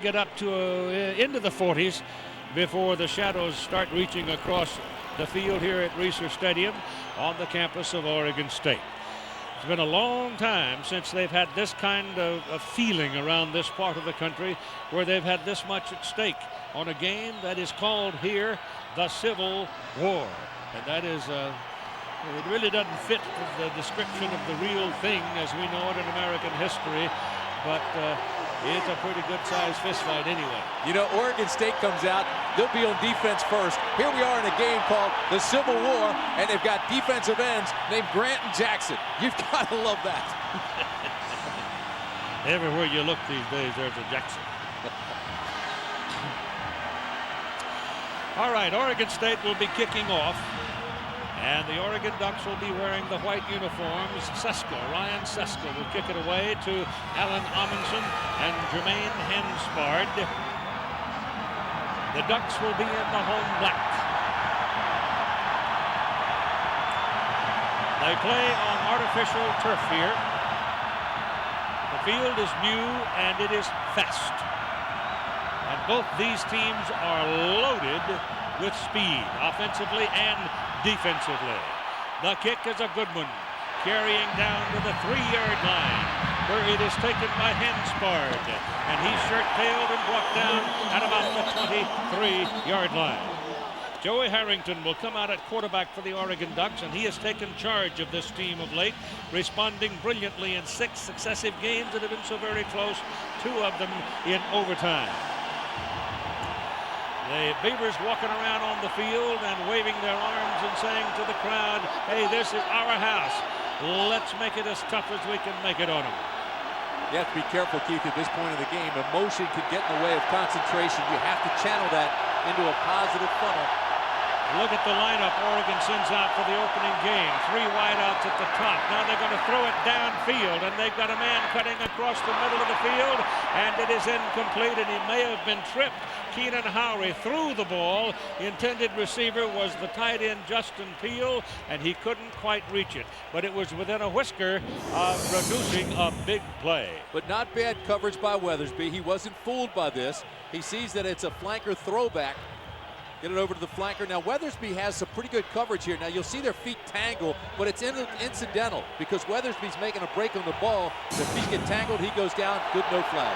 get up to into the 40s before the shadows start reaching across the field here at Reser Stadium on the campus of Oregon State. It's been a long time since they've had this kind of feeling around this part of the country where they've had this much at stake on a game that is called here the Civil War. And that is, it really doesn't fit the description of the real thing as we know it in American history, but it's a pretty good-sized fistfight anyway. You know, Oregon State comes out, they'll be on defense first. Here we are in a game called the Civil War, and they've got defensive ends named Grant and Jackson. You've got to love that. Everywhere you look these days, there's a Jackson. All right, Oregon State will be kicking off. And the Oregon Ducks will be wearing the white uniforms. Ryan Seska will kick it away to Alan Amundsen and Jermaine Henspard. The Ducks will be in the home black. They play on artificial turf here. The field is new and it is fast. And both these teams are loaded with speed, offensively and defensively. The kick is a good one, carrying down to the 3-yard line, where it is taken by Henspard, and he's shirt-tailed and brought down at about the 23-yard line. Joey Harrington will come out at quarterback for the Oregon Ducks, and he has taken charge of this team of late, responding brilliantly in 6 successive games that have been so very close, 2 of them in overtime. The Beavers walking around on the field and waving their arms and saying to the crowd, hey, this is our house. Let's make it as tough as we can make it on them. You have to be careful, Keith, at this point of the game. Emotion can get in the way of concentration. You have to channel that into a positive funnel. Look at the lineup Oregon sends out for the opening game. 3 wideouts at the top. Now they're going to throw it downfield, and they've got a man cutting across the middle of the field, and it is incomplete, and he may have been tripped. Keenan Howry threw the ball. The intended receiver was the tight end Justin Peel, and he couldn't quite reach it. But it was within a whisker of producing a big play. But not bad coverage by Weathersby. He wasn't fooled by this. He sees that it's a flanker throwback. Get it over to the flanker. Now, Weathersby has some pretty good coverage here. Now, you'll see their feet tangle, but it's incidental because Weathersby's making a break on the ball. The feet get tangled. He goes down. Good, no flag.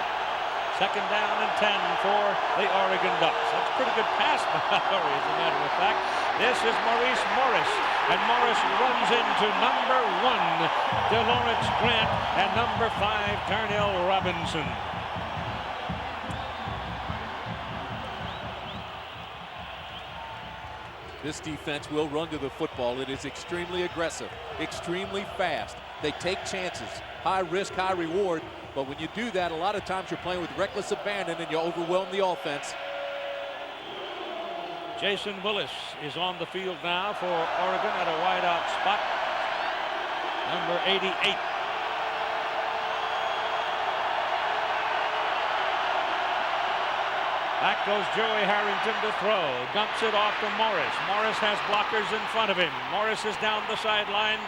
2nd down and 10 for the Oregon Ducks. That's a pretty good pass by Howry, as a matter of fact. This is Maurice Morris, and Morris runs into number 1, DeLawrence Grant, and number 5, Darnell Robinson. This defense will run to the football. It is extremely aggressive, extremely fast. They take chances, high risk, high reward. But when you do that, a lot of times you're playing with reckless abandon and you overwhelm the offense. Jason Willis is on the field now for Oregon at a wideout spot. Number 88. Back goes Joey Harrington to throw. Dumps it off to Morris. Morris has blockers in front of him. Morris is down the sidelines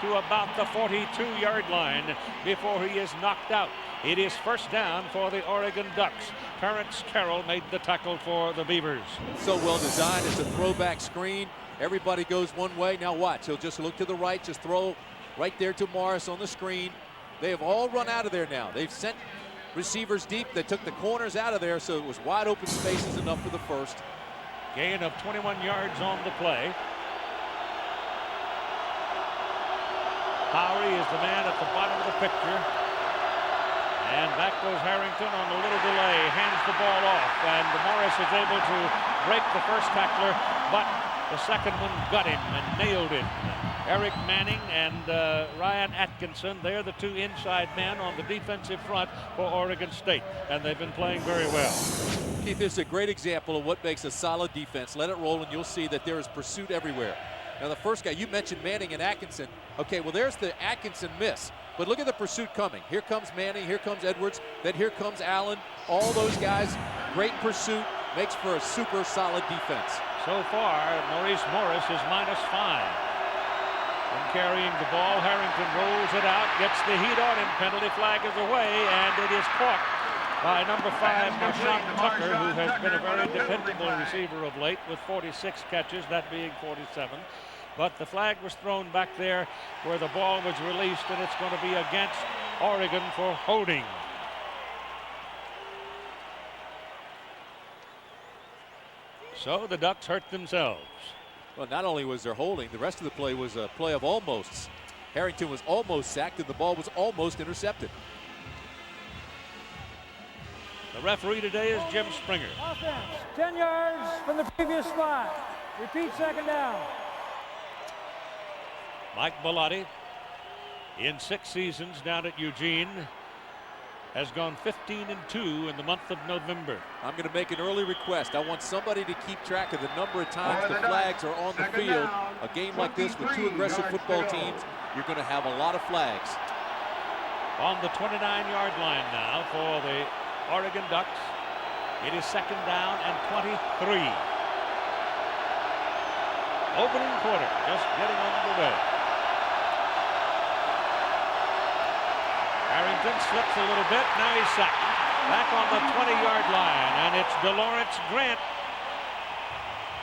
to about the 42-yard line before he is knocked out. It is 1st down for the Oregon Ducks. Terrence Carroll made the tackle for the Beavers. So well designed. It's a throwback screen. Everybody goes one way. Now watch. He'll just look to the right, just throw right there to Morris on the screen. They have all run out of there now. They've sent receivers deep. They took the corners out of there, so it was wide open spaces enough for the first. Gain of 21 yards on the play. Howry is the man at the bottom of the picture. And back goes Harrington on a little delay, hands the ball off, and Morris is able to break the first tackler, but the second one got him and nailed it. Eric Manning and Ryan Atkinson, they're the 2 inside men on the defensive front for Oregon State, and they've been playing very well. Keith, this is a great example of what makes a solid defense. Let it roll, and you'll see that there is pursuit everywhere. Now, the first guy, you mentioned Manning and Atkinson. Okay, well, there's the Atkinson miss. But look at the pursuit coming. Here comes Manning, here comes Edwards, then here comes Allen. All those guys, great pursuit, makes for a super solid defense. So far, Maurice Morris is -5. And carrying the ball, Harrington rolls it out, gets the heat on him. Penalty flag is away, and it is caught by number 5, Marshawn Tucker, who has been a very dependable receiver of late with 46 catches, that being 47. But the flag was thrown back there where the ball was released, and it's going to be against Oregon for holding. So the Ducks hurt themselves. Well, not only was there holding, the rest of the play was a play of almosts. Harrington was almost sacked, and the ball was almost intercepted. The referee today is Jim Springer. Offense, 10 yards from the previous spot. Repeat, second down. Mike Bellotti, in 6 seasons down at Eugene, has gone 15-2 in the month of November. I'm going to make an early request. I want somebody to keep track of the number of times the flags are on the field. A game like this with 2 aggressive football teams, you're going to have a lot of flags. On the 29-yard line now for the Oregon Ducks. It is second down and 23. Opening quarter, just getting underway. Harrington slips a little bit. Now he's sacked. Back on the 20-yard line, and it's DeLawrence Grant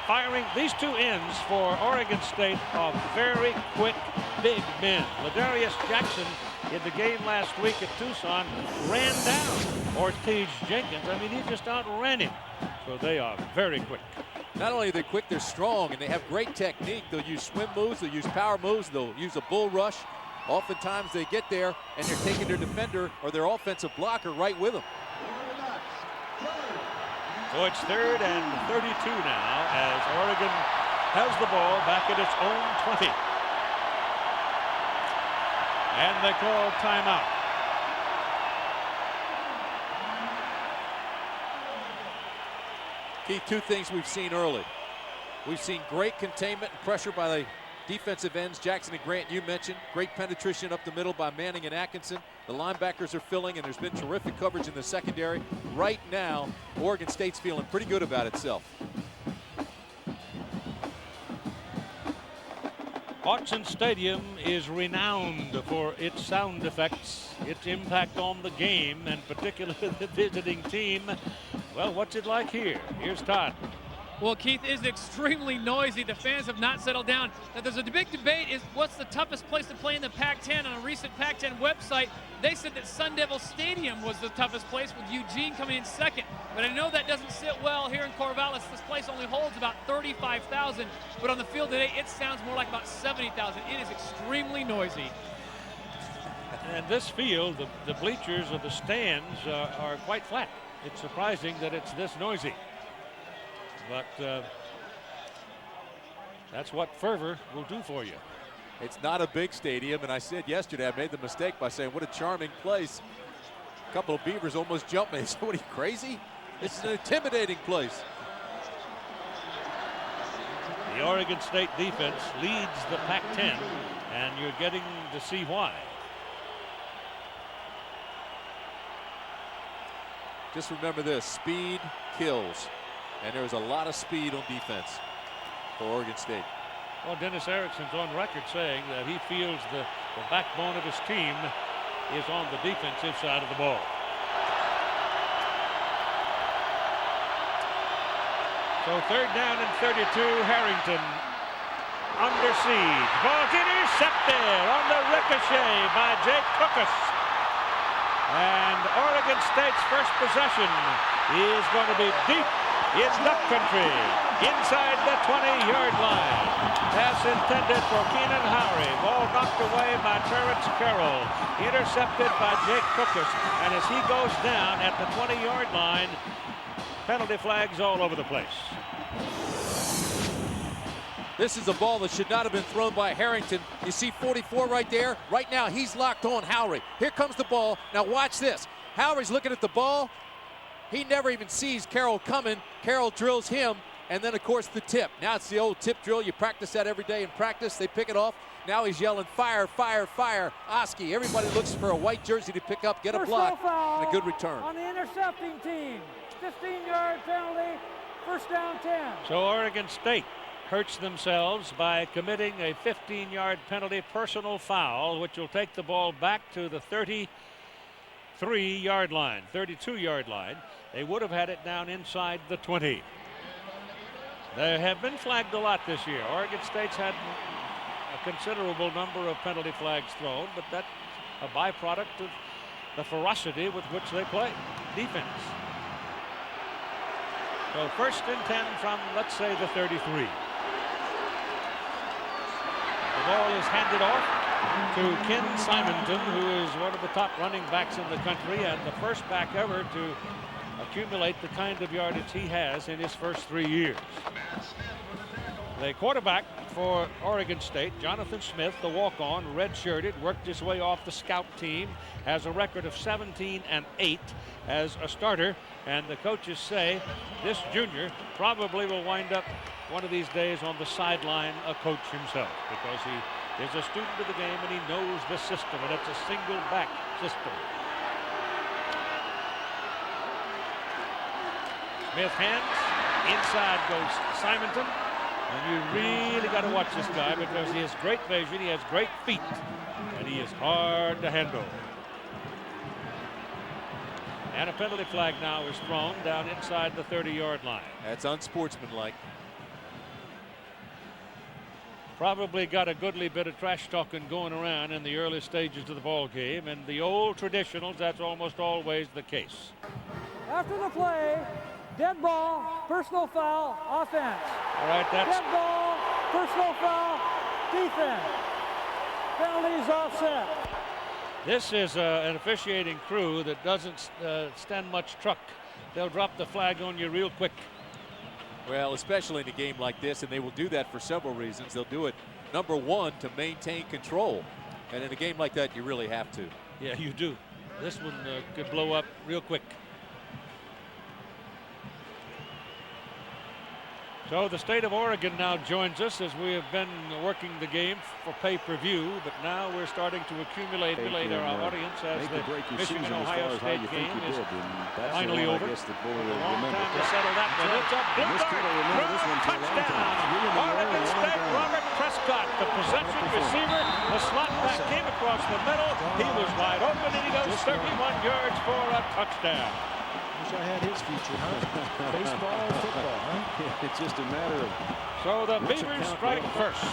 firing. These 2 ends for Oregon State are very quick, big men. Ladarius Jackson in the game last week at Tucson ran down Ortiz Jenkins. I mean, he just outran him. So they are very quick. Not only are they quick, they're strong, and they have great technique. They'll use swim moves, they'll use power moves, they'll use a bull rush. Oftentimes they get there and they're taking their defender or their offensive blocker right with them. So it's 3rd and 32 now as Oregon has the ball back at its own 20. And they call timeout. Keith, 2 things we've seen early. We've seen great containment and pressure by the defensive ends, Jackson and Grant, you mentioned. Great penetration up the middle by Manning and Atkinson. The linebackers are filling, and there's been terrific coverage in the secondary. Right now, Oregon State's feeling pretty good about itself. Autzen Stadium is renowned for its sound effects, its impact on the game, and particularly the visiting team. Well, what's it like here? Here's Todd. Well, Keith, is extremely noisy. The fans have not settled down. Now, there's a big debate is what's the toughest place to play in the Pac-10. On a recent Pac-10 website, they said that Sun Devil Stadium was the toughest place, with Eugene coming in second. But I know that doesn't sit well here in Corvallis. This place only holds about 35,000, but on the field today, it sounds more like about 70,000. It is extremely noisy. And this field, the bleachers or the stands are quite flat. It's surprising that it's this noisy. But that's what fervor will do for you. It's not a big stadium, and I said yesterday, I made the mistake by saying, what a charming place. A couple of Beavers almost jumped me. So what, are you crazy? It's an intimidating place. The Oregon State defense leads the Pac-10, and you're getting to see why. Just remember this, speed kills. And there's a lot of speed on defense for Oregon State. Well, Dennis Erickson's on record saying that he feels the backbone of his team is on the defensive side of the ball. So 3rd down and 32, Harrington under siege. Ball's intercepted on the ricochet by Jake Cookus. And Oregon State's first possession is going to be deep in Duck Country, inside the 20-yard line. Pass intended for Keenan Howry. Ball knocked away by Terrence Carroll. Intercepted by Jake Cookus. And as he goes down at the 20-yard line, penalty flags all over the place. This is a ball that should not have been thrown by Harrington. You see 44 right there? Right now, he's locked on Howry. Here comes the ball. Now watch this. Howry's looking at the ball. He never even sees Carroll coming. Carroll drills him, and then, of course, the tip. Now it's the old tip drill. You practice that every day in practice. They pick it off. Now he's yelling, fire, fire, fire. Oski, everybody looks for a white jersey to pick up, get a block, and a good return. On the intercepting team, 15-yard penalty, first down 10. So Oregon State hurts themselves by committing a 15-yard penalty personal foul, which will take the ball back to the 33 33-yard line, 32-yard line. They would have had it down inside the 20. They have been flagged a lot this year. Oregon State's had a considerable number of penalty flags thrown, but that's a byproduct of the ferocity with which they play defense. So 1st and 10 from, let's say, the 33. The ball is handed off to Ken Simonton, who is one of the top running backs in the country and the first back ever to accumulate the kind of yardage he has in his first 3 years. The quarterback for Oregon State, Jonathan Smith, the walk-on, red-shirted, worked his way off the scout team, has a record of 17-8 as a starter, and the coaches say this junior probably will wind up one of these days on the sideline a coach himself, because he is a student of the game and he knows the system, and it's a single back system. Smith hands, inside goes Simonton, and you really got to watch this guy because he has great vision, he has great feet, and he is hard to handle. And a penalty flag now is thrown down inside the 30-yard line. That's unsportsmanlike. Probably got a goodly bit of trash talking going around in the early stages of the ball game, and the old traditionals, that's almost always the case. After the play, dead ball, personal foul, offense. All right, that's Dead ball, personal foul, defense. Penalties offset. this is an officiating crew that doesn't stand much truck. They'll drop the flag on you real quick. Well, especially in a game like this, and they will do that for several reasons. They'll do it, number one, to maintain control. And in a game like that, you really have to. Yeah, you do. This one could blow up real quick. So the state of Oregon now joins us as we have been working the game for pay-per-view, but now we're starting to accumulate our audience as the Michigan-Ohio State game is finally over. A long time to settle that one. It's a blue dart, touchdown! Oregon State, Robert Prescott, the possession receiver. The slot back came across the middle. He was wide open, and he goes 31 yards for a touchdown. Wish I had his future, huh? Baseball, football, huh? Yeah, it's just a matter of. So the Beavers strike first.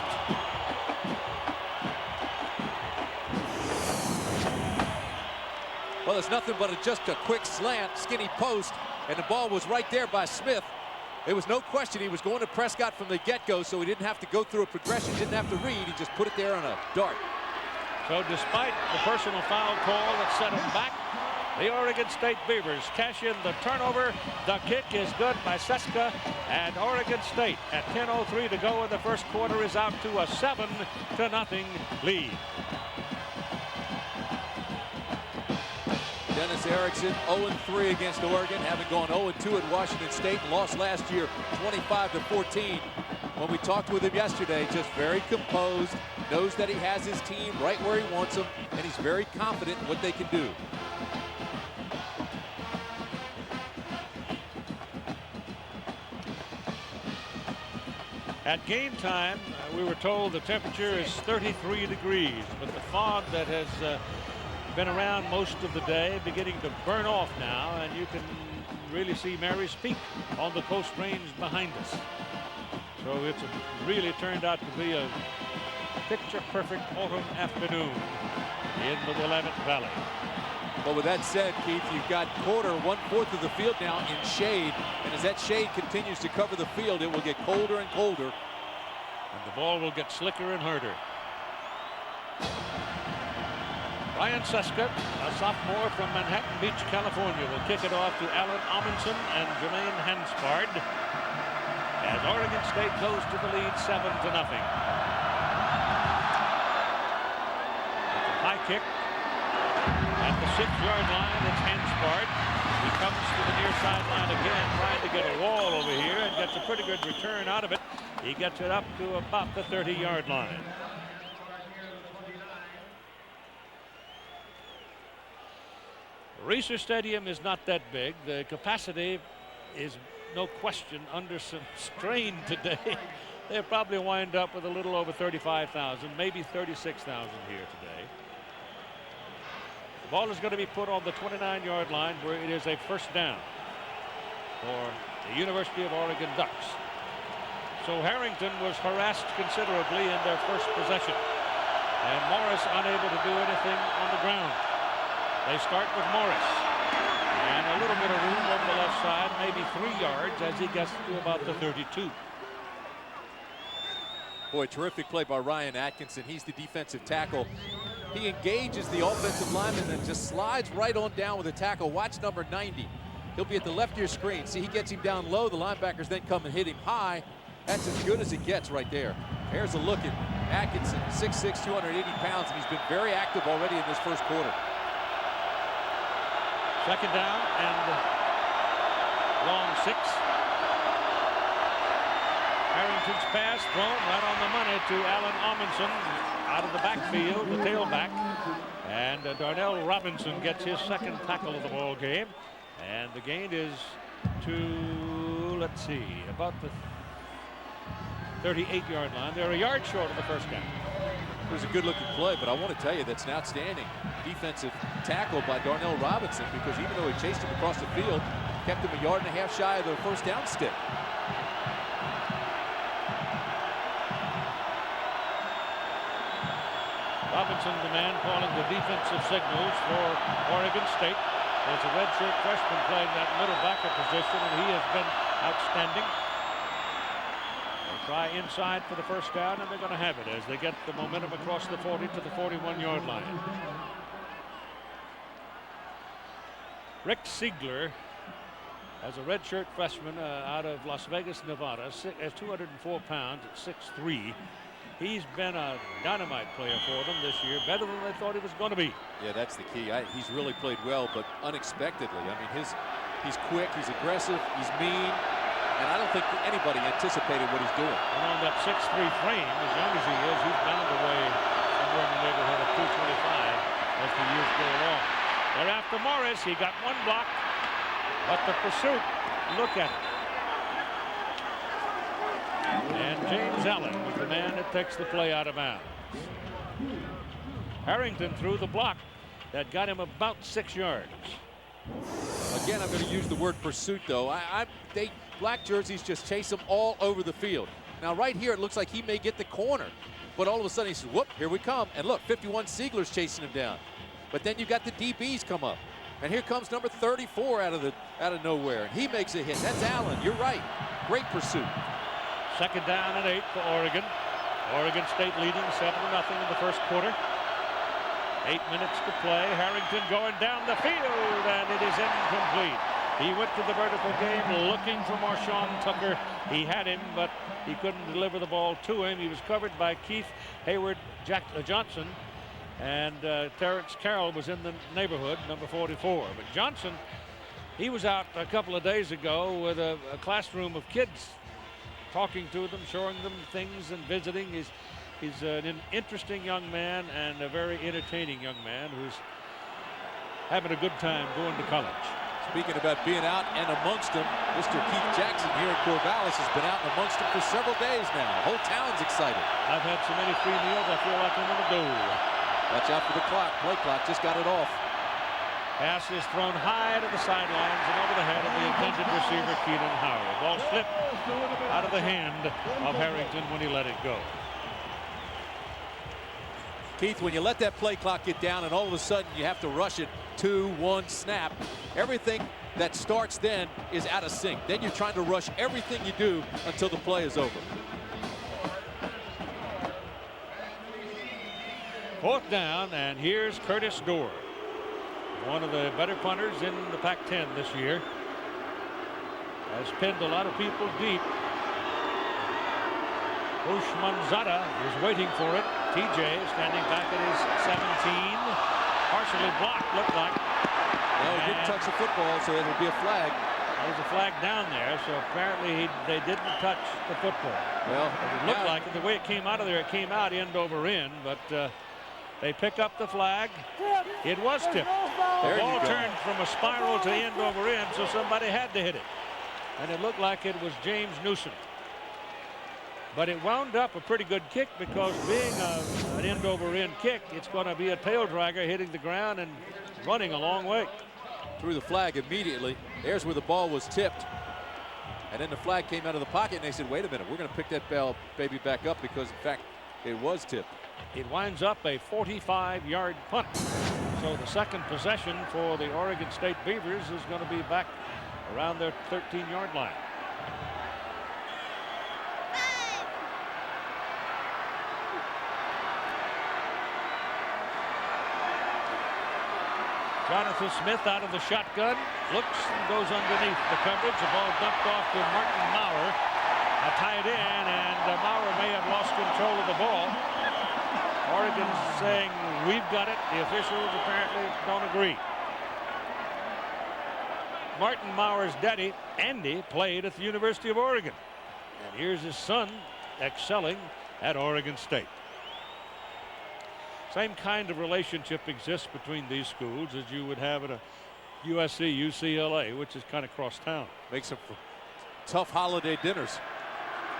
Well, it's nothing but just a quick slant, skinny post, and the ball was right there by Smith. There was no question he was going to Prescott from the get-go, so he didn't have to go through a progression, didn't have to read. He just put it there on a dart. So despite the personal foul call that set him back, the Oregon State Beavers cash in the turnover. The kick is good by Seska, and Oregon State at 10:03 to go in the first quarter is out to a 7-0 lead. Dennis Erickson 0-3 against Oregon, having gone 0-2 at Washington State and lost last year 25-14. When we talked with him yesterday, just very composed, knows that he has his team right where he wants them, and he's very confident in what they can do. At game time, we were told the temperature is 33 degrees, but the fog that has been around most of the day beginning to burn off now, and you can really see Mary's Peak on the Coast Range behind us. So it's really turned out to be a picture-perfect autumn afternoon in the Willamette Valley. But with that said, Keith, you've got one-fourth of the field now in shade, and as that shade continues to cover the field, it will get colder and colder. And the ball will get slicker and harder. Ryan Seska, a sophomore from Manhattan Beach, California, will kick it off to Alan Amundsen and Jermaine Hanspard as Oregon State goes to the lead 7-0. High kick. At the 6-yard line, it's Hanspard. He comes to the near sideline again, trying to get a wall over here, and gets a pretty good return out of it. He gets it up to about the 30-yard line. Reser Stadium is not that big. The capacity is, no question, under some strain today. They'll probably wind up with a little over 35,000, maybe 36,000 here today. Ball is going to be put on the 29-yard line where it is a first down for the University of Oregon Ducks. So Harrington was harassed considerably in their first possession, and Morris unable to do anything on the ground. They start with Morris, and a little bit of room over the left side, maybe 3 yards as he gets to about the 32. Boy, terrific play by Ryan Atkinson. He's the defensive tackle. He engages the offensive lineman and just slides right on down with a tackle. Watch number 90. He'll be at the left of your screen. See, he gets him down low. The linebackers then come and hit him high. That's as good as it gets right there. Here's a look at Atkinson, 6'6", 280 pounds, and he's been very active already in this first quarter. Second down and long 6. Harrington's pass thrown right on the money to Alan Amundsen out of the backfield, the tailback. And Darnell Robinson gets his second tackle of the ball game. And the gain is to, let's see, about the 38-yard line. They're a yard short of the first down. It was a good-looking play, but I want to tell you that's an outstanding defensive tackle by Darnell Robinson, because even though he chased him across the field, kept him a yard and a half shy of the first down stick. Robinson, the man calling the defensive signals for Oregon State. There's a redshirt freshman playing that middle backer position, and he has been outstanding. They try inside for the first down, and they're going to have it as they get the momentum across the 40 to the 41-yard line. Rick Siegler, as a redshirt freshman out of Las Vegas, Nevada, as 204 pounds at 6'3". He's been a dynamite player for them this year, better than they thought he was going to be. Yeah, that's the key. He's really played well, but unexpectedly. I mean, he's quick, he's aggressive, he's mean, and I don't think anybody anticipated what he's doing. And on that 6'3" frame, as young as he is, he's bound to weigh somewhere in the neighborhood of 225 as the years go along. They're after Morris. He got one block, but the pursuit, look at it. And James Allen was the man that takes the play out of bounds. Harrington threw the block that got him about 6 yards. Again, I'm going to use the word pursuit, though. Black jerseys just chase him all over the field. Now, right here, it looks like he may get the corner, but all of a sudden he says, whoop, here we come. And look, 51 Siegler's chasing him down. But then you got the DBs come up. And here comes number 34 out of nowhere. And he makes a hit. That's Allen. You're right. Great pursuit. Second down and 8 for Oregon. Oregon State leading 7-0 in the first quarter. 8 minutes to play. Harrington going down the field, and it is incomplete. He went to the vertical game looking for Marshawn Tucker. He had him, but he couldn't deliver the ball to him. He was covered by Keith Hayward Johnson, and Terrence Carroll was in the neighborhood, number 44. But Johnson, he was out a couple of days ago with a classroom of kids, talking to them, showing them things, and visiting. He's an interesting young man and a very entertaining young man who's having a good time going to college. Speaking about being out and amongst them, Mr. Keith Jackson here in Corvallis has been out and amongst them for several days now. The whole town's excited. I've had so many free meals, I feel like I'm going to go. Watch out for the clock. Play clock just got it off. Pass is thrown high to the sidelines and over the head of the intended receiver, Keenan Howard. Ball slipped out of the hand of Harrington when he let it go. Keith, when you let that play clock get down and all of a sudden you have to rush it 2-1 snap, everything that starts then is out of sync. Then you're trying to rush everything you do until the play is over. Fourth down, and here's Curtis Dorr, one of the better punters in the Pac-10 this year. Has pinned a lot of people deep. Ushmanzada is waiting for it. TJ standing back at his 17. Partially blocked, looked like. Well, he didn't touch the football, so it'll be a flag. There's a flag down there, so apparently they didn't touch the football. Well, it looked like the way it came out of there, it came out end over end, but they pick up the flag. It was tipped. The ball turned from a spiral to end over end, so somebody had to hit it. And it looked like it was James Newsom. But it wound up a pretty good kick, because being an end over end kick, it's going to be a tail dragger hitting the ground and running a long way. Threw the flag immediately. There's where the ball was tipped. And then the flag came out of the pocket, and they said, wait a minute, we're going to pick that baby back up because, in fact, it was tipped. It winds up a 45-yard punt. So the second possession for the Oregon State Beavers is going to be back around their 13-yard line. Jonathan Smith out of the shotgun, looks and goes underneath the coverage. The ball dumped off to Martin Maurer, a tight end, and Maurer may have lost control of the ball. Oregon's saying, we've got it. The officials apparently don't agree. Martin Maurer's daddy, Andy, played at the University of Oregon. And here's his son excelling at Oregon State. Same kind of relationship exists between these schools as you would have at a USC, UCLA, which is kind of cross town. Makes them for tough holiday dinners.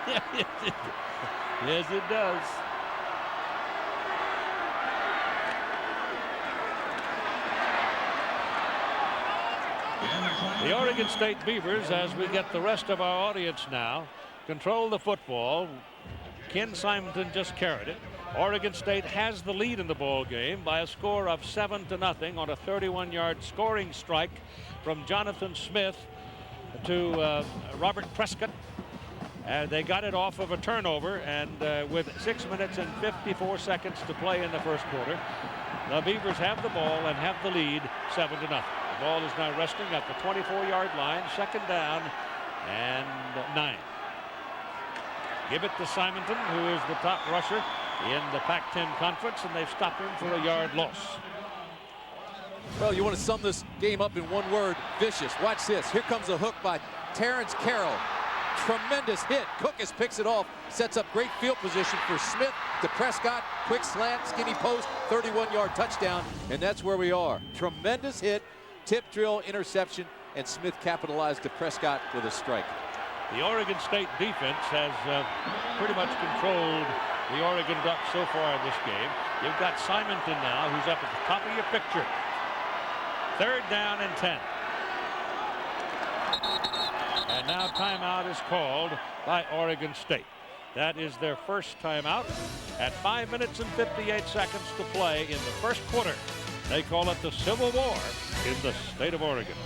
Yes, it does. The Oregon State Beavers, as we get the rest of our audience now, control the football. Ken Simonton just carried it. Oregon State has the lead in the ball game by a score of 7-0 on a 31-yard scoring strike from Jonathan Smith to Robert Prescott. They got it off of a turnover, and with 6 minutes and 54 seconds to play in the first quarter, the Beavers have the ball and have the lead 7-0. The ball is now resting at the 24-yard line, second down and 9. Give it to Simonton, who is the top rusher in the Pac-10 conference, and they've stopped him for a yard loss. Well, you want to sum this game up in one word: vicious. Watch this. Here comes a hook by Terrence Carroll. Tremendous hit. Cookus picks it off, sets up great field position for Smith to Prescott. Quick slant, skinny post, 31-yard touchdown, and that's where we are. Tremendous hit, tip drill, interception, and Smith capitalized to Prescott with a strike. The Oregon State defense has pretty much controlled the Oregon Ducks so far in this game. You've got Simonton now, who's up at the top of your picture. Third down and 10. And now timeout is called by Oregon State. That is their first timeout at 5 minutes and 58 seconds to play in the first quarter. They call it the Civil War in the state of Oregon.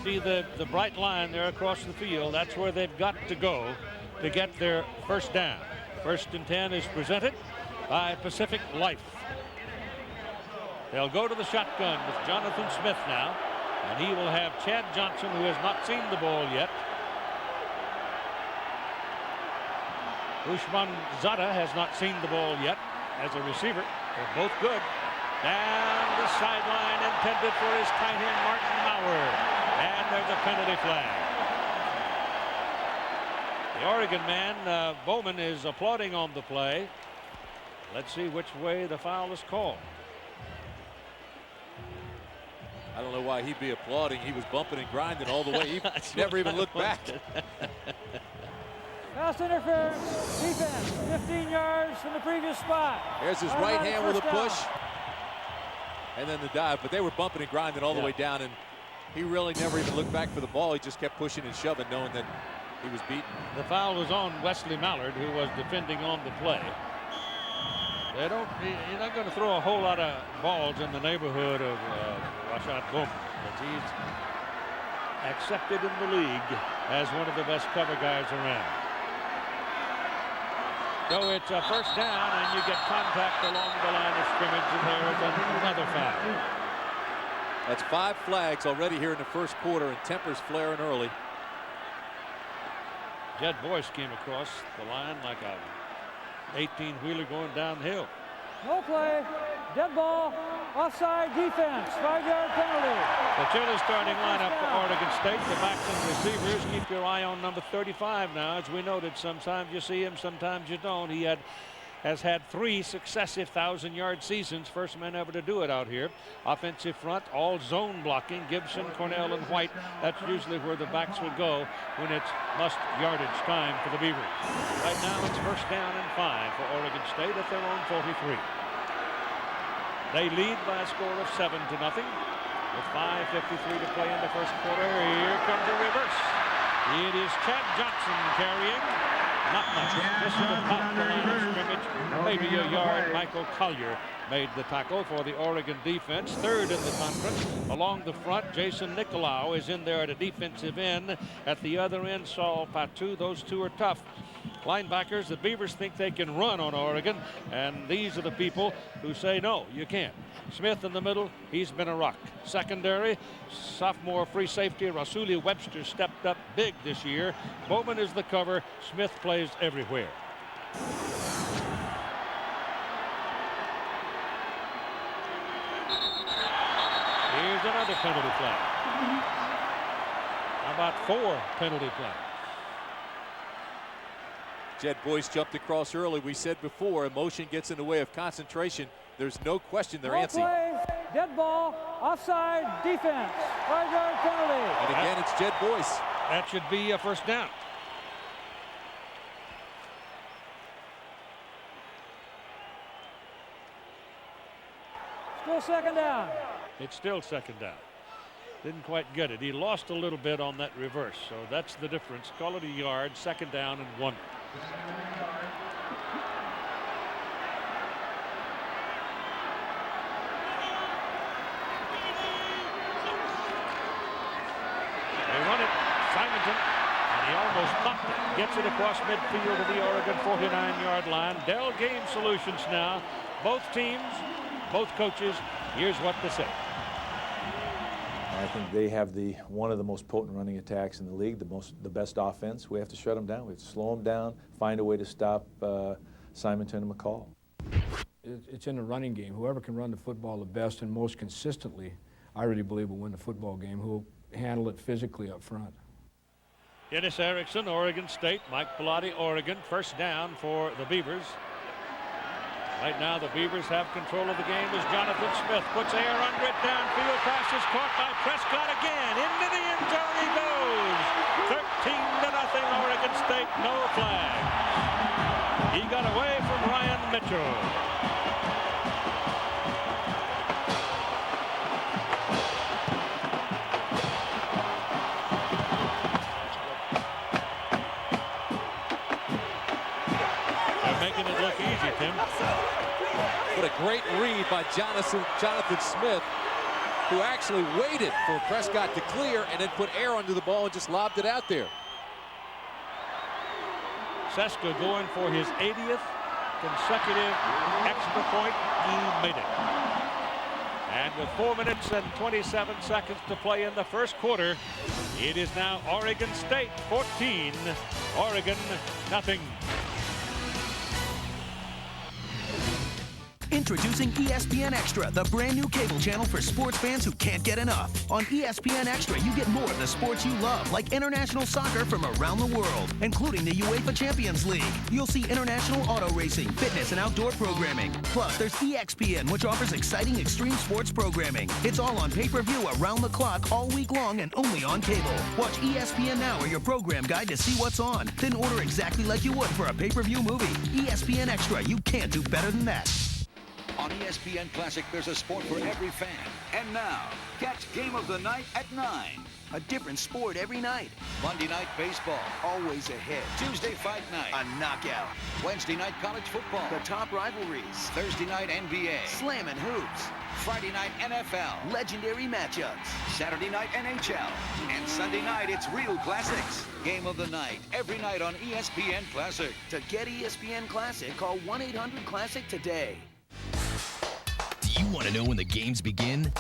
See the bright line there across the field. That's where they've got to go to get their first down. First and 10 is presented by Pacific Life. They'll go to the shotgun with Jonathan Smith now, and he will have Chad Johnson, who has not seen the ball yet. Ushman Zada has not seen the ball yet as a receiver. They're both good. Down the sideline, intended for his tight end, Martin Maurer. And there's a penalty flag. The Oregon man, Bowman, is applauding on the play. Let's see which way the foul is called. I don't know why he'd be applauding. He was bumping and grinding all the way. He never even looked back. Pass interference, defense, 15 yards from the previous spot. There's his right hand with a push. And then the dive, but they were bumping and grinding all the way down, and he really never even looked back for the ball. He just kept pushing and shoving, knowing that he was beaten. The foul was on Wesley Mallard, who was defending on the play. You're not going to throw a whole lot of balls in the neighborhood of Rashad Bowman, but he's accepted in the league as one of the best cover guys around. So it's a first down, and you get contact along the line of scrimmage, and there is another foul. That's 5 flags already here in the first quarter, and tempers flaring early. Jed Boyce came across the line like a 18-wheeler going downhill. No play, dead ball, offside defense, 5-yard penalty. The Chile starting lineup for Oregon State. The backs and receivers. Keep your eye on number 35 now. As we noted, sometimes you see him, sometimes you don't. He has had 3 successive 1,000-yard seasons. First man ever to do it out here. Offensive front, all zone blocking. Gibson, Cornell, and White. That's usually where the backs will go when it's must yardage time for the Beavers. Right now it's first down and 5 for Oregon State at their own 43. They lead by a score of 7-0 with 5:53 to play in the first quarter. Here comes a reverse. It is Chad Johnson carrying. Not much. Just to the top of the line of scrimmage. Maybe a yard. Michael Collier made the tackle for the Oregon defense. Third in the conference. Along the front, Jason Nicolau is in there at a defensive end. At the other end, Saul Patu. Those two are tough. Linebackers, the Beavers think they can run on Oregon, and these are the people who say, no, you can't. Smith in the middle, he's been a rock. Secondary, sophomore free safety Rasuli Webster stepped up big this year. Bowman is the cover. Smith plays everywhere. Here's another penalty flag. How about 4 penalty flags? Jed Boyce jumped across early. We said before, emotion gets in the way of concentration. There's no question they're antsy. Play, dead ball, offside, defense, 5-yard penalty. And again, it's Jed Boyce. That should be a first down. Still second down. It's still second down. Didn't quite get it. He lost a little bit on that reverse, so that's the difference. Call it a yard, second down and 1. They run it. Simonton, and he almost popped it. Gets it across midfield to the Oregon 49-yard line. Dell Game Solutions now. Both teams, both coaches, here's what to say. I think they have one of the most potent running attacks in the league, the best offense. We have to shut them down. We have to slow them down, find a way to stop Simonton and McCall. It's in the running game. Whoever can run the football the best and most consistently, I really believe will win the football game. Who'll handle it physically up front. Dennis Erickson, Oregon State. Mike Pilati, Oregon. First down for the Beavers. Right now, the Beavers have control of the game as Jonathan Smith puts air under it. Downfield pass is caught by Prescott again. Into the end zone he goes. 13-0 Oregon State, no flag. He got away from Ryan Mitchell. They're making it look easy, Tim. What a great read by Jonathan Smith, who actually waited for Prescott to clear and then put air under the ball and just lobbed it out there. Seska going for his 80th consecutive extra point. He made it. And with 4 minutes and 27 seconds to play in the first quarter, it is now Oregon State 14, Oregon nothing. Introducing ESPN Extra, the brand new cable channel for sports fans who can't get enough. On ESPN Extra, you get more of the sports you love, like international soccer from around the world, including the UEFA Champions League. You'll see international auto racing, fitness, and outdoor programming. Plus, there's EXPN, which offers exciting extreme sports programming. It's all on pay-per-view around the clock, all week long, and only on cable. Watch ESPN Now or your program guide to see what's on. Then order exactly like you would for a pay-per-view movie. ESPN Extra, you can't do better than that. On ESPN Classic, there's a sport for every fan. And now, catch Game of the Night at 9. A different sport every night. Monday night baseball, Always ahead. Tuesday fight night, A knockout. Wednesday night college football, The top rivalries. Thursday night NBA, Slam and hoops. Friday night NFL, Legendary matchups. Saturday night NHL, and Sunday night it's real classics. Game of the Night, every night on ESPN Classic. To get ESPN Classic, call 1-800-CLASSIC today. Do you want to know when the games begin?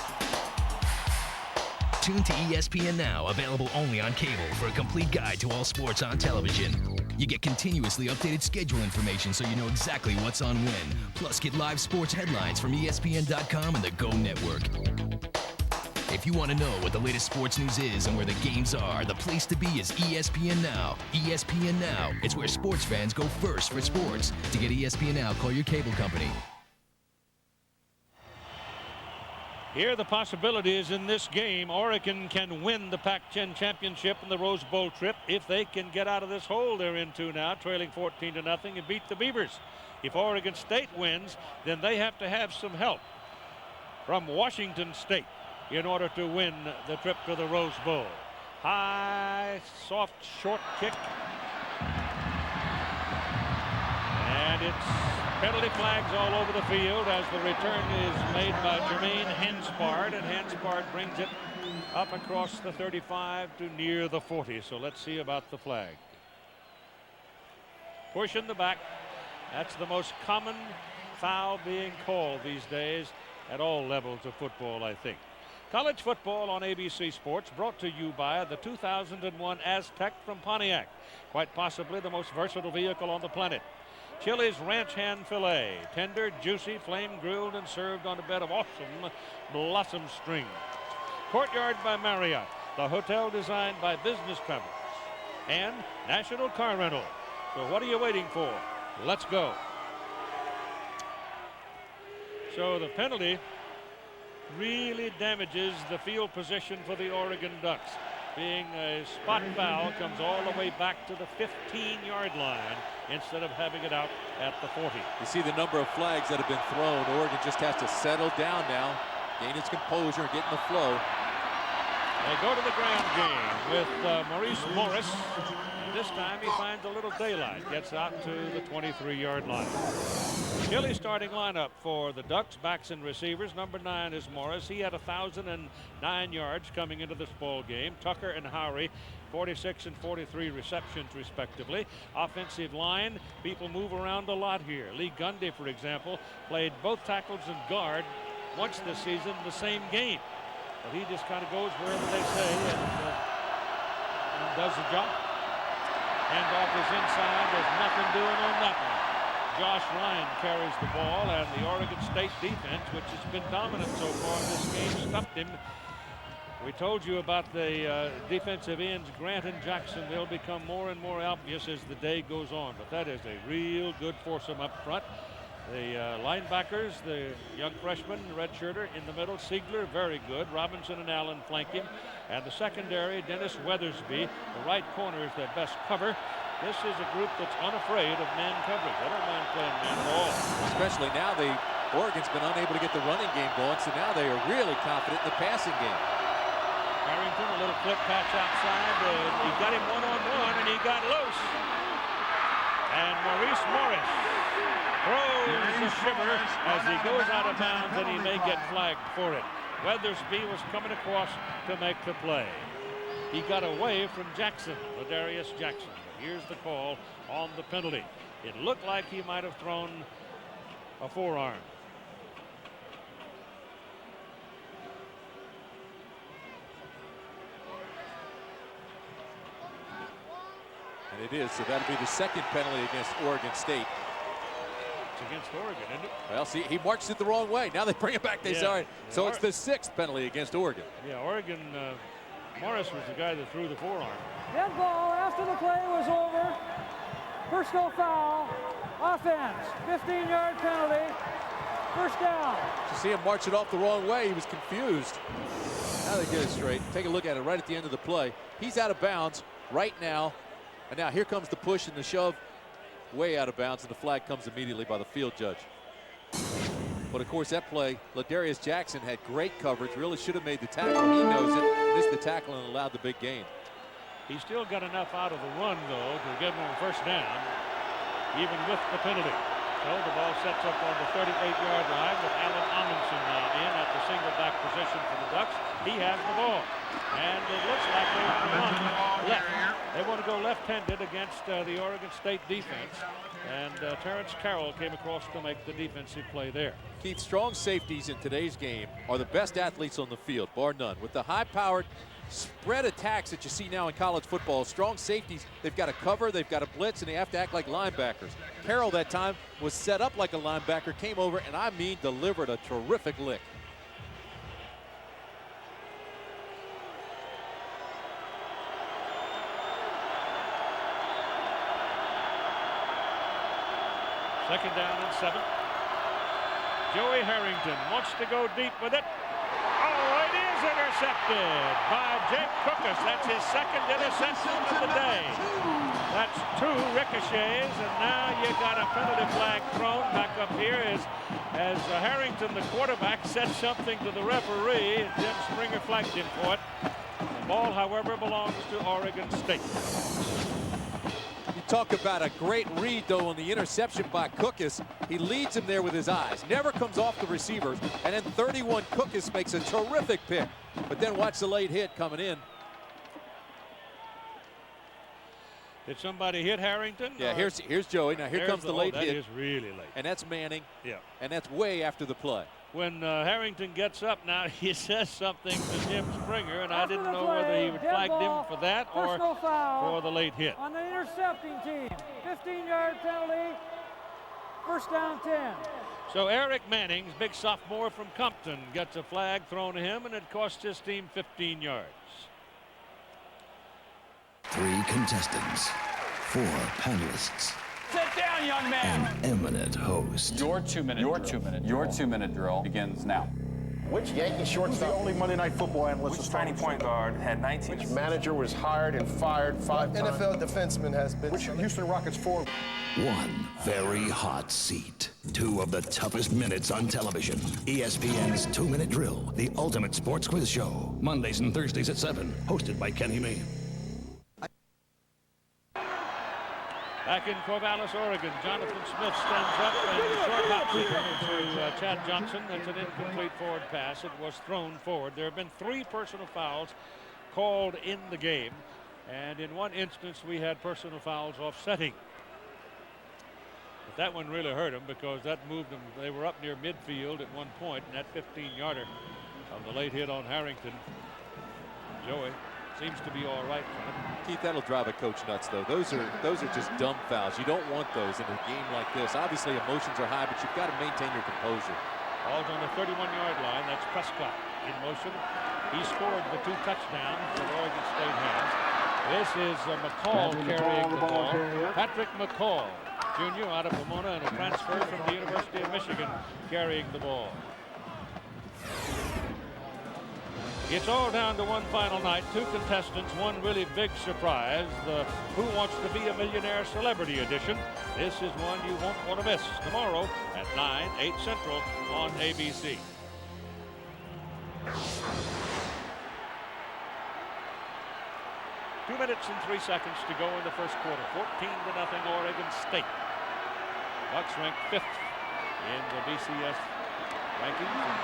Tune to ESPN Now, available only on cable, for a complete guide to all sports on television. You get continuously updated schedule information so you know exactly what's on when. Plus, get live sports headlines from ESPN.com and the Go Network. If you want to know what the latest sports news is and where the games are, the place to be is ESPN Now. ESPN Now, it's where sports fans go first for sports. To get ESPN Now, call your cable company. Here the possibilities in this game. Oregon can win the Pac-10 championship and the Rose Bowl trip if they can get out of this hole they're into now, trailing 14-0 and beat the Beavers. If Oregon State wins, then they have to have some help. from Washington State in order to win the trip to the Rose Bowl. High, soft, short kick. And it's penalty flags all over the field as the return is made by Jermaine Henspard, and Henspard brings it up across the 35 to near the 40. So let's see about the flag. Push in the back. That's the most common foul being called these days at all levels of football, I think. College football on ABC Sports, brought to you by the 2001 Aztec from Pontiac, quite possibly the most versatile vehicle on the planet. Chili's Ranch Hand Filet, tender, juicy, flame grilled and served on a bed of awesome blossom string. Courtyard by Marriott, the hotel designed by business travelers. And National Car Rental. So what are you waiting for? Let's go. So the penalty really damages the field position for the Oregon Ducks. Being a spot foul, comes all the way back to the 15-yard line instead of having it out at the 40. You see the number of flags that have been thrown. Oregon just has to settle down now, gain its composure and get in the flow. They go to the ground game with Maurice Morris. And this time he finds a little daylight, gets out to the 23-yard line. Chile starting lineup for the Ducks, backs and receivers. Number 9 is Morris. He had 1,009 yards coming into this ball game. Tucker and Howry, 46 and 43 receptions respectively. Offensive line, people move around a lot here. Lee Gundy, for example, played both tackles and guard once this season in the same game. But he just kind of goes wherever they say and does the job. Handoff is inside. There's nothing doing on that one. Josh Ryan carries the ball, and the Oregon State defense, which has been dominant so far in this game, stuffed him. We told you about the defensive ends, Grant and Jackson. They'll become more and more obvious as the day goes on, but that is a real good foursome up front. The linebackers, the young freshman, redshirter in the middle, Siegler, very good. Robinson and Allen flank him. And the secondary, Dennis Weathersby, the right corner is their best cover. This is a group that's unafraid of man coverage. They don't mind playing man at all. Especially now, Oregon's been unable to get the running game going, so now they are really confident in the passing game. Harrington, a little flip patch outside. He got him one-on-one, and he got loose. And Maurice Morris throws a shiver as he goes out of bounds, and he may get flagged for it. Weathersby was coming across to make the play. He got away from Jackson, Ladarius Jackson. Here's the call on the penalty. It looked like he might have thrown a forearm. And it is, so that'll be the second penalty against Oregon State. Against Oregon, isn't it? Well, see, he marched it the wrong way. Now they bring it back. They say, so it's the 6th penalty against Oregon. Yeah, Oregon, Morris was the guy that threw the forearm. Dead ball after the play was over. Personal foul. Offense. 15-yard penalty. First down. You see him march it off the wrong way. He was confused. Now they get it straight. Take a look at it right at the end of the play. He's out of bounds right now. And now here comes the push and the shove. Way out of bounds, and the flag comes immediately by the field judge. But of course, that play, Ladarius Jackson had great coverage, really should have made the tackle. He knows it, missed the tackle and allowed the big gain. He still got enough out of the run, though, to give him a first down, even with the penalty. So the ball sets up on the 38-yard line with Alan Amundsen now in at the single back position for the Ducks. He has the ball. And it looks like they want left. They want to go left-handed against the Oregon State defense. And Terrence Carroll came across to make the defensive play there. Keith, strong safeties in today's game are the best athletes on the field, bar none. With the high-powered spread attacks that you see now in college football, strong safeties, they've got to cover, they've got to blitz, and they have to act like linebackers. Carroll that time was set up like a linebacker, came over, and I mean delivered a terrific lick. Second down and 7. Joey Harrington wants to go deep with it. Oh, it is intercepted by Jake Cookus. That's his second interception of the day. That's 2 ricochets, and now you got a penalty flag thrown. Back up here is as Harrington, the quarterback, said something to the referee, and Jim Springer flagged him for it. The ball, however, belongs to Oregon State. You talk about a great read, though, on the interception by Cookus. He leads him there with his eyes, never comes off the receivers, and then 31 Cookus makes a terrific pick. But then watch the late hit coming in. Did somebody hit Harrington? Yeah, here's Joey. Now here comes the late hit. That is really late. And that's Manning. Yeah. And that's way after the play. When Harrington gets up now, he says something to Jim Springer, and I didn't know whether he would flag him for that or for the late hit. On the intercepting team, 15-yard penalty, first down 10. So Eric Mannings, big sophomore from Compton, gets a flag thrown to him, and it cost his team 15 yards. 3 contestants, 4 panelists. Sit down, young man. An eminent host. Your 2-minute drill begins now. Which Yankee shortstop? The only Monday Night Football analyst. Which tiny point guard had 19? Which manager was hired and fired 5 times? NFL defenseman has been. Which Houston Rockets forward? 1 very hot seat. 2 of the toughest minutes on television. ESPN's 2-Minute Drill, the ultimate sports quiz show. Mondays and Thursdays at 7. Hosted by Kenny May. Back in Corvallis, Oregon, Jonathan Smith stands up and short hops it to Chad Johnson. That's an incomplete forward pass. It was thrown forward. There have been 3 personal fouls called in the game, and in one instance we had personal fouls offsetting. But that one really hurt them because that moved them. They were up near midfield at one point, and that 15-yarder of the late hit on Harrington. Joey seems to be all right for him. Keith, that'll drive a coach nuts, though. Those are just dumb fouls. You don't want those in a game like this. Obviously, emotions are high, but you've got to maintain your composure. Ball's on the 31-yard line. That's Prescott in motion. He scored the 2 touchdowns that Oregon State has. This is McCall carrying the ball. Patrick McCall, Jr. out of Pomona and a transfer from the University of Michigan carrying the ball. It's all down to one final night. 2 contestants, one really big surprise. The Who Wants to Be a Millionaire Celebrity Edition. This is one you won't want to miss. Tomorrow at 9, 8 Central on ABC. Two minutes and 3 seconds to go in the first quarter. 14-0 Oregon State. Bucks ranked 5th in the BCS rankings and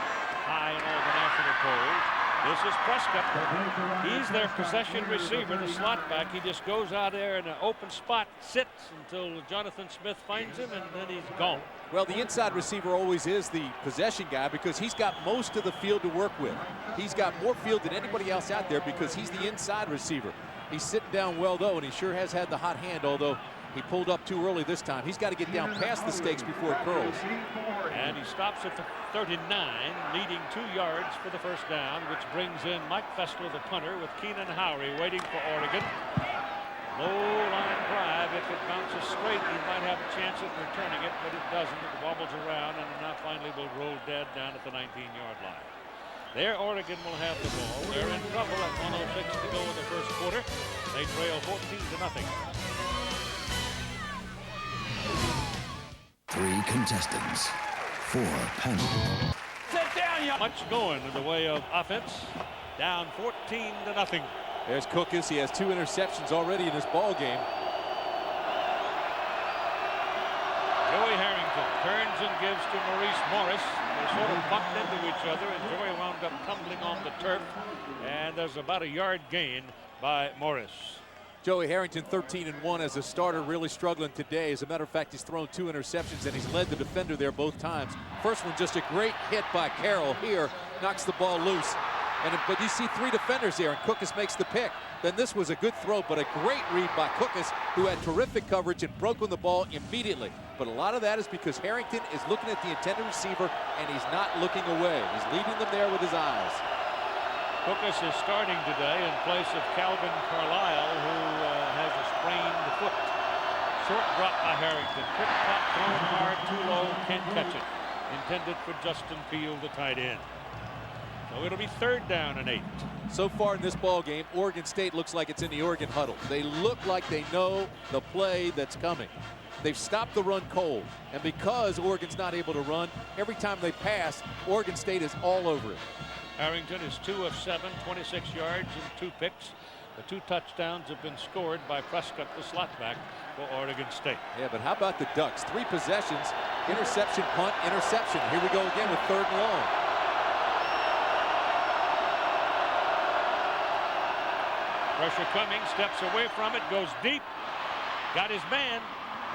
high in all the national polls. This is Prescott. He's their possession receiver, the slot back. He just goes out there in an open spot, sits until Jonathan Smith finds him, and then he's gone. Well, the inside receiver always is the possession guy because he's got most of the field to work with. He's got more field than anybody else out there because he's the inside receiver. He's sitting down well, though, and he sure has had the hot hand, although he pulled up too early this time. He's got to get down past the stakes before it curls. And he stops at the 39, needing 2 yards for the first down, which brings in Mike Fessler, the punter, with Keenan Howry waiting for Oregon. Low line drive. If it bounces straight, he might have a chance at returning it, but it doesn't. It wobbles around and now finally will roll dead down at the 19-yard line. There, Oregon will have the ball. They're in trouble at 1:06 to go in the first quarter. They trail 14-0. 3 contestants, 4 panel. Sit down, young. Much going in the way of offense. Down 14-0. There's Cookus. He has 2 interceptions already in this ball game. Joey Harrington turns and gives to Maurice Morris. They sort of bumped into each other, and Joey wound up tumbling on the turf. And there's about a yard gain by Morris. Joey Harrington, 13-1 as a starter, really struggling today. As a matter of fact, he's thrown 2 interceptions, and he's led the defender there both times. First one, just a great hit by Carroll here, knocks the ball loose. But you see 3 defenders here, and Cookus makes the pick. Then this was a good throw, but a great read by Cookus, who had terrific coverage and broke on the ball immediately. But a lot of that is because Harrington is looking at the intended receiver, and he's not looking away. He's leading them there with his eyes. Cookus is starting today in place of Calvin Carlisle, who has a sprained foot. Short drop by Harrington. Quick pop, thrown hard, too low, can't catch it. Intended for Justin Field, the tight end. So So it'll be 3rd down and 8. So far in this ball game, Oregon State looks like it's in the Oregon huddle. They look like they know the play that's coming. They've stopped the run cold. And because Oregon's not able to run, every time they pass, Oregon State is all over it. Harrington is 2 of 7, 26 yards and 2 picks. The 2 touchdowns have been scored by Prescott, the slot back for Oregon State. Yeah, but how about the Ducks? 3 possessions, interception, punt, interception. Here we go again with 3rd and long. Pressure coming, steps away from it, goes deep. Got his man.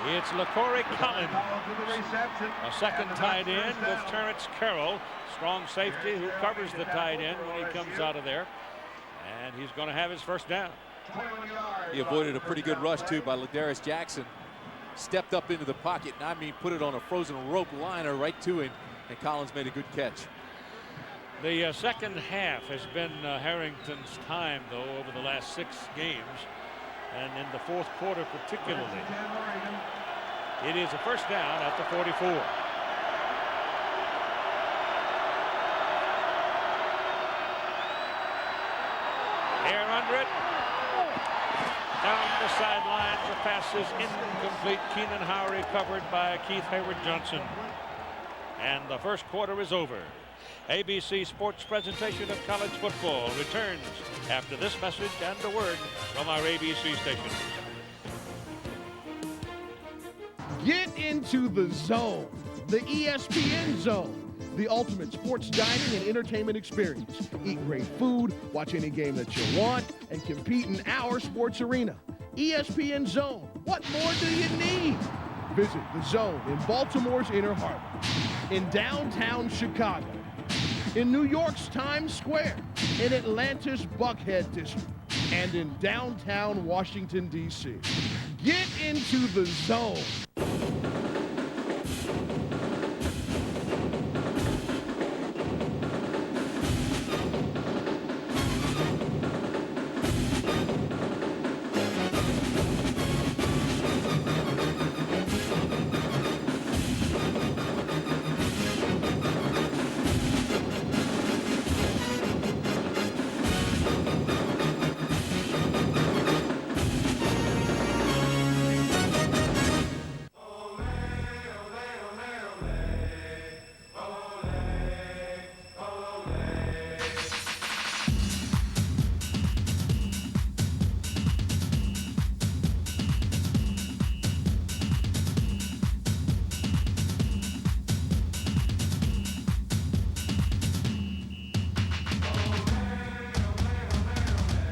It's LaCorey Collins, a second tight end with Terrence Carroll, strong safety who covers the tight end when he comes out of there. And he's going to have his 1st down. He avoided a pretty good rush, too, by Ladarius Jackson. Stepped up into the pocket, and I mean put it on a frozen rope liner right to him, and Collins made a good catch. The second half has been Harrington's time, though, over the last 6 games. And in the 4th quarter particularly. It is a 1st down at the 44. Air under it. Down the sidelines, the pass is incomplete. Keenan Howery covered by Keith Hayward-Johnson. And the 1st quarter is over. ABC Sports presentation of college football returns after this message and a word from our ABC station. Get into the zone, the ESPN zone, the ultimate sports dining and entertainment experience. Eat great food, watch any game that you want, and compete in our sports arena. ESPN Zone, what more do you need? Visit the Zone in Baltimore's Inner Harbor, in downtown Chicago, in New York's Times Square, in Atlanta's Buckhead District, and in downtown Washington, D.C. Get into the zone.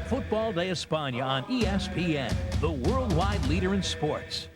Football de España on ESPN, the worldwide leader in sports.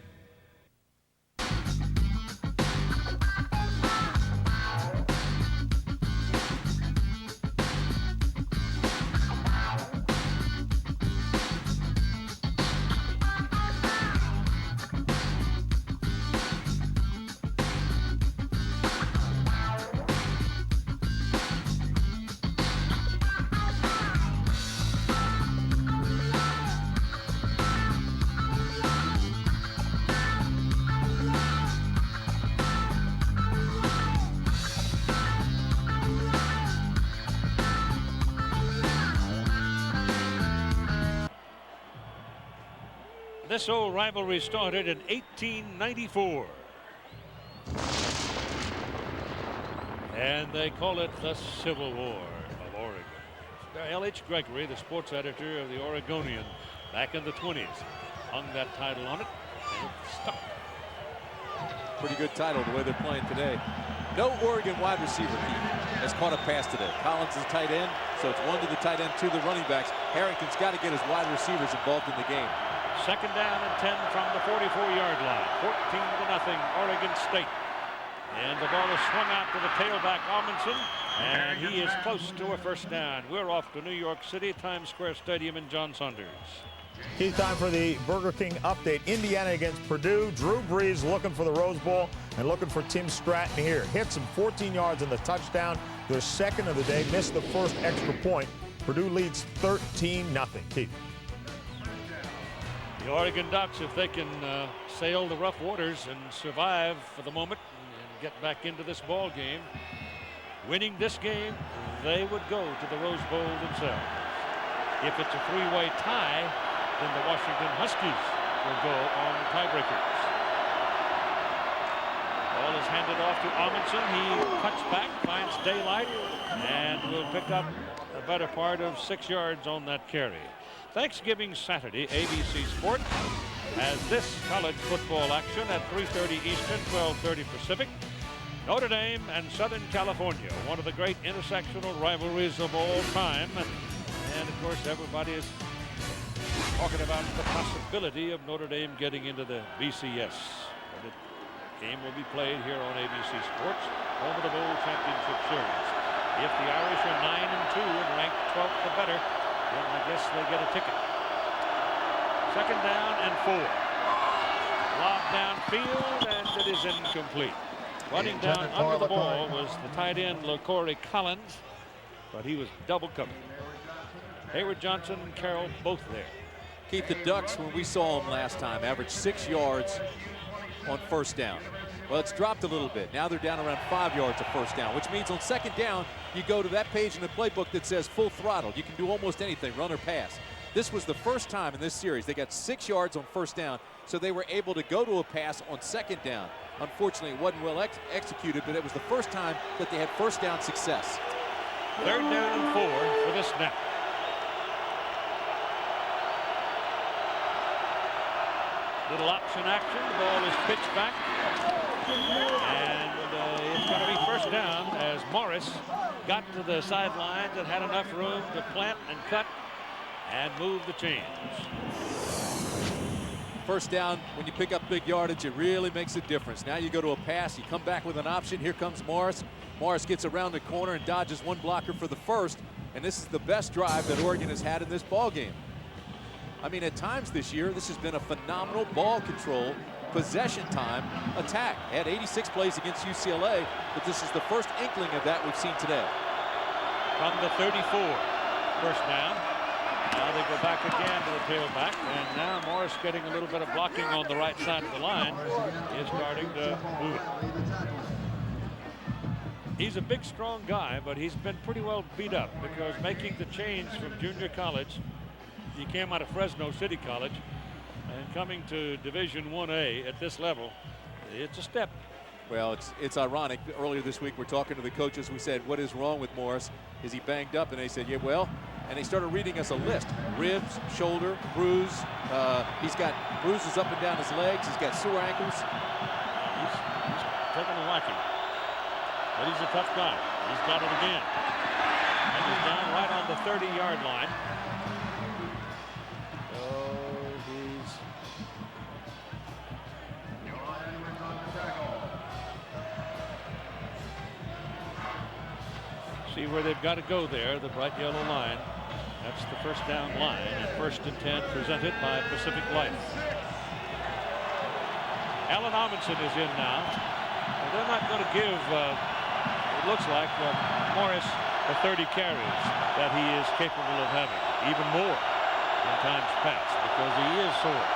This old rivalry started in 1894. And they call it the Civil War of Oregon. L.H. Gregory, the sports editor of the Oregonian back in the 20s, hung that title on it, and it stuck. Pretty good title the way they're playing today. No Oregon wide receiver has caught a pass today. Collins is tight end, so it's one to the tight end, two to the running backs. Harrington's got to get his wide receivers involved in the game. 2nd down and 10 from the 44-yard line. 14-0 Oregon State. And the ball is swung out to the tailback Amundsen, and he is close to a 1st down. We're off to New York City, Times Square Stadium, and John Saunders. Key time for the Burger King update. Indiana against Purdue. Drew Brees looking for the Rose Bowl and looking for Tim Stratton here. Hits him 14 yards on the touchdown. Their 2nd of the day. Missed the 1st extra point. Purdue leads 13-0. Keith. The Oregon Ducks, if they can sail the rough waters and survive for the moment and get back into this ball game, Winning this game, they would go to the Rose Bowl themselves. If it's a three-way tie, then the Washington Huskies will go on tiebreakers. Ball is handed off to Amundsen. He cuts back, finds daylight, and will pick up a better part of 6 yards on that carry. Thanksgiving Saturday, ABC Sports has this college football action at 3:30 Eastern, 12:30 Pacific. Notre Dame and Southern California, one of the great intersectional rivalries of all time. And of course, everybody is talking about the possibility of Notre Dame getting into the BCS. But the game will be played here on ABC Sports, home of the Bowl Championship Series. If the Irish are 9-2 and ranked 12th or better, then I guess they get a ticket. 2nd down and 4. Lob downfield, and it is incomplete. Running down under the ball was the tight end LaCorey Collins, but he was double covered. Hayward Johnson and Carroll both there. Keith, the Ducks, when we saw them last time, averaged 6 yards on 1st down. Well, it's dropped a little bit. Now they're down around 5 yards of 1st down, which means on 2nd down, you go to that page in the playbook that says full throttle. You can do almost anything, run or pass. This was the first time in this series they got 6 yards on 1st down, so they were able to go to a pass on 2nd down. Unfortunately, it wasn't well executed, but it was the first time that they had 1st down success. 3rd down and 4 for this snap. Little option action. The ball is pitched back. And it's going to be 1st down as Morris got to the sidelines and had enough room to plant and cut and move the chains. 1st down, when you pick up big yardage, it really makes a difference. Now you go to a pass, you come back with an option. Here comes Morris. Morris gets around the corner and dodges one blocker for the 1st. And this is the best drive that Oregon has had in this ball game. I mean, at times this year, this has been a phenomenal ball control, possession time attack. Had 86 plays against UCLA, but this is the first inkling of that we've seen today. From the 34, 1st down. Now they go back again to the tailback, and now Morris, getting a little bit of blocking on the right side of the line, is starting to move it. He's a big, strong guy, but he's been pretty well beat up because making the change from junior college, he came out of Fresno City College, and coming to Division 1A at this level, it's a step. Well, it's ironic. Earlier this week, we're talking to the coaches. We said, what is wrong with Morris? Is he banged up? And they said, yeah, well, and they started reading us a list. Ribs, shoulder, bruise. He's got bruises up and down his legs. He's got sore ankles. He's taking a whacking. But he's a tough guy. He's got it again. And he's down right on the 30-yard line. See where they've got to go there, the bright yellow line. That's the 1st down line, and 1st and 10 presented by Pacific Life. Alan Amundsen is in now. And they're not going to give, it looks like, Morris the 30 carries that he is capable of having, even more in times past, because he is sore.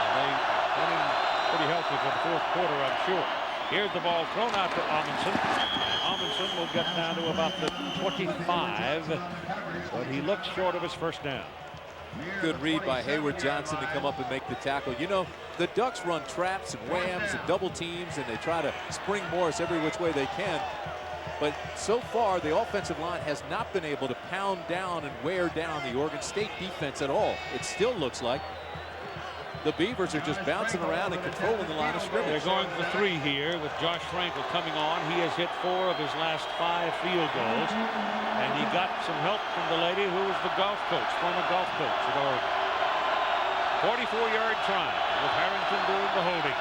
And they got him pretty healthy for the 4th quarter, I'm sure. Here's the ball thrown out to Amundsen. And Amundsen will get down to about the 25, but he looks short of his 1st down. Good read by Hayward Johnson to come up and make the tackle. You know, the Ducks run traps and whams and double teams, and they try to spring Morris every which way they can. But so far, the offensive line has not been able to pound down and wear down the Oregon State defense at all. It still looks like the Beavers are just bouncing around and controlling the line of scrimmage. They're going for 3 here with Josh Frankel coming on. He has hit 4 of his last 5 field goals. And he got some help from the lady who was the golf coach, former golf coach at Oregon. 44-yard try with Harrington doing the holding.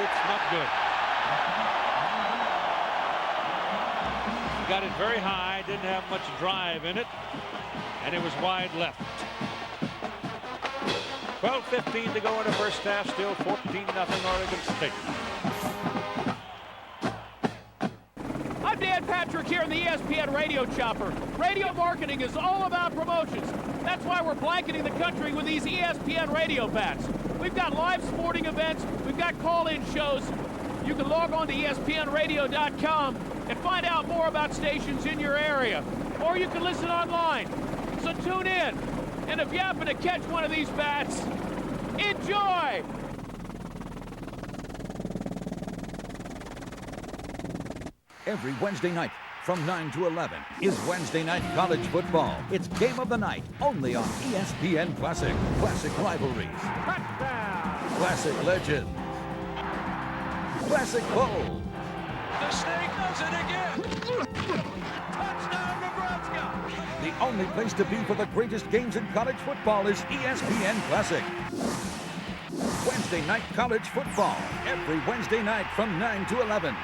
It's not good. He got it very high, didn't have much drive in it. And it was wide left. 12:15 to go in the 1st half. Still 14-0 Oregon State. I'm Dan Patrick here in the ESPN Radio Chopper. Radio marketing is all about promotions. That's why we're blanketing the country with these ESPN radio bats. We've got live sporting events. We've got call-in shows. You can log on to ESPNradio.com and find out more about stations in your area. Or you can listen online. So tune in. And if you happen to catch one of these bats, enjoy! Every Wednesday night from 9 to 11 is Wednesday Night College Football. It's Game of the Night, only on ESPN Classic. Classic rivalries. Touchdown! Classic legends. Classic bowl. The Snake does it again. Touchdown, Nebraska. The only place to be for the greatest games in college football is ESPN Classic. Wednesday Night College Football. Every Wednesday night from 9 to 11.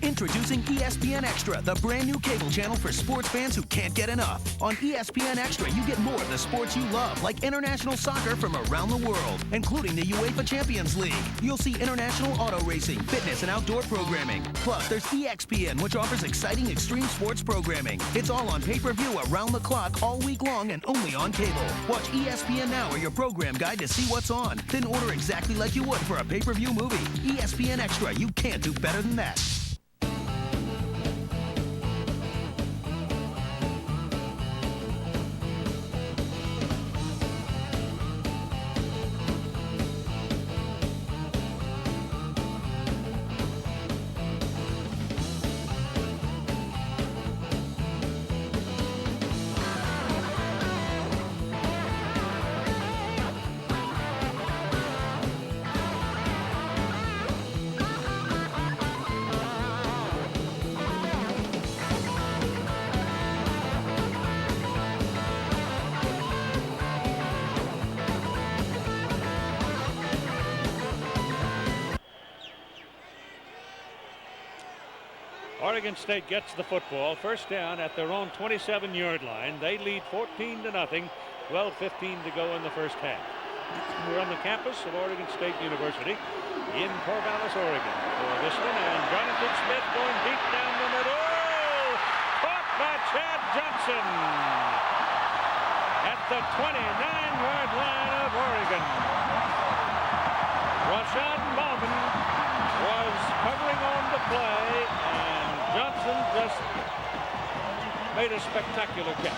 Introducing ESPN Extra, the brand new cable channel for sports fans who can't get enough. On ESPN Extra, you get more of the sports you love, like international soccer from around the world, including the UEFA Champions League. You'll see international auto racing, fitness, and outdoor programming. Plus, there's EXPN, which offers exciting extreme sports programming. It's all on pay-per-view around the clock all week long and only on cable. Watch ESPN Now or your program guide to see what's on. Then order exactly like you would for a pay-per-view movie. ESPN Extra, you can't do better than that. Oregon State gets the football. First down at their own 27-yard line. They lead 14-0. 12:15 to go in the first half. We're on the campus of Oregon State University in Corvallis, Oregon for this one. And Jonathan Smith going deep down the middle. Caught by Chad Johnson at the 29-yard line of Oregon. Rashad Bauman was covering on the play, and Johnson just made a spectacular catch.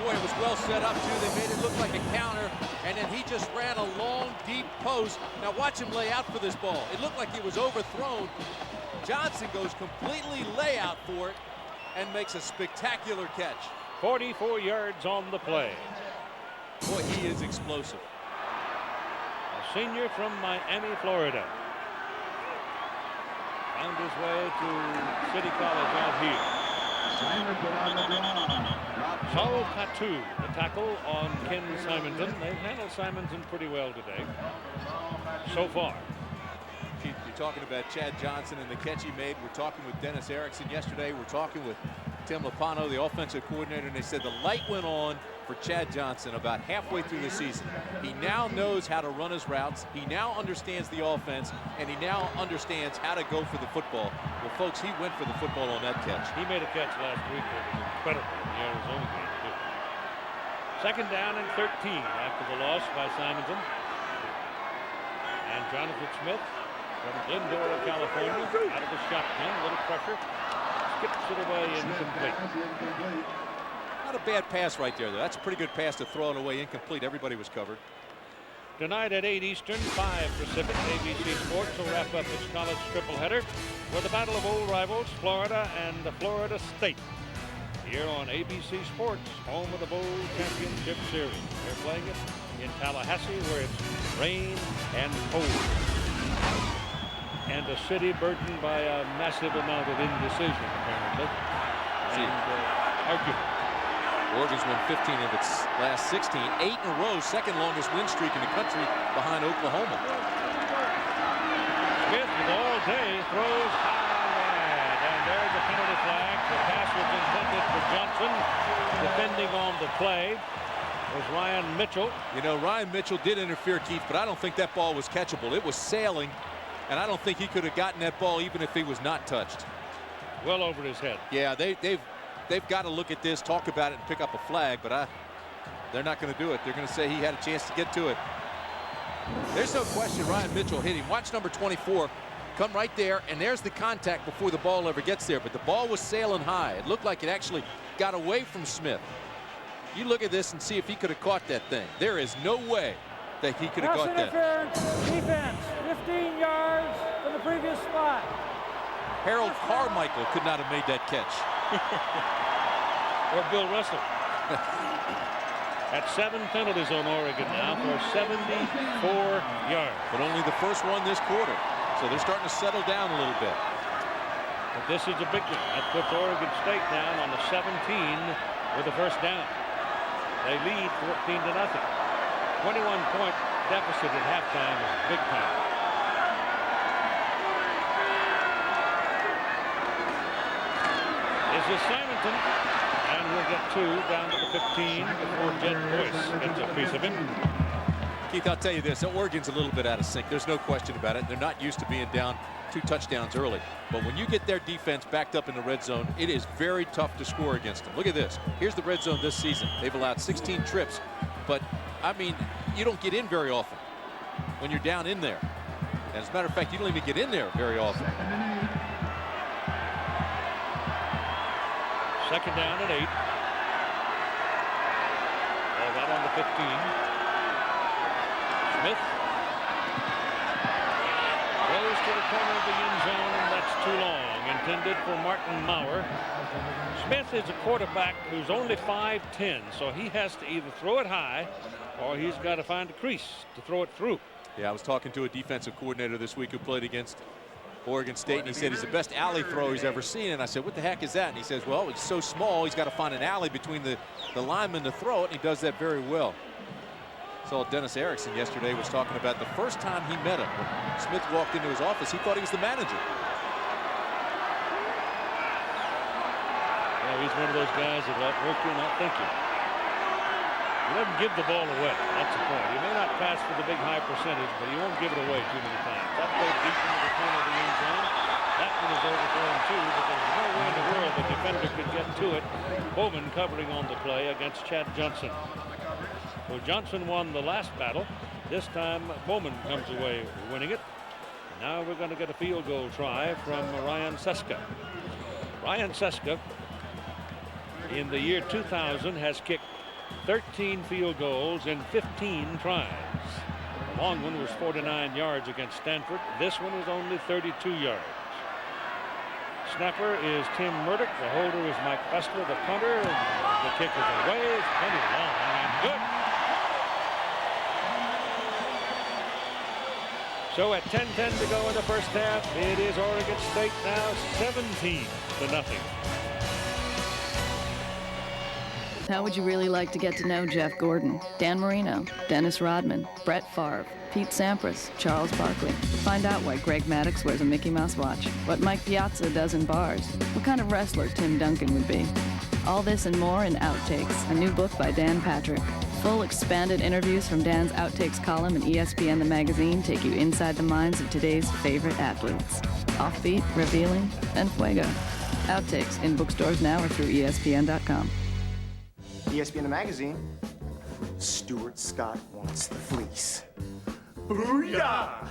Boy, it was well set up, too. They made it look like a counter, and then he just ran a long, deep post. Now watch him lay out for this ball. It looked like it was overthrown. Johnson goes completely layout for it and makes a spectacular catch. 44 yards on the play. Boy, he is explosive. A senior from Miami, Florida. Found his way to City College out here. Saul Patu, the tackle on Ken Simonton. They've handled Simonton pretty well today, so far. Keith, you're talking about Chad Johnson and the catch he made. We're talking with Dennis Erickson yesterday. We're talking with Tim Lopano, the offensive coordinator, and they said the light went on for Chad Johnson about halfway through the season. He now knows how to run his routes. He now understands the offense, and he now understands how to go for the football. Well, folks, he went for the football on that catch. He made a catch last week that was incredible in the Arizona game, too. Second down and 13 after the loss by Simonton. And Jonathan Smith from Glendora, California, out of the shotgun, a little pressure, skips it away incomplete. Not a bad pass right there, though. That's a pretty good pass to throw it away incomplete. Everybody was covered. Tonight at 8 Eastern, 5 Pacific, ABC Sports will wrap up its college triple header with the battle of old rivals, Florida and Florida State. Here on ABC Sports, home of the Bowl Championship Series. They're playing it in Tallahassee, where it's rain and cold. And a city burdened by a massive amount of indecision, apparently, and argument. Oregon's won 15 of its last 16, 8 in a row, second longest win streak in the country behind Oklahoma. Smith with all day throws high, and there's a penalty flag. The pass was intended for Johnson. Defending on the play was Ryan Mitchell. You know, Ryan Mitchell did interfere, Keith, but I don't think that ball was catchable. It was sailing, and I don't think he could have gotten that ball even if he was not touched. Well over his head. Yeah, they've got to look at this, talk about it, and pick up a flag, but they're not going to do it. They're going to say he had a chance to get to it. There's no question Ryan Mitchell hit him. Watch number 24 come right there, and there's the contact before the ball ever gets there. But the ball was sailing high. It looked like it actually got away from Smith. You look at this and see if he could have caught that thing. There is no way that he could have caught that. Defense, 15 yards from the previous spot. Harold Carmichael could not have made that catch. Or Bill Russell. At 7 penalties on Oregon now for 74 yards. But only the first one this quarter. So they're starting to settle down a little bit. But this is a big one. That puts Oregon State down on the 17 with the first down. They lead 14-0. 21-point deficit at halftime is big time. This is Simonton, and we'll get 2 down to the 15 before Jed Boyce gets a piece of it. Keith, I'll tell you this, Oregon's a little bit out of sync. There's no question about it. They're not used to being down 2 touchdowns early. But when you get their defense backed up in the red zone, it is very tough to score against them. Look at this. Here's the red zone this season. They've allowed 16 trips. But, I mean, you don't get in very often when you're down in there. And as a matter of fact, you don't even get in there very often. Second down at 8. All that on the 15. Smith goes to the corner of the end zone, and that's too long. Intended for Martin Maurer. Smith is a quarterback who's only 5'10", so he has to either throw it high or he's got to find a crease to throw it through. Yeah, I was talking to a defensive coordinator this week who played against Oregon State, and he said he's the best alley throw he's ever seen. And I said, what the heck is that? And he says, well, it's so small, he's got to find an alley between the linemen to throw it, and he does that very well. Saw Dennis Erickson yesterday was talking about the first time he met him. When Smith walked into his office, he thought he was the manager. Yeah, he's one of those guys that outwork you, not think you. He doesn't give the ball away. That's the point. He may not pass for the big high percentage, but he won't give it away too many times. That goes deep into the corner of the end zone. That one is overthrown too, but there's no way in the world the defender could get to it. Bowman covering on the play against Chad Johnson. So Johnson won the last battle. This time Bowman comes away winning it. Now we're going to get a field goal try from Ryan Seska. Ryan Seska in the year 2000 has kicked 13 field goals in 15 tries. The long one was 49 yards against Stanford. This one is only 32 yards. Snapper is Tim Murdoch. The holder is Mike Bessler, the punter. The kick is away. It's plenty long and good. So at 10:10 to go in the first half, it is Oregon State now 17-0. How would you really like to get to know Jeff Gordon, Dan Marino, Dennis Rodman, Brett Favre, Pete Sampras, Charles Barkley? Find out why Greg Maddux wears a Mickey Mouse watch, what Mike Piazza does in bars, what kind of wrestler Tim Duncan would be. All this and more in Outtakes, a new book by Dan Patrick. Full expanded interviews from Dan's Outtakes column in ESPN the magazine take you inside the minds of today's favorite athletes. Offbeat, revealing, and fuego. Outtakes in bookstores now or through ESPN.com. ESPN the magazine. Stuart Scott wants the fleece. Booyah!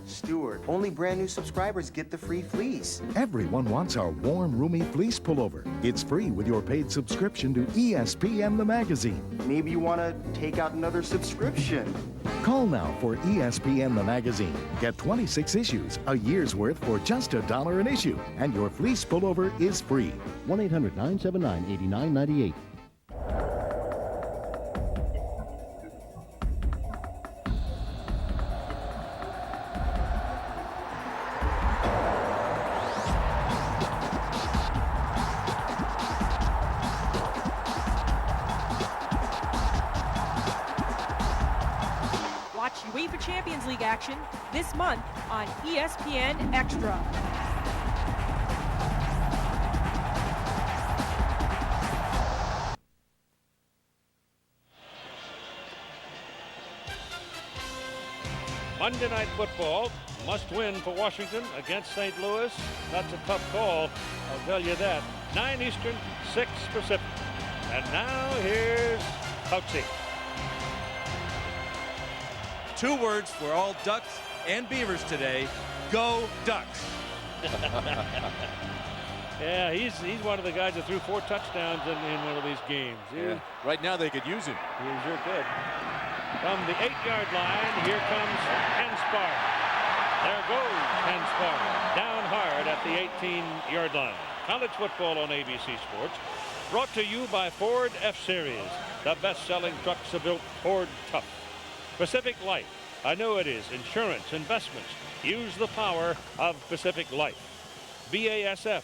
Stuart, only brand new subscribers get the free fleece. Everyone wants our warm, roomy fleece pullover. It's free with your paid subscription to ESPN the magazine. Maybe you want to take out another subscription. Call now for ESPN the magazine. Get 26 issues, a year's worth for just $1 an issue. And your fleece pullover is free. 1-800-979-8998. UEFA Champions League action this month on ESPN Extra. Monday Night Football, must win for Washington against St. Louis. That's a tough call, I'll tell you that. 9 Eastern, 6 Pacific. And now here's Fauci. 2 words for all Ducks and Beavers today: go Ducks. Yeah, he's one of the guys that threw 4 touchdowns in one of these games. Yeah. Right now they could use him. He sure could. From the 8-yard line, here comes Henspar. There goes Henspar. Down hard at the 18-yard line. College football on ABC Sports. Brought to you by Ford F-Series, the best-selling trucks built Ford tough. Pacific Life. I know it is. Insurance, investments. Use the power of Pacific Life. BASF.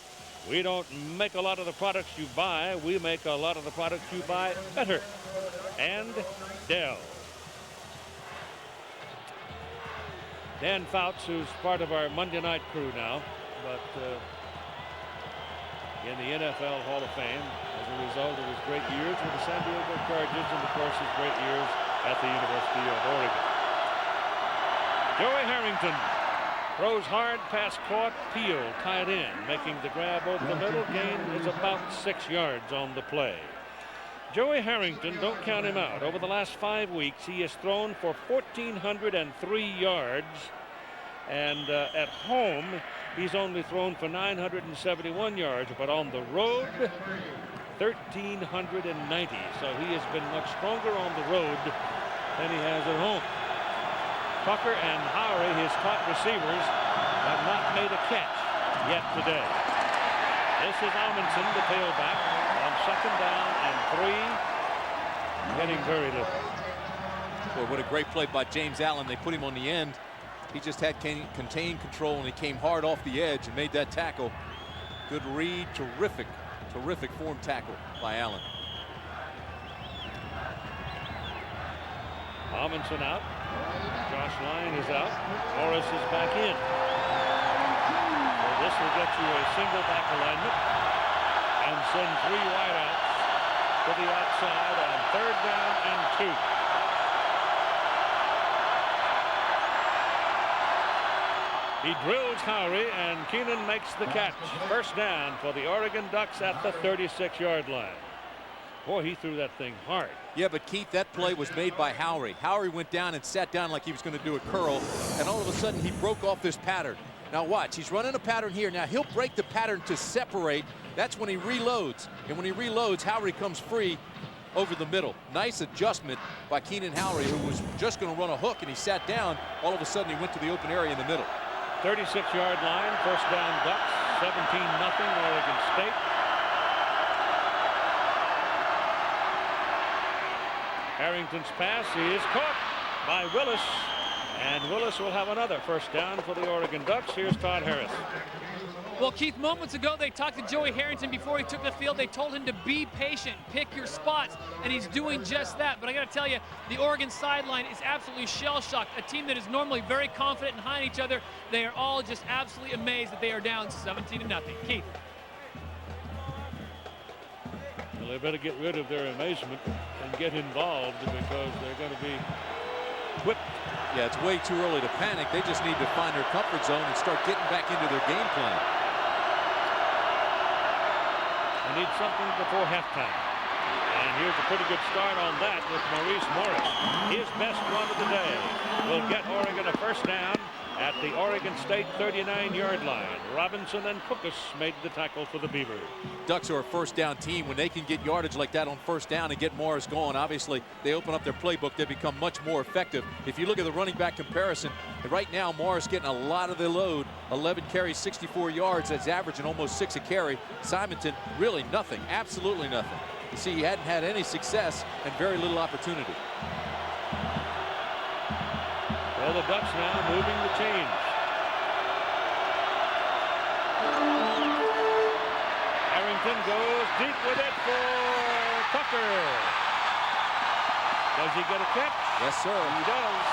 We don't make a lot of the products you buy. We make a lot of the products you buy better. And Dell. Dan Fouts, who's part of our Monday night crew now, but in the NFL Hall of Fame as a result of his great years with the San Diego Chargers and, of course, his great years at the University of Oregon. Joey Harrington throws hard, pass caught, Peel tied in, making the grab over the middle. Gain is about 6 yards on the play. Joey Harrington, don't count him out. Over the last 5 weeks, he has thrown for 1,403 yards. And at home, he's only thrown for 971 yards. But on the road, 1,390. So he has been much stronger on the road than he has at home. Tucker and Howery, his top receivers, have not made a catch yet today. This is Amundsen, the tailback, on 2nd down and 3, getting very little. Boy, what a great play by James Allen. They put him on the end. He just had contained control, and he came hard off the edge and made that tackle. Good read, terrific form tackle by Allen. Amundsen out. Josh Lyon is out. Morris is back in. So this will get you a single back alignment and send 3 wideouts to the outside on 3rd down and 2. He drills Howery, and Keenan makes the catch. 1st down for the Oregon Ducks at the 36-yard line. Boy, he threw that thing hard. Yeah, but Keith, that play was made by Howery. Howery went down and sat down like he was going to do a curl, and all of a sudden he broke off this pattern. Now watch, he's running a pattern here. Now he'll break the pattern to separate. That's when he reloads. And when he reloads, Howery comes free over the middle. Nice adjustment by Keenan Howery, who was just going to run a hook, and he sat down. All of a sudden he went to the open area in the middle. 36-yard line, 1st down Ducks, 17-0 Oregon State. Harrington's pass is caught by Willis, and Willis will have another 1st down for the Oregon Ducks. Here's Todd Harris. Well, Keith, moments ago they talked to Joey Harrington before he took the field. They told him to be patient, pick your spots, and he's doing just that. But I got to tell you, the Oregon sideline is absolutely shell-shocked. A team that is normally very confident and high on each other, they are all just absolutely amazed that they are down 17-0. Keith. Well, they better get rid of their amazement and get involved, because they're going to be whipped. Yeah, it's way too early to panic. They just need to find their comfort zone and start getting back into their game plan. They need something before halftime. And here's a pretty good start on that with Maurice Morris. His best run of the day will get Oregon a 1st down at the Oregon State 39-yard line. Robinson and Cookus made the tackle for the Beavers. Ducks are a 1st down team. When they can get yardage like that on 1st down and get Morris going, obviously they open up their playbook. They become much more effective. If you look at the running back comparison, right now Morris getting a lot of the load. 11 carries, 64 yards. That's averaging almost 6 a carry. Simonton, really nothing, absolutely nothing. You see, he hadn't had any success and very little opportunity. Well, the Ducks now moving the chains. Harrington goes deep with it for Tucker. Does he get a catch? Yes, sir. He does.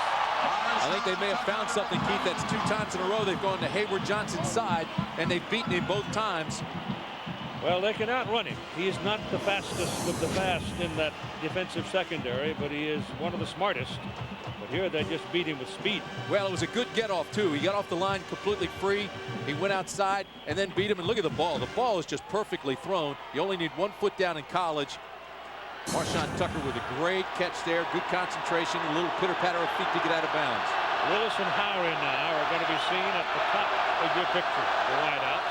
I think they may have found something, Keith. That's 2 times in a row they've gone to Hayward Johnson's side, and they've beaten him both times. Well, they can outrun him. He is not the fastest with the fast in that defensive secondary, but he is one of the smartest. But here they just beat him with speed. Well, it was a good get-off, too. He got off the line completely free. He went outside and then beat him. And look at the ball. The ball is just perfectly thrown. You only need 1 foot down in college. Marshawn Tucker with a great catch there. Good concentration. A little pitter-patter of feet to get out of bounds. Willis and Howery now are going to be seen at the top of your picture. The wideouts.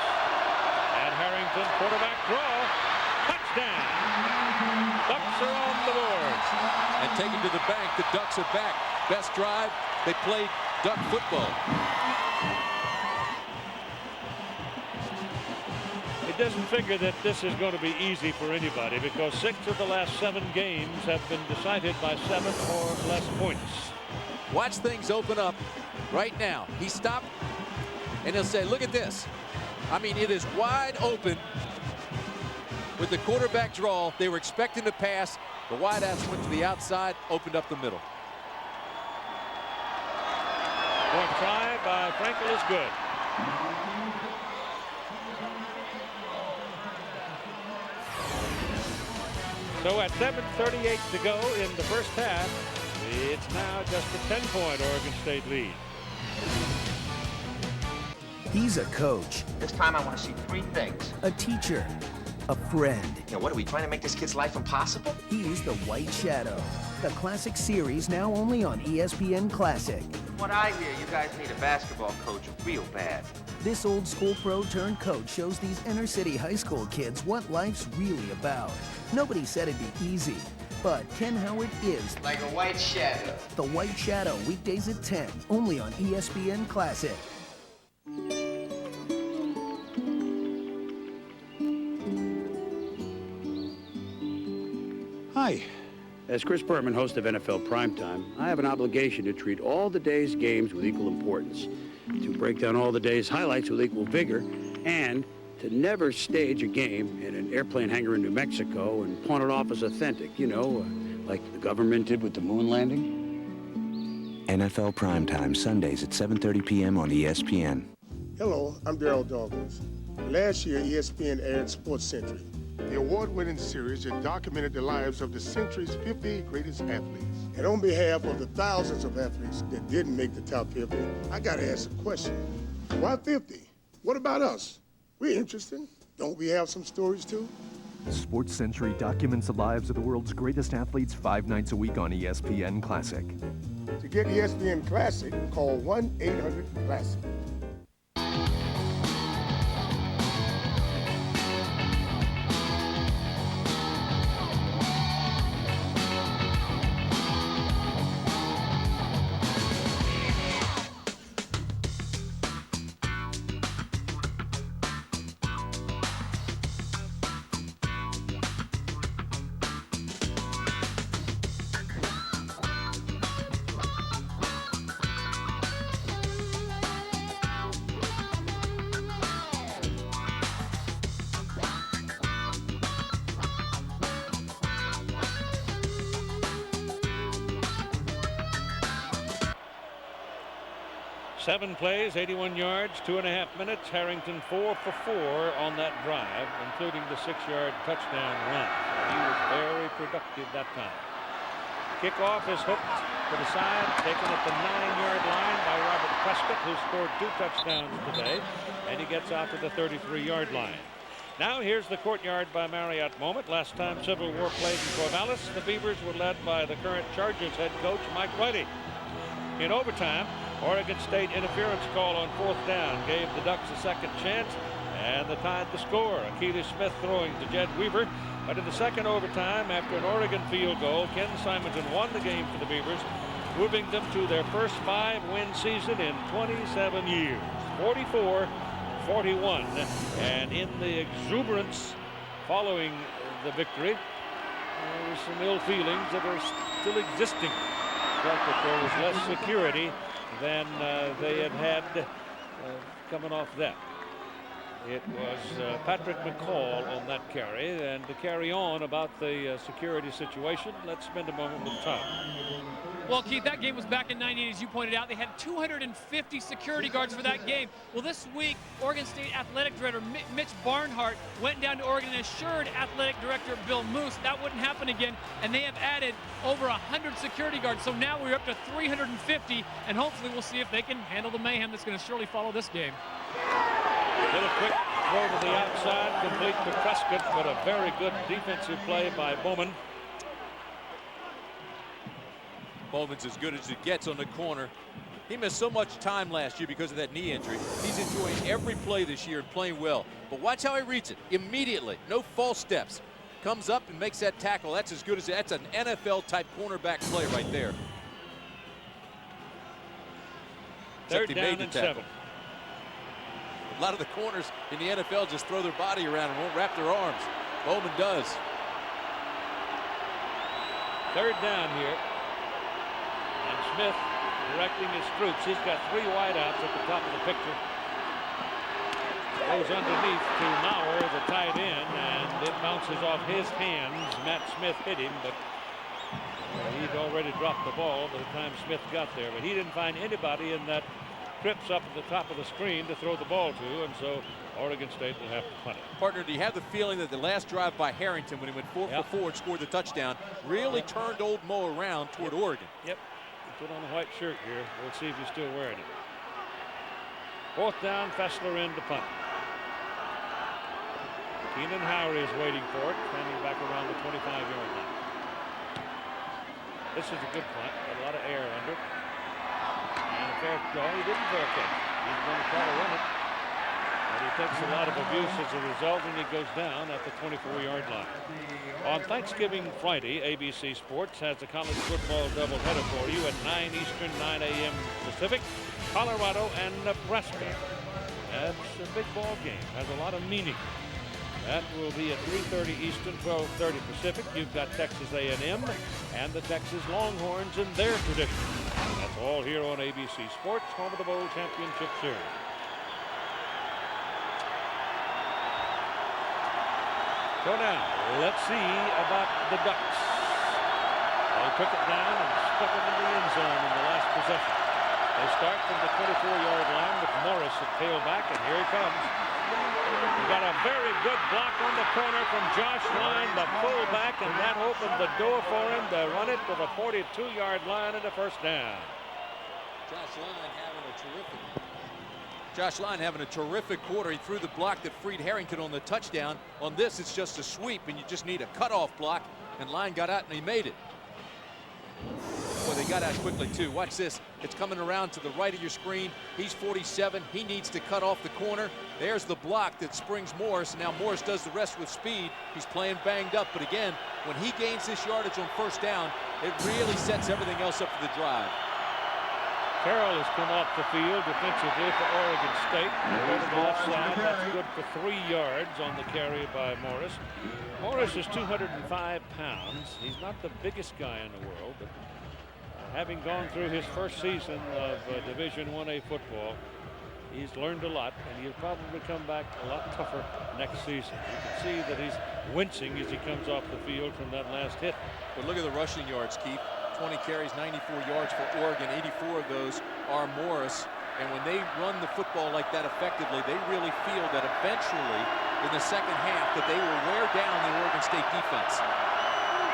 And Harrington, quarterback draw. Touchdown. Ducks are on the board. And taken to the bank. The Ducks are back. Best drive. They played Duck football. It doesn't figure that this is going to be easy for anybody because 6 of the last 7 games have been decided by 7 or less points. Watch things open up right now. He stopped, and he'll say, look at this. I mean, it is wide open with the quarterback draw. They were expecting to pass. The wideouts went to the outside, opened up the middle. One try by Frankel is good. So at 7:38 to go in the first half, it's now just a 10-point Oregon State lead. He's a coach. This time I want to see 3 things. A teacher. A friend. You know, what are we trying to make this kid's life impossible? He's the White Shadow. The classic series now only on ESPN Classic. What I hear, you guys need a basketball coach real bad. This old school pro turned coach shows these inner city high school kids what life's really about. Nobody said it'd be easy, but Ken Howard is like a white shadow. The White Shadow, weekdays at 10, only on ESPN Classic. Hi. As Chris Berman, host of NFL Primetime, I have an obligation to treat all the day's games with equal importance, to break down all the day's highlights with equal vigor, and to never stage a game in an airplane hangar in New Mexico and pawn it off as authentic, you know, like the government did with the moon landing. NFL Primetime, Sundays at 7:30 p.m. on ESPN. Hello, I'm Darryl Dawkins. Last year, ESPN aired Sports Century, the award-winning series that documented the lives of the century's 50 greatest athletes. And on behalf of the thousands of athletes that didn't make the top 50, I gotta ask a question. Why 50? What about us? We're interesting. Don't we have some stories too? Sports Century documents the lives of the world's greatest athletes 5 nights a week on ESPN Classic. To get ESPN Classic, call 1-800-CLASSIC. Seven plays, 81 yards, 2.5 minutes. Harrington 4 for 4 on that drive, including the 6-yard touchdown run. He was very productive that time. Kickoff is hooked to the side, taken at the 9-yard line by Robert Prescott, who scored 2 touchdowns today, and he gets out to the 33-yard line. Now here's the courtyard by Marriott moment. Last time Civil War played in Corvallis, the Beavers were led by the current Chargers head coach, Mike Whitey. In overtime, Oregon State interference call on 4th down gave the Ducks a second chance, and they tied the score. Akili Smith throwing to Jed Weaver. But in the second overtime, after an Oregon field goal, Ken Simonton won the game for the Beavers, moving them to their first 5-win season in 27 years. 44-41. And in the exuberance following the victory, there were some ill feelings that are still existing. Felt that there was less security than they had coming off that. It was Patrick McCall on that carry, and to carry on about the security situation, let's spend a moment with Tom. Well, Keith, that game was back in '98, as you pointed out. They had 250 security guards for that game. Well, this week, Oregon State Athletic Director Mitch Barnhart went down to Oregon and assured Athletic Director Bill Moose that wouldn't happen again, and they have added over 100 security guards. So now we're up to 350, and hopefully we'll see if they can handle the mayhem that's going to surely follow this game. Little quick throw to the outside, complete to Prescott, but a very good defensive play by Bowman. Bowman's as good as it gets on the corner. He missed so much time last year because of that knee injury. He's enjoying every play this year and playing well. But watch how he reads it immediately. No false steps. Comes up and makes that tackle. That's as good as that's an NFL-type cornerback play right there. Third down and 7. A lot of the corners in the NFL just throw their body around and won't wrap their arms. Bowman does. Third down here. And Smith directing his troops. He's got 3 wideouts at the top of the picture. Goes underneath to Maurer, the tight end, and it bounces off his hands. Matt Smith hit him, but he'd already dropped the ball by the time Smith got there. But he didn't find anybody in that trips up at the top of the screen to throw the ball to, and so Oregon State will have to punt it. Partner, do you have the feeling that the last drive by Harrington, when he went 4 for 4 and scored the touchdown, really turned Old Mo around toward Oregon? Yep. He put on a white shirt here. We'll see if he's still wearing it. 4th down, Fessler in to punt. Keenan Howry is waiting for it, standing back around the 25-yard line. This is a good punt, got a lot of air under it. And a fair throw, he didn't fair catch. He's going to try to run it. And he takes a lot of abuse as a result, and he goes down at the 24-yard line. On Thanksgiving Friday, ABC Sports has a college football doubleheader for you at 9 Eastern, 9 a.m. Pacific, Colorado and Nebraska. That's a big ball game, has a lot of meaning. That will be at 3:30 Eastern, 12:30 Pacific. You've got Texas A&M and the Texas Longhorns in their tradition. That's all here on ABC Sports, home of the Bowl Championship Series. So now, let's see about the Ducks. They took it down and stuck it in the end zone in the last possession. They start from the 24-yard line with Morris at tailback, and here he comes. He got a very good block on the corner from Josh Line, the fullback, and that opened the door for him to run it to the 42-yard line and a first down. Josh Line having a terrific quarter. He threw the block that freed Harrington on the touchdown. On this, it's just a sweep, and you just need a cutoff block, and Line got out, and he made it. Boy, they got out quickly, too. Watch this. It's coming around to the right of your screen. He's 47. He needs to cut off the corner. There's the block that springs Morris. Now Morris does the rest with speed. He's playing banged up. But again, when he gains this yardage on first down, it really sets everything else up for the drive. Carroll has come off the field defensively for Oregon State. Go to the left side. That's good for 3 yards on the carry by Morris. Morris is 205 pounds. He's not the biggest guy in the world, but having gone through his first season of Division I-A football, he's learned a lot, and he'll probably come back a lot tougher next season. You can see that he's wincing as he comes off the field from that last hit. But look at the rushing yards, Keith. 20 carries, 94 yards for Oregon. 84 of those are Morris. And when they run the football like that effectively, they really feel that eventually in the second half that they will wear down the Oregon State defense.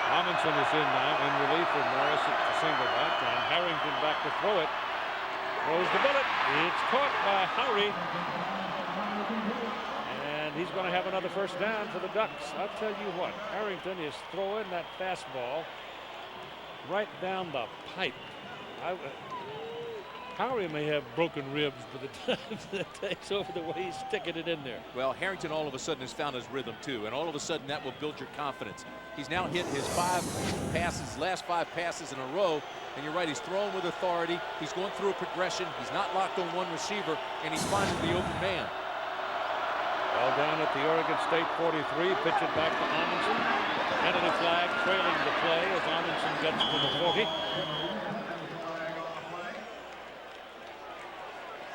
Amundsen is in now in relief of Morris at the single back, and Harrington back to throw it. Throws the bullet. It's caught by Howry. And he's going to have another first down for the Ducks. I'll tell you what, Harrington is throwing that fastball right down the pipe. Howry may have broken ribs by the time that takes over the way he's sticking it in there. Well, Harrington all of a sudden has found his rhythm too, and all of a sudden that will build your confidence. He's now hit his last five passes in a row, and you're right, he's throwing with authority. He's going through a progression. He's not locked on one receiver, and he's finding the open man. Ball down at the Oregon State 43, pitch it back to Amundsen. Penalty flag trailing the play as Amundsen gets to the 40.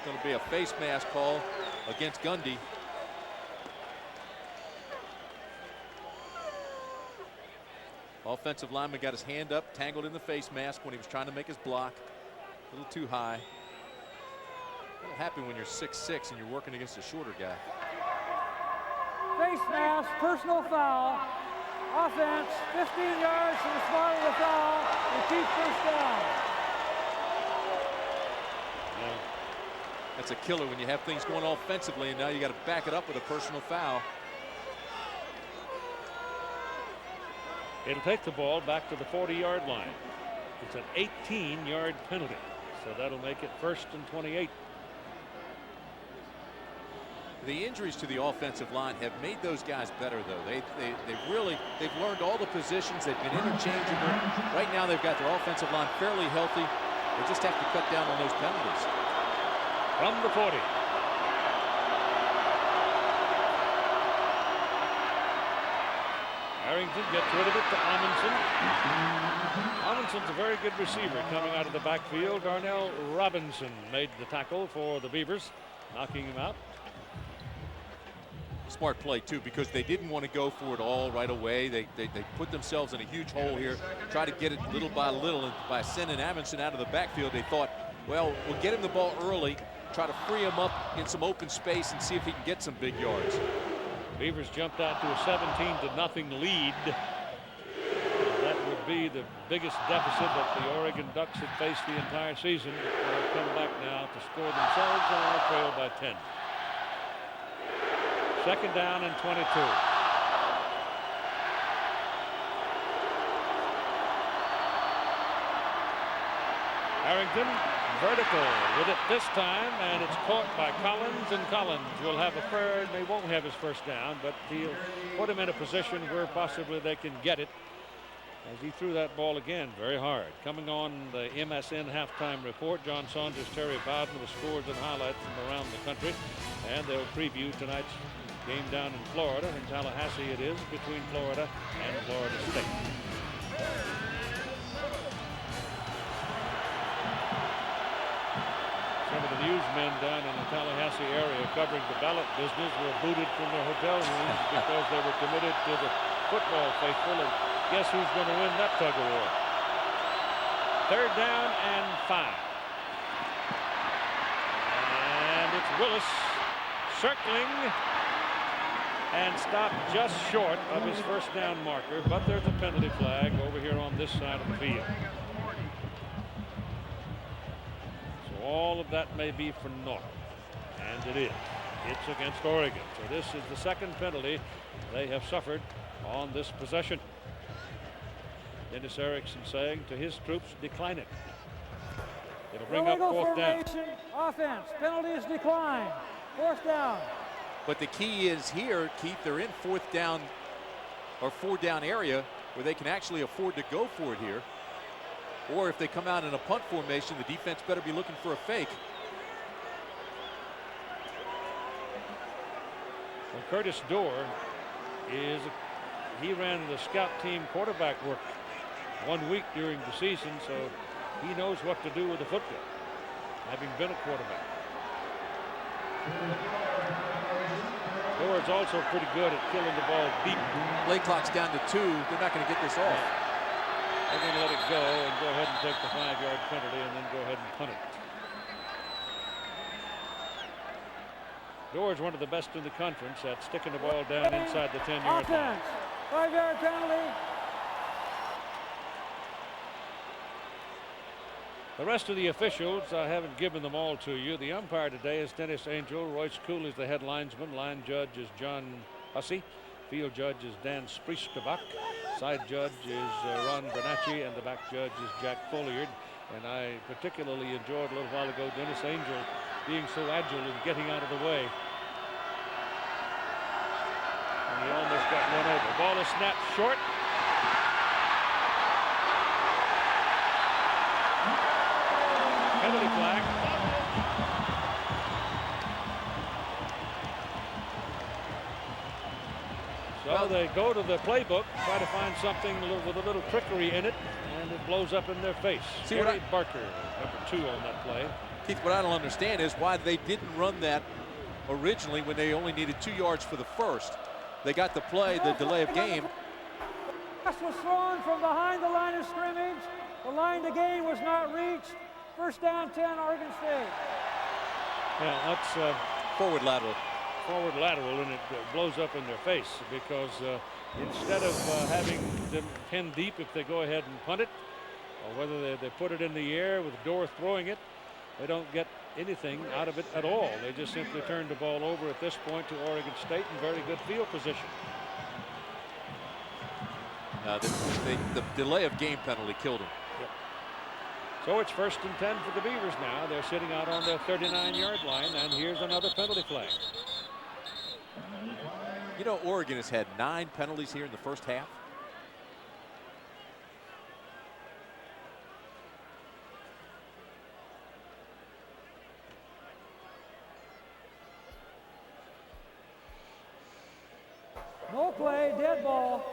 Going to be a face mask call against Gundy. Offensive lineman got his hand up, tangled in the face mask when he was trying to make his block. A little too high. A little happy when you're 6'6" and you're working against a shorter guy. Face mask, personal foul. Offense, 15 yards from the spot of the foul. Repeat first down. That's a killer when you have things going offensively, and now you got to back it up with a personal foul. It'll take the ball back to the 40-yard line. It's an 18-yard penalty. So that'll make it 1st and 28. The injuries to the offensive line have made those guys better, though. They've learned all the positions. They've been interchangeable. Right now, they've got their offensive line fairly healthy. They just have to cut down on those penalties. From the 40. Harrington gets rid of it to Amundsen. Amundsen's a very good receiver coming out of the backfield. Darnell Robinson made the tackle for the Beavers, knocking him out. Smart play, too, because they didn't want to go for it all right away. They put themselves in a huge hole here, try to get it little by little, and by sending Amundsen out of the backfield, they thought, well, we'll get him the ball early, try to free him up in some open space and see if he can get some big yards. Beavers jumped out to a 17-0 lead. That would be the biggest deficit that the Oregon Ducks had faced the entire season. They'll come back now to score themselves and trail by 10. 2nd down and 22. Harrington vertical with it this time, and it's caught by Collins, and Collins will have a third. They won't have his 1st down, but he'll put him in a position where possibly they can get it, as he threw that ball again very hard. Coming on the MSN halftime report, John Saunders, Terry Bowden with scores and highlights from around the country, and they'll preview tonight's game down in Florida. In Tallahassee it is, between Florida and Florida State. Some of the newsmen down in the Tallahassee area covering the ballot business were booted from their hotel rooms because they were committed to the football faithful. And guess who's going to win that tug of war? 3rd down and 5. And it's Willis circling and stopped just short of his 1st down marker, but there's a penalty flag over here on this side of the field. So all of that may be for naught, and it is. It's against Oregon. So this is the 2nd penalty they have suffered on this possession. Dennis Erickson saying to his troops, decline it. It'll bring up 4th down. Offense, penalties decline. 4th down. But the key is here, Keith, they're in 4th down or 4-down area where they can actually afford to go for it here. Or if they come out in a punt formation, the defense better be looking for a fake. Well, Curtis Dorr he ran the scout team quarterback work 1 week during the season, so he knows what to do with the football, having been a quarterback. Dorr's also pretty good at killing the ball deep. Play clock's down to 2. They're not going to get this off. They're going to let it go and go ahead and take the 5-yard penalty and then go ahead and punt it. Dorr's one of the best in the conference at sticking the ball down inside the 10-yard line. 5-yard penalty. The rest of the officials, I haven't given them all to you. The umpire today is Dennis Angel. Royce Cool is the head linesman. Line judge is John Hussey. Field judge is Dan Spriestabach. Side judge is Ron Bernacci, and the back judge is Jack Folliard. And I particularly enjoyed a little while ago Dennis Angel being so agile in getting out of the way. And he almost got run over. Ball is snapped short. Penalty flag. So they go to the playbook, try to find something with a little trickery in it, and it blows up in their face. See Gary Barker, number 2 on that play. Keith, what I don't understand is why they didn't run that originally when they only needed 2 yards for the 1st. They got the play, the delay of game. Pass was thrown from behind the line of scrimmage. The line to gain was not reached. 1st down 10, Oregon State. Yeah, that's forward lateral. Forward lateral, and it blows up in their face because instead of having them 10 deep if they go ahead and punt it, or whether they put it in the air with Dorr throwing it, they don't get anything out of it at all. They just simply turn the ball over at this point to Oregon State in very good field position. The delay of game penalty killed him. Yep. So it's 1st and 10 for the Beavers now. They're sitting out on their 39-yard line, and here's another penalty flag. You know, Oregon has had 9 penalties here in the first half. No play, dead ball.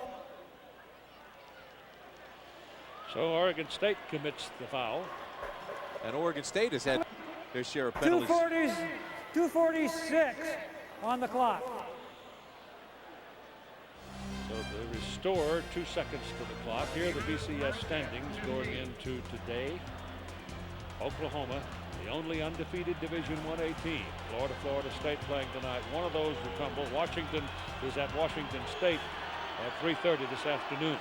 So Oregon State commits the foul. And Oregon State has had their share of penalties. 2:46 on the clock. So to restore 2 seconds to the clock. Here are the BCS standings going into today. Oklahoma, the only undefeated Division I team. Florida State playing tonight. One of those will tumble. Washington is at Washington State at 3:30 this afternoon.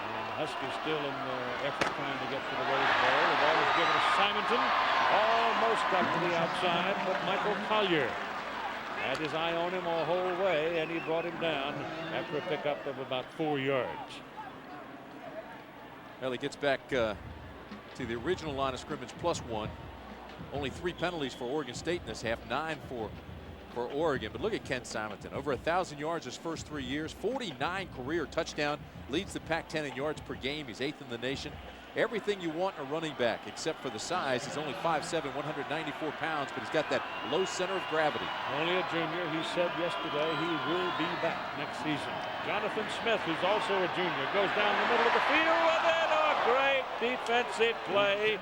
And the Huskies still in the effort trying to get to the Rose Bowl. The ball is given to Simonton. Almost up to the outside, but Michael Collier had his eye on him all whole way, and he brought him down after a pickup of about 4 yards. Well, he gets back to the original line of scrimmage +1. Only 3 penalties for Oregon State in this half, 9 for Oregon. But look at Ken Simonton, over 1,000 yards his first 3 years, 49 career touchdown, leads the Pac-10 in yards per game. He's 8th in the nation. Everything you want in a running back, except for the size. He's only 5'7", 194 pounds, but he's got that low center of gravity. Only a junior. He said yesterday he will be back next season. Jonathan Smith, who's also a junior, goes down the middle of the field with it. A great defensive play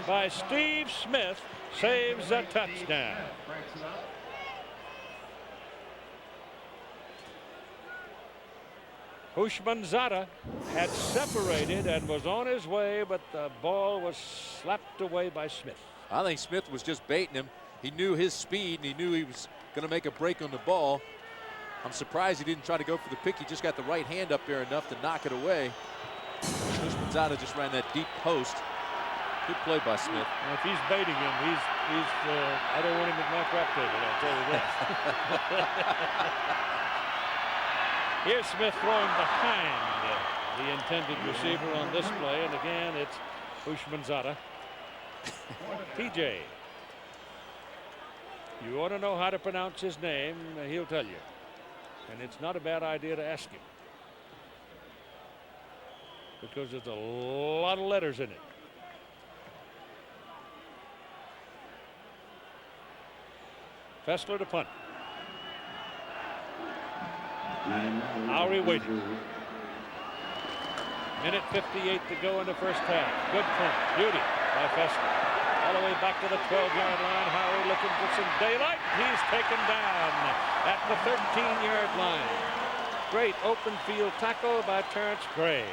by Steve Smith, saves a touchdown. Houshmandzadeh had separated and was on his way, but the ball was slapped away by Smith. I think Smith was just baiting him. He knew his speed, and he knew he was going to make a break on the ball. I'm surprised he didn't try to go for the pick. He just got the right hand up there enough to knock it away. Houshmandzadeh just ran that deep post. Good play by Smith. Well, if he's baiting him, I don't want him at my crap table, I'll tell you that. Here's Smith throwing behind the intended receiver on this play, and again it's Houshmandzadeh. TJ, you ought to know how to pronounce his name, he'll tell you. And it's not a bad idea to ask him, because there's a lot of letters in it. Fessler to punt. Lowry waiting. Minute 58 to go in the first half. Good punt. Beauty by Fessler. All the way back to the 12-yard line. Howie looking for some daylight. He's taken down at the 13-yard line. Great open field tackle by Terrence Gray.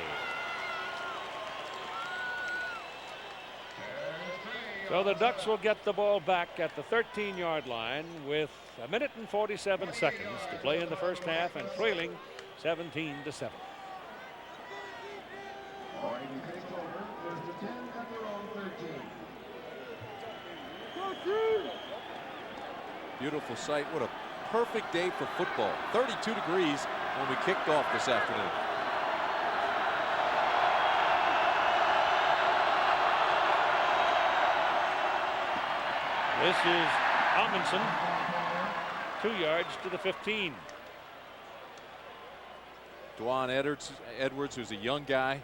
So the Ducks will get the ball back at the 13-yard line with a minute and 47 seconds to play in the first half and trailing 17-7. Beautiful sight. What a perfect day for football. 32 degrees when we kicked off this afternoon. This is Amundsen, 2 yards to the 15. Dwan Edwards, who's a young guy,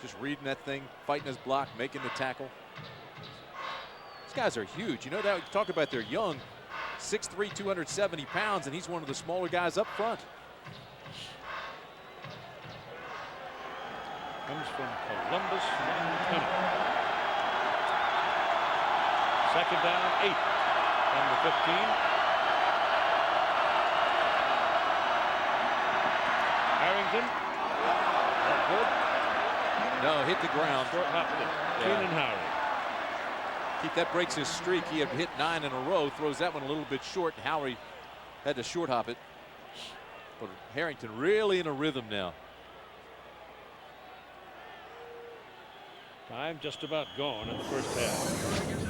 just reading that thing, fighting his block, making the tackle. These guys are huge. You know that, you talk about they're young, 6'3", 270 pounds, and he's one of the smaller guys up front. Comes from Columbus, Montana. Second down, 8 from the 15. Harrington. Good. No, hit the ground. Short hopped it. Keenan Howard. Keith, that breaks his streak. He had hit 9 in a row. Throws that one a little bit short, and Howery had to short hop it. But Harrington really in a rhythm now. Time just about gone in the first half.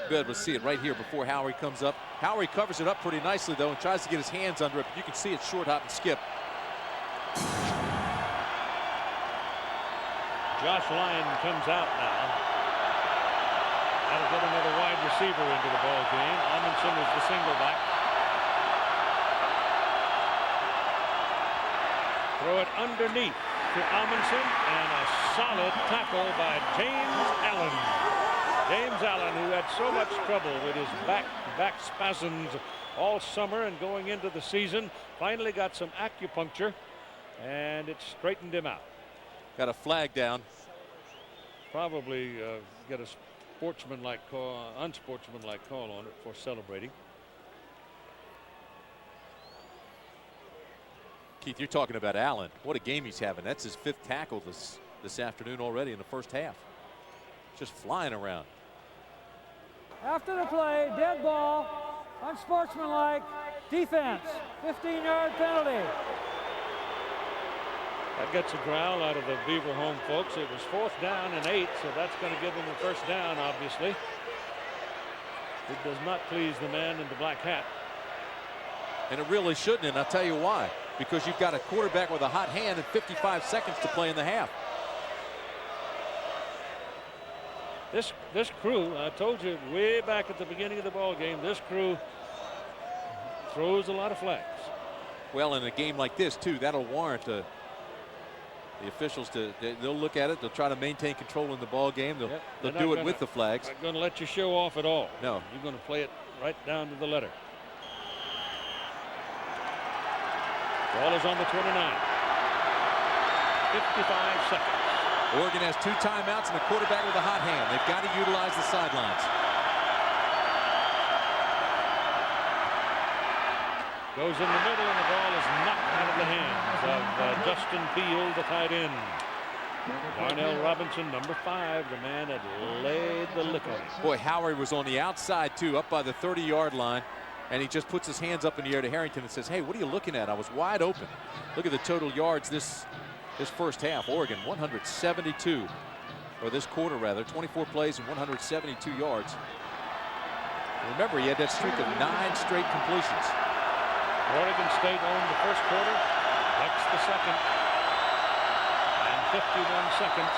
Good, we'll see it right here before Howery comes up. Howery covers it up pretty nicely, though, and tries to get his hands under it. But you can see it short hop and skip. Josh Lyon comes out now. That'll get another wide receiver into the ball game. Amundsen is the single back. Throw it underneath to Amundsen, and a solid tackle by James Allen. James Allen, who had so much trouble with his back spasms all summer and going into the season, finally got some acupuncture, and it straightened him out. Got a flag down. Probably get a unsportsmanlike call on it for celebrating. Keith, you're talking about Allen. What a game he's having. That's his 5th tackle this afternoon already in the first half. Just flying around. After the play, dead ball, unsportsmanlike, defense, 15-yard penalty. That gets a growl out of the Beaver home folks. It was 4th down and 8, so that's going to give them the first down, obviously. It does not please the man in the black hat. And it really shouldn't, and I'll tell you why. Because you've got a quarterback with a hot hand and 55 seconds to play in the half. This crew, I told you way back at the beginning of the ball game, this crew throws a lot of flags. Well, in a game like this, too, that'll warrant the officials they'll look at it. They'll try to maintain control in the ball game. They'll do it with the flags. Not going to let you show off at all. No. You're going to play it right down to the letter. Ball is on the 29. 55 seconds. Oregon has 2 timeouts and a quarterback with a hot hand. They've got to utilize the sidelines. Goes in the middle, and the ball is knocked out of the hands of Justin Peele, the tight end. Darnell Robinson, number 5, the man that laid the lick on it. Boy, Howard was on the outside, too, up by the 30-yard line. And he just puts his hands up in the air to Harrington and says, hey, what are you looking at? I was wide open. Look at the total yards this first half. Oregon, 172. Or this quarter, rather. 24 plays and 172 yards. Remember, he had that streak of 9 straight completions. Oregon State owned the first quarter. Bucks the second. And 51 seconds.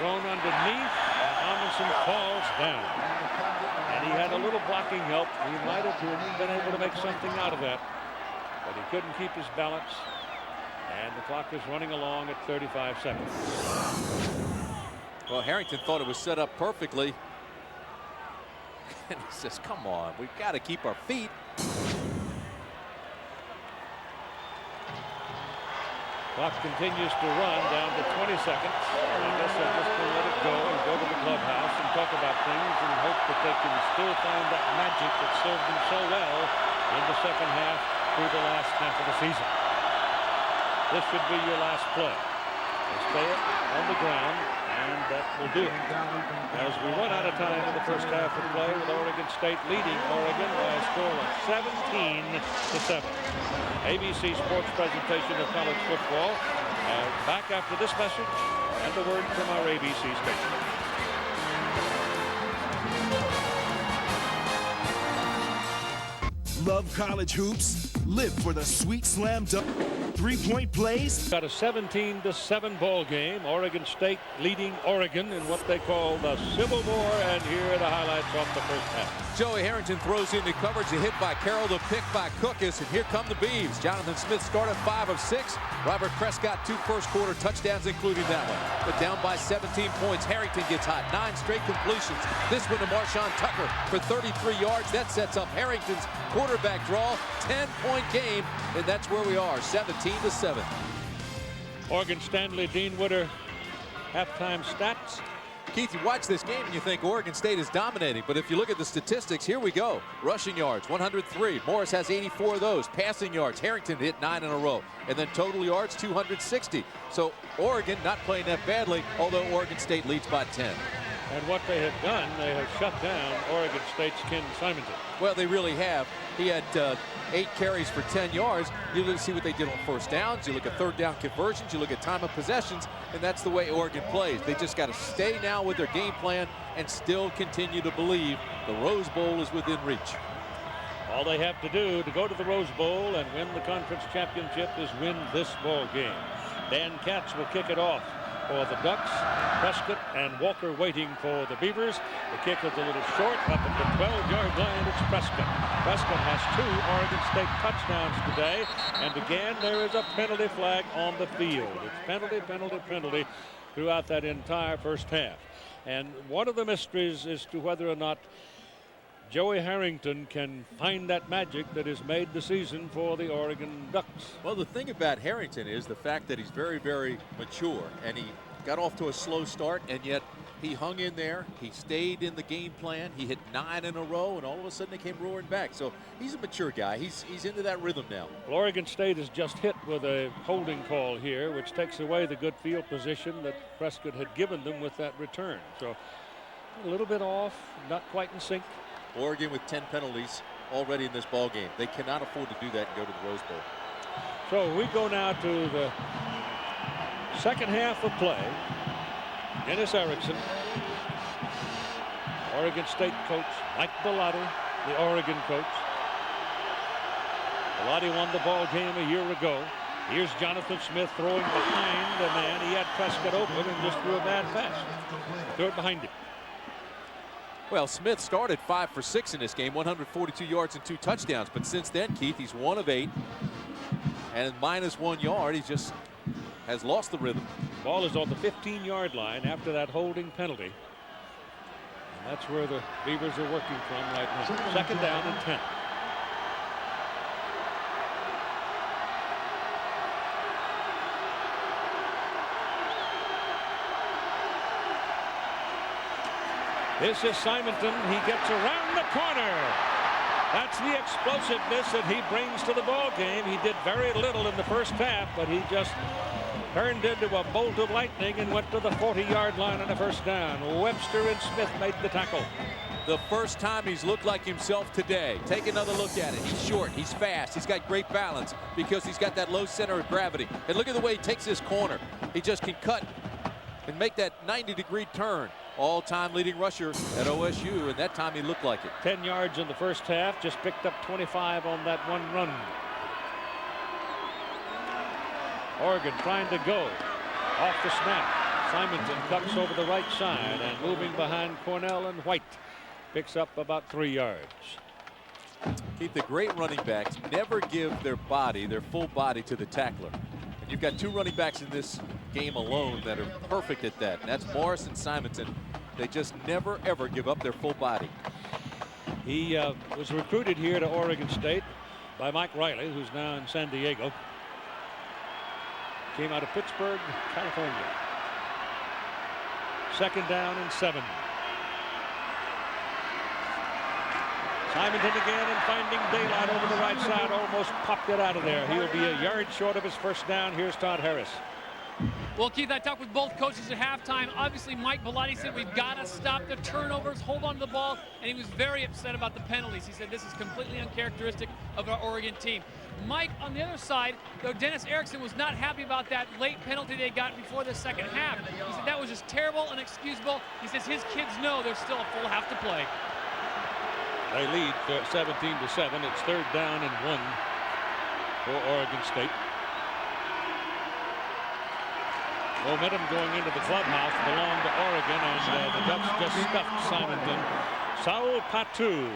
Thrown underneath. And Amundsen falls down. And he had a little blocking help. He might have been able to make something out of that. But he couldn't keep his balance. And the clock is running along at 35 seconds. Well, Harrington thought it was set up perfectly. And he says, come on, we've got to keep our feet. Clock continues to run down to 20 seconds. And I guess they're just going to let it go and go to the clubhouse and talk about things and hope that they can still find that magic that served them so well in the second half through the last half of the season. This should be your last play. They stay on the ground, and that will do it. As we run out of time in the first half of play, with Oregon State leading Oregon by a score of 17-7. ABC Sports presentation of college football. Back after this message and a word from our ABC station. Love college hoops? Live for the sweet slam dunk. 3-point plays. Got a 17-7 ball game. Oregon State leading Oregon in what they call the Civil War. And here are the highlights from the first half. Joey Harrington throws into coverage. A hit by Carroll, the pick by Cookus. And here come the Beavs. Jonathan Smith started 5 of 6. Robert Prescott 2 first-quarter touchdowns, including that one. But down by 17 points. Harrington gets hot. 9 straight completions. This one to Marshawn Tucker for 33 yards. That sets up Harrington's quarterback draw. 10-point game. And that's where we are. 17-7. Oregon Stanley Dean Witter halftime stats. Keith, you watch this game and you think Oregon State is dominating, but if you look at the statistics, here we go. Rushing yards, 103. Morris has 84 of those. Passing yards, Harrington hit 9 in a row. And then total yards, 260. So Oregon not playing that badly, although Oregon State leads by 10. And what they have done, they have shut down Oregon State's Ken Simonton. Well, they really have. He had 8 carries for 10 yards. You look see what they did on first downs. You look at third down conversions. You look at time of possessions. And that's the way Oregon plays. They just got to stay now with their game plan and still continue to believe the Rose Bowl is within reach. All they have to do to go to the Rose Bowl and win the conference championship is win this ball game. Dan Katz will kick it off for the Ducks. Prescott and Walker waiting for the Beavers. The kick is a little short, up at the 12-yard line. It's Prescott. Prescott has 2 Oregon State touchdowns today, and again there is a penalty flag on the field. It's penalty, penalty, penalty throughout that entire first half. And one of the mysteries as to whether or not Joey Harrington can find that magic that has made the season for the Oregon Ducks. Well, the thing about Harrington is the fact that he's very, very mature, and he got off to a slow start, and yet he hung in there. He stayed in the game plan. He hit 9 in a row, and all of a sudden they came roaring back. So he's a mature guy. He's into that rhythm now. Well, Oregon State is just hit with a holding call here, which takes away the good field position that Prescott had given them with that return. So a little bit off, not quite in sync. Oregon with 10 penalties already in this ball game. They cannot afford to do that and go to the Rose Bowl. So we go now to the second half of play. Dennis Erickson, Oregon State coach, Mike Bellotti, the Oregon coach. Bellotti won the ball game a year ago. Here's Jonathan Smith throwing behind the man. He had Prescott open and just threw a bad pass. Threw it behind him. Well, Smith started 5 for 6 in this game, 142 yards and 2 touchdowns. But since then, Keith, he's 1 of 8. And minus 1 yard, he just has lost the rhythm. Ball is on the 15-yard line after that holding penalty. And that's where the Beavers are working from right now. Second down and 10. This is Simonton. He gets around the corner. That's the explosiveness that he brings to the ball game. He did very little in the first half, but he just turned into a bolt of lightning and went to the 40-yard line on a first down. Webster and Smith made the tackle. The first time he's looked like himself today. Take another look at it. He's short, he's fast, he's got great balance because he's got that low center of gravity. And look at the way he takes his corner. He just can cut and make that 90-degree turn. All-time leading rusher at OSU, and that time he looked like it. 10 yards in the first half, just picked up 25 on that one run. Oregon trying to go off the snap. Simonton cuts over the right side and moving behind Cornell and White. Picks up about 3 yards. Keith, the great running backs never give their body, their full body to the tackler. And you've got 2 running backs in this game alone that are perfect at that. And that's Morris and Simonton. They just never, ever give up their full body. He was recruited here to Oregon State by Mike Riley, who's now in San Diego. Came out of Pittsburgh, California. Second down and 7. Simonton again and finding daylight over the right side, almost popped it out of there. He'll be a yard short of his first down. Here's Todd Harris. Well, Keith, I talked with both coaches at halftime. Obviously, Mike Bellotti said we've got to stop the turnovers, hold on to the ball, and he was very upset about the penalties. He said this is completely uncharacteristic of our Oregon team. Mike, on the other side, though, Dennis Erickson was not happy about that late penalty they got before the second half. He said that was just terrible and inexcusable. He says his kids know there's still a full half to play. They lead 17-7. It's third down and 1 for Oregon State. Momentum going into the clubhouse belonged to Oregon, and the Ducks just stuffed Simonton. Saul Patu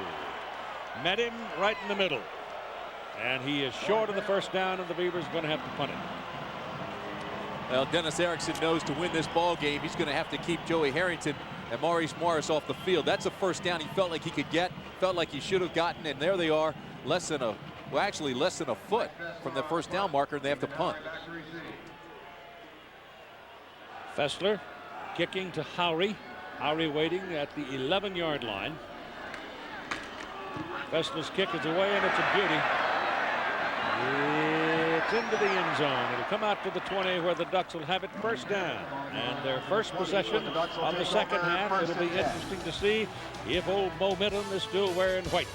met him right in the middle, and he is short of the first down, and the Beavers are going to have to punt it. Well, Dennis Erickson knows to win this ball game, he's going to have to keep Joey Harrington and Maurice Morris off the field. That's a first down he felt like he could get, felt like he should have gotten, and there they are, less than a foot from the first down marker, and they have to punt. Fessler kicking to Howry. Howry waiting at the 11-yard line. Fessler's kick is away, and it's a beauty. It's into the end zone. It'll come out to the 20 where the Ducks will have it first down. And their first possession on the second half. It'll be interesting to see if old momentum is still wearing white.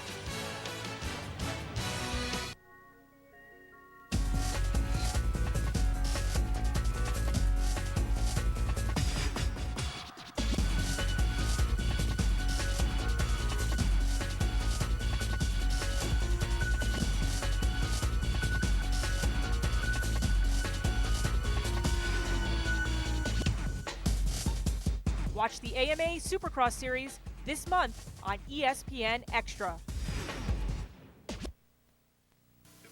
Watch the AMA Supercross Series this month on ESPN Extra.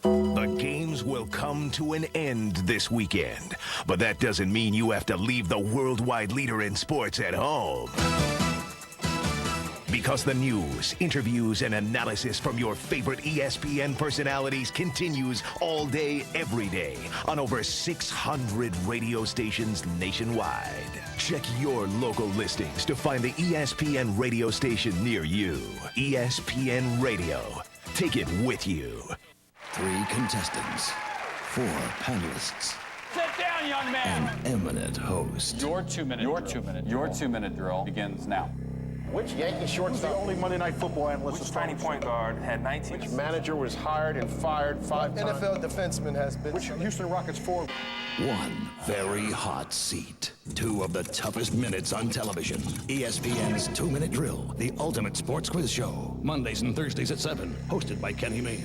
The games will come to an end this weekend, but that doesn't mean you have to leave the worldwide leader in sports at home. Because the news, interviews, and analysis from your favorite ESPN personalities continues all day, every day on over 600 radio stations nationwide. Check your local listings to find the ESPN radio station near you. ESPN Radio. Take it with you. 3 contestants, 4 panelists. Sit down, young man. An eminent host. Your 2-minute drill begins now. Which Yankee shortstop? The only Monday Night Football analyst. Which tiny point guard had 19? Which manager was hired and fired 5 times? NFL defenseman has been. Which Houston Rockets forward? 1 very hot seat. 2 of the toughest minutes on television. ESPN's 2-minute drill, the ultimate sports quiz show. Mondays and Thursdays at 7. Hosted by Kenny May.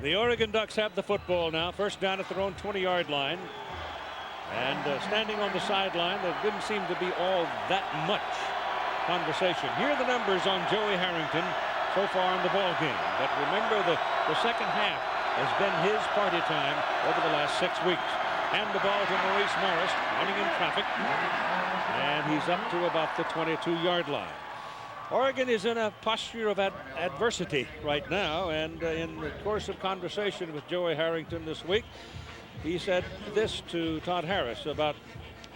The Oregon Ducks have the football now. First down at their own 20-yard line. And standing on the sideline, there didn't seem to be all that much conversation. Here are the numbers on Joey Harrington so far in the ball game. But remember, the second half has been his party time over the last 6 weeks. And the ball to Maurice Morris, running in traffic. And he's up to about the 22-yard line. Oregon is in a posture of adversity right now, and in the course of conversation with Joey Harrington this week, he said this to Todd Harris about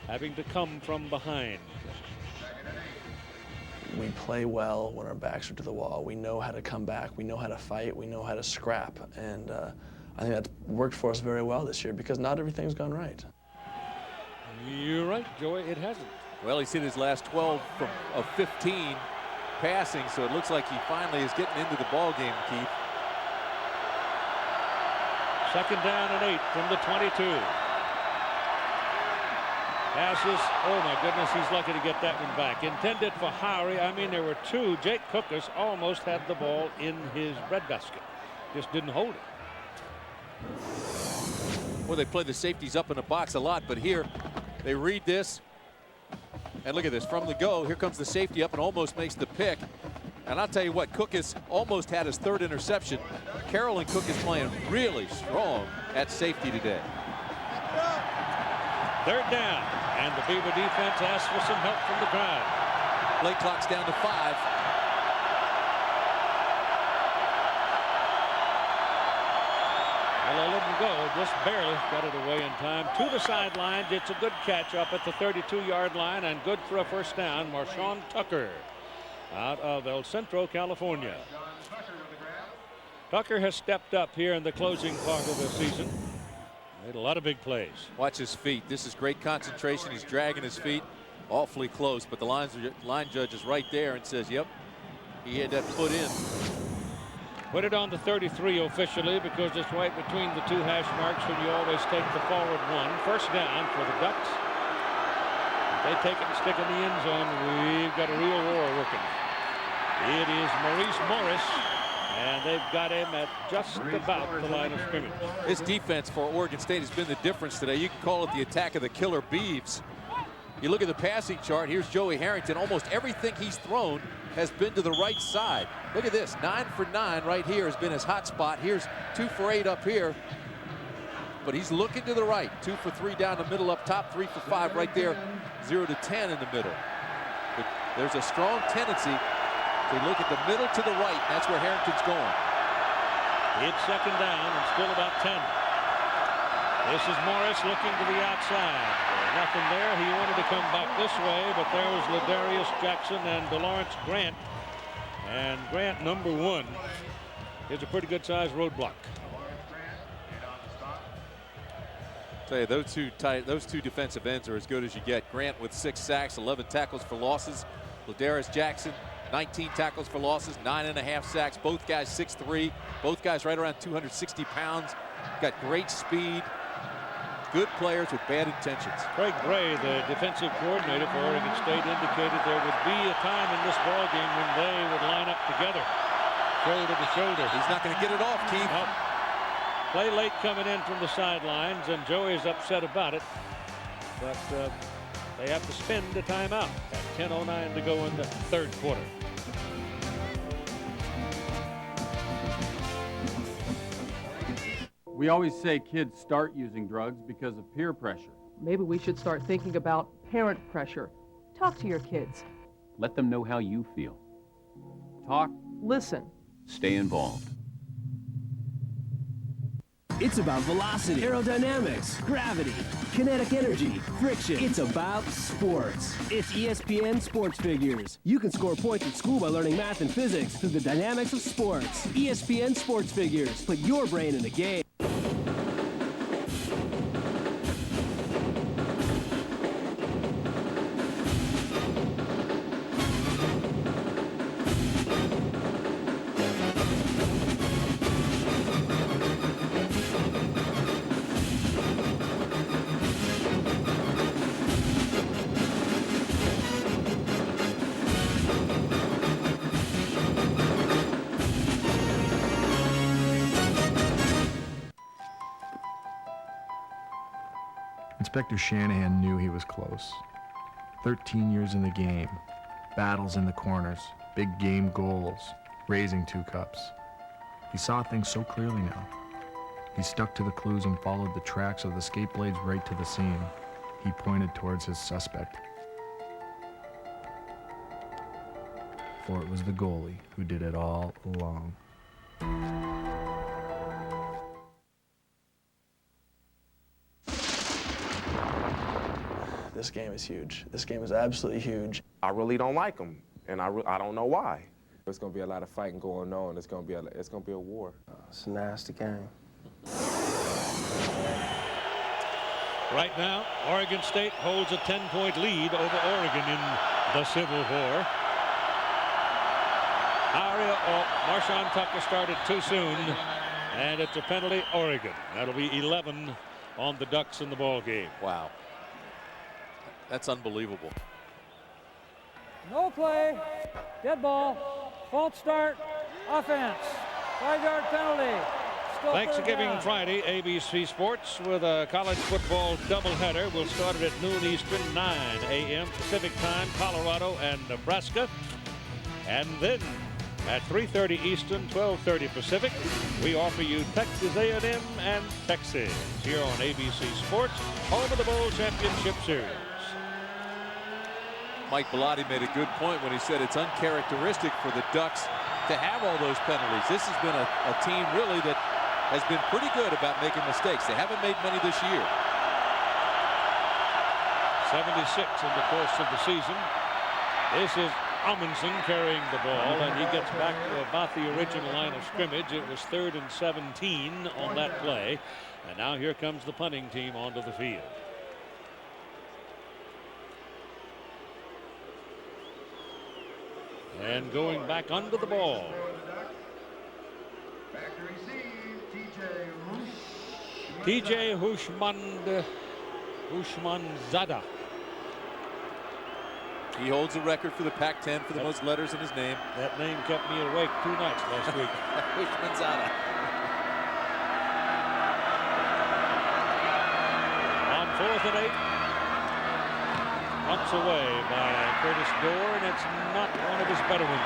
having to come from behind. We play well when our backs are to the wall. We know how to come back. We know how to fight. We know how to scrap. And I think that's worked for us very well this year because not everything's gone right. You're right, Joey, it hasn't. Well, he's hit his last 12 of 15 passing, so it looks like he finally is getting into the ball game, Keith. Second down and 8 from the 22. Passes, oh my goodness, he's lucky to get that one back. Intended for Howery. I mean, there were 2. Jake Cookus almost had the ball in his breadbasket. Just didn't hold it. Well, they play the safeties up in the box a lot, but here they read this. And look at this, from the go, here comes the safety up and almost makes the pick. And I'll tell you what, Cookus almost had his 3rd interception. Carolyn Cook is playing really strong at safety today. 3rd down, and the Beaver defense asks for some help from the crowd. Play clock's down to 5. Well, they let him go, just barely got it away in time. To the sidelines, it's a good catch up at the 32-yard line and good for a first down. Marshawn Tucker out of El Centro, California. Tucker has stepped up here in the closing part of the season. Made a lot of big plays. Watch his feet. This is great concentration. He's dragging his feet awfully close, but the line judge is right there and says, yep, he had that foot in. Put it on the 33 officially because it's right between the 2 hash marks when you always take the forward one. First down for the Ducks. If they take it and stick in the end zone, we've got a real war working. It is Maurice Morris, and they've got him at just about the line of scrimmage. His defense for Oregon State has been the difference today. You can call it the attack of the killer Beavs. You look at the passing chart, here's Joey Harrington. Almost everything he's thrown has been to the right side. Look at this, 9 for 9 right here has been his hot spot. Here's 2 for 8 up here. But he's looking to the right. 2 for 3 down the middle up top, 3 for 5 right there. 0 to 10 in the middle. But there's a strong tendency to look at the middle to the right. That's where Harrington's going. It's second down and still about 10. This is Morris looking to the outside. Nothing there. He wanted to come back this way, but there was Ladarius Jackson and DeLawrence Grant. And Grant, number 1, is a pretty good-sized roadblock. Tell you, those two defensive ends are as good as you get. Grant with 6 sacks, 11 tackles for losses. Ladarius Jackson, 19 tackles for losses, 9.5 sacks. Both guys 6'3", both guys right around 260 pounds. Got great speed. Good players with bad intentions. Craig Bray, the defensive coordinator for Oregon State, indicated there would be a time in this ball game when they would line up together, shoulder to shoulder. He's not going to get it off, Keith. Nope. Play late coming in from the sidelines, and Joey's upset about it. But they have to spend a timeout at 10:09 to go in the 3rd quarter. We always say kids start using drugs because of peer pressure. Maybe we should start thinking about parent pressure. Talk to your kids. Let them know how you feel. Talk. Listen. Stay involved. It's about velocity, aerodynamics, gravity, kinetic energy, friction. It's about sports. It's ESPN Sports Figures. You can score points at school by learning math and physics through the dynamics of sports. ESPN Sports Figures. Put your brain in the game. Inspector Shanahan knew he was close. 13 years in the game, battles in the corners, big game goals, raising 2 cups. He saw things so clearly now. He stuck to the clues and followed the tracks of the skate blades right to the scene. He pointed towards his suspect. For it was the goalie who did it all along. This game is huge. This game is absolutely huge. I really don't like him, and I don't know why. There's going to be a lot of fighting going on. It's going to be a war. It's a nasty game. Right now, Oregon State holds a 10-point lead over Oregon in the Civil War. Marshawn Tucker started too soon, and it's a penalty, Oregon. That'll be 11 on the Ducks in the ball game. Wow. That's unbelievable. No play. Dead ball. False start. Offense. 5-yard penalty. Thanksgiving Friday, ABC Sports with a college football doubleheader. We'll start it at noon Eastern, 9 a.m. Pacific time, Colorado and Nebraska. And then at 3:30 Eastern, 12:30 Pacific, we offer you Texas A&M and Texas here on ABC Sports, home of the Bowl Championship Series. Mike Bellotti made a good point when he said it's uncharacteristic for the Ducks to have all those penalties. This has been a team really that has been pretty good about making mistakes. They haven't made many this year. 76 in the course of the season. This is Amundsen carrying the ball, and he gets back to about the original line of scrimmage. It was 3rd and 17 on that play, and now here comes the punting team onto the field. And going back under the ball. TJ Hushmanzada. He holds a record for the Pac-10 for the most letters in his name. That name kept me awake 2 nights last week. Hushmanzada. On 4th and 8. Bumps away by Curtis Dorr, and it's not one of his better ones.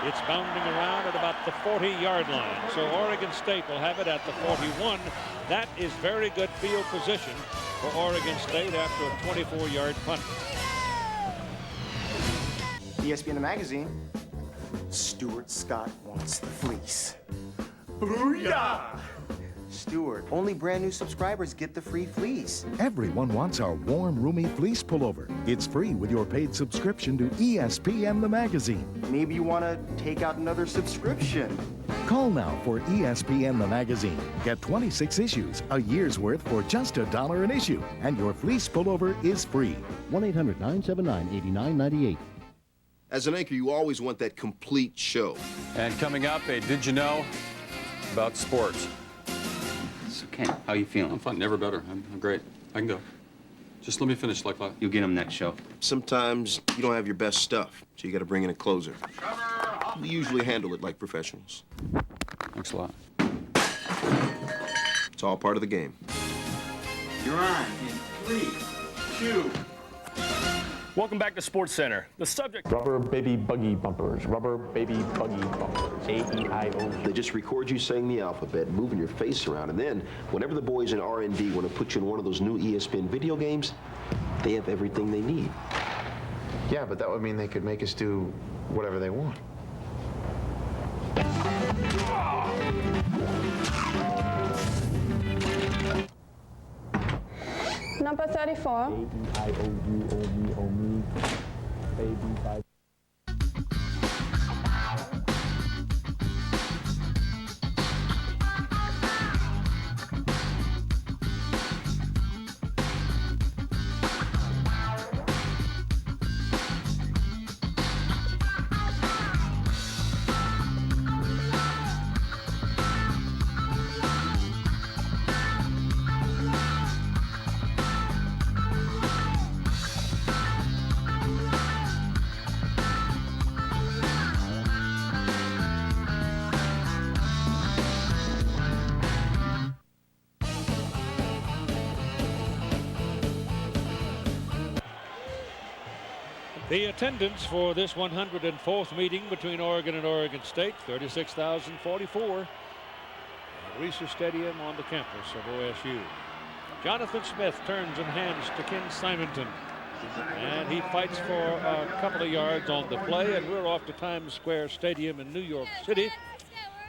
It's bounding around at about the 40-yard line. So Oregon State will have it at the 41. That is very good field position for Oregon State after a 24-yard punt. ESPN magazine. Stuart Scott wants the fleece. Booyah! Stewart, only brand new subscribers get the free fleece. Everyone wants our warm, roomy fleece pullover. It's free with your paid subscription to ESPN the magazine. Maybe you want to take out another subscription. Call now for ESPN the magazine. Get 26 issues, a year's worth for just $1 an issue, and your fleece pullover is free. 1-800-979-8998. As an anchor, you always want that complete show. And coming up, a Did You Know about sports. So, Ken, how you feeling? I'm fine. Never better. I'm great. I can go. Just let me finish like that. You'll get him next show. Sometimes you don't have your best stuff, so you got to bring in a closer. We usually handle it like professionals. Thanks a lot. It's all part of the game. You're on in 3, 2. Welcome back to Sports Center. The subject... Rubber baby buggy bumpers. Rubber baby buggy bumpers. A-E-I-O. They just record you saying the alphabet, moving your face around, and then whenever the boys in R&D want to put you in one of those new ESPN video games, they have everything they need. Yeah, but that would mean they could make us do whatever they want. Number 34. A-E-I-O-U-O-Me, baby bye. The attendance for this 104th meeting between Oregon and Oregon State, 36,044 at Reser Stadium on the campus of OSU. Jonathan Smith turns and hands to Ken Simonton, and he fights for a couple of yards on the play, and we're off to Times Square Stadium in New York City.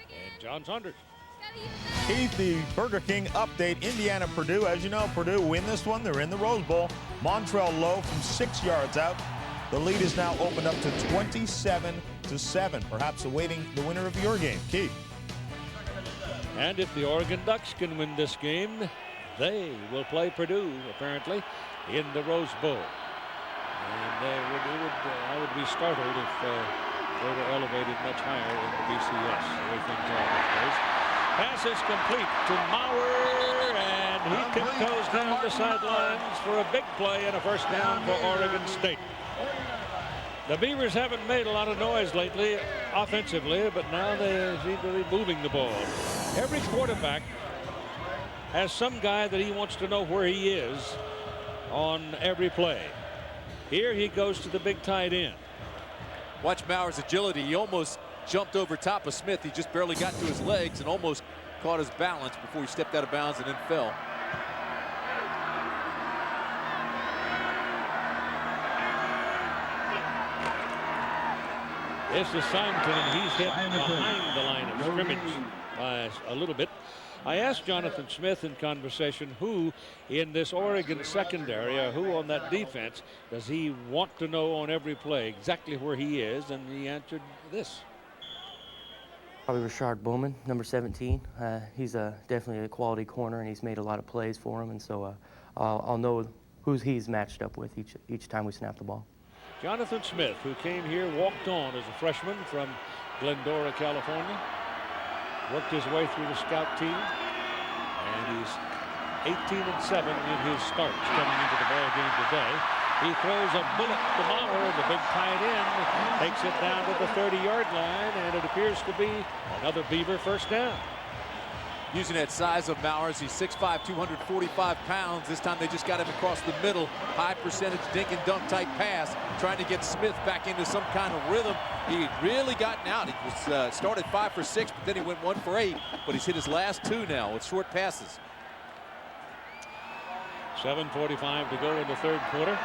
And John Saunders. Keith, the Burger King update. Indiana, Purdue. As you know, Purdue win this one. They're in the Rose Bowl. Montrell Lowe from 6 yards out. The lead is now opened up to 27-7, perhaps awaiting the winner of your game. Keith. And if the Oregon Ducks can win this game, they will play Purdue, apparently, in the Rose Bowl. And I would be startled if they were elevated much higher in the BCS, the way things are these days. Pass is complete to Maurer, and he tiptoes down the sidelines for a big play and a first down for Oregon State. The Beavers haven't made a lot of noise lately offensively, but now they seem to be moving the ball. Every quarterback has some guy that he wants to know where he is on every play. Here he goes to the big tight end. Watch Maurer's agility. He almost jumped over top of Smith. He just barely got to his legs and almost caught his balance before he stepped out of bounds and then fell. This is Simonton, and he's hit behind the line of scrimmage by a little bit. I asked Jonathan Smith in conversation who in this Oregon secondary, or who on that defense, does he want to know on every play exactly where he is, and he answered this. Probably Rashard Bowman, number 17. He's definitely a quality corner, and he's made a lot of plays for him, and so I'll know who he's matched up with each time we snap the ball. Jonathan Smith, who came here, walked on as a freshman from Glendora, California, worked his way through the scout team, and he's 18-7 in his starts coming into the ball game today. He throws a bullet to Maurer, the big tight end, takes it down to the 30-yard line, and it appears to be another Beaver first down. Using that size of Maurer's, he's 6'5", 245 pounds. This time they just got him across the middle. High percentage dink and dunk type pass, trying to get Smith back into some kind of rhythm. He really gotten out. He was started 5 for 6, but then he went 1 for 8. But he's hit his last 2 now with short passes. 7:45 to go in the third quarter.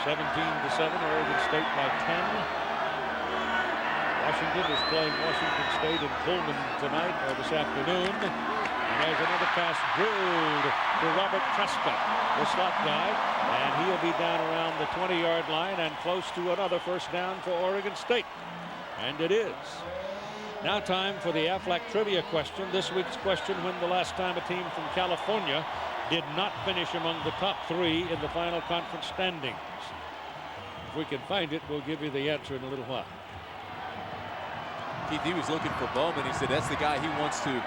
17-7, Oregon State by 10. Washington is playing Washington State in Pullman tonight or this afternoon. there's another pass drilled to Robert Prescott, the slot guy, and he'll be down around the 20-yard line and close to another first down for Oregon State. And it is. Now time for the Aflac trivia question. This week's question: when the last time a team from California did not finish among the top 3 in the final conference standings? If we can find it, we'll give you the answer in a little while. Keith, he was looking for Bowman. He said that's the guy he wants to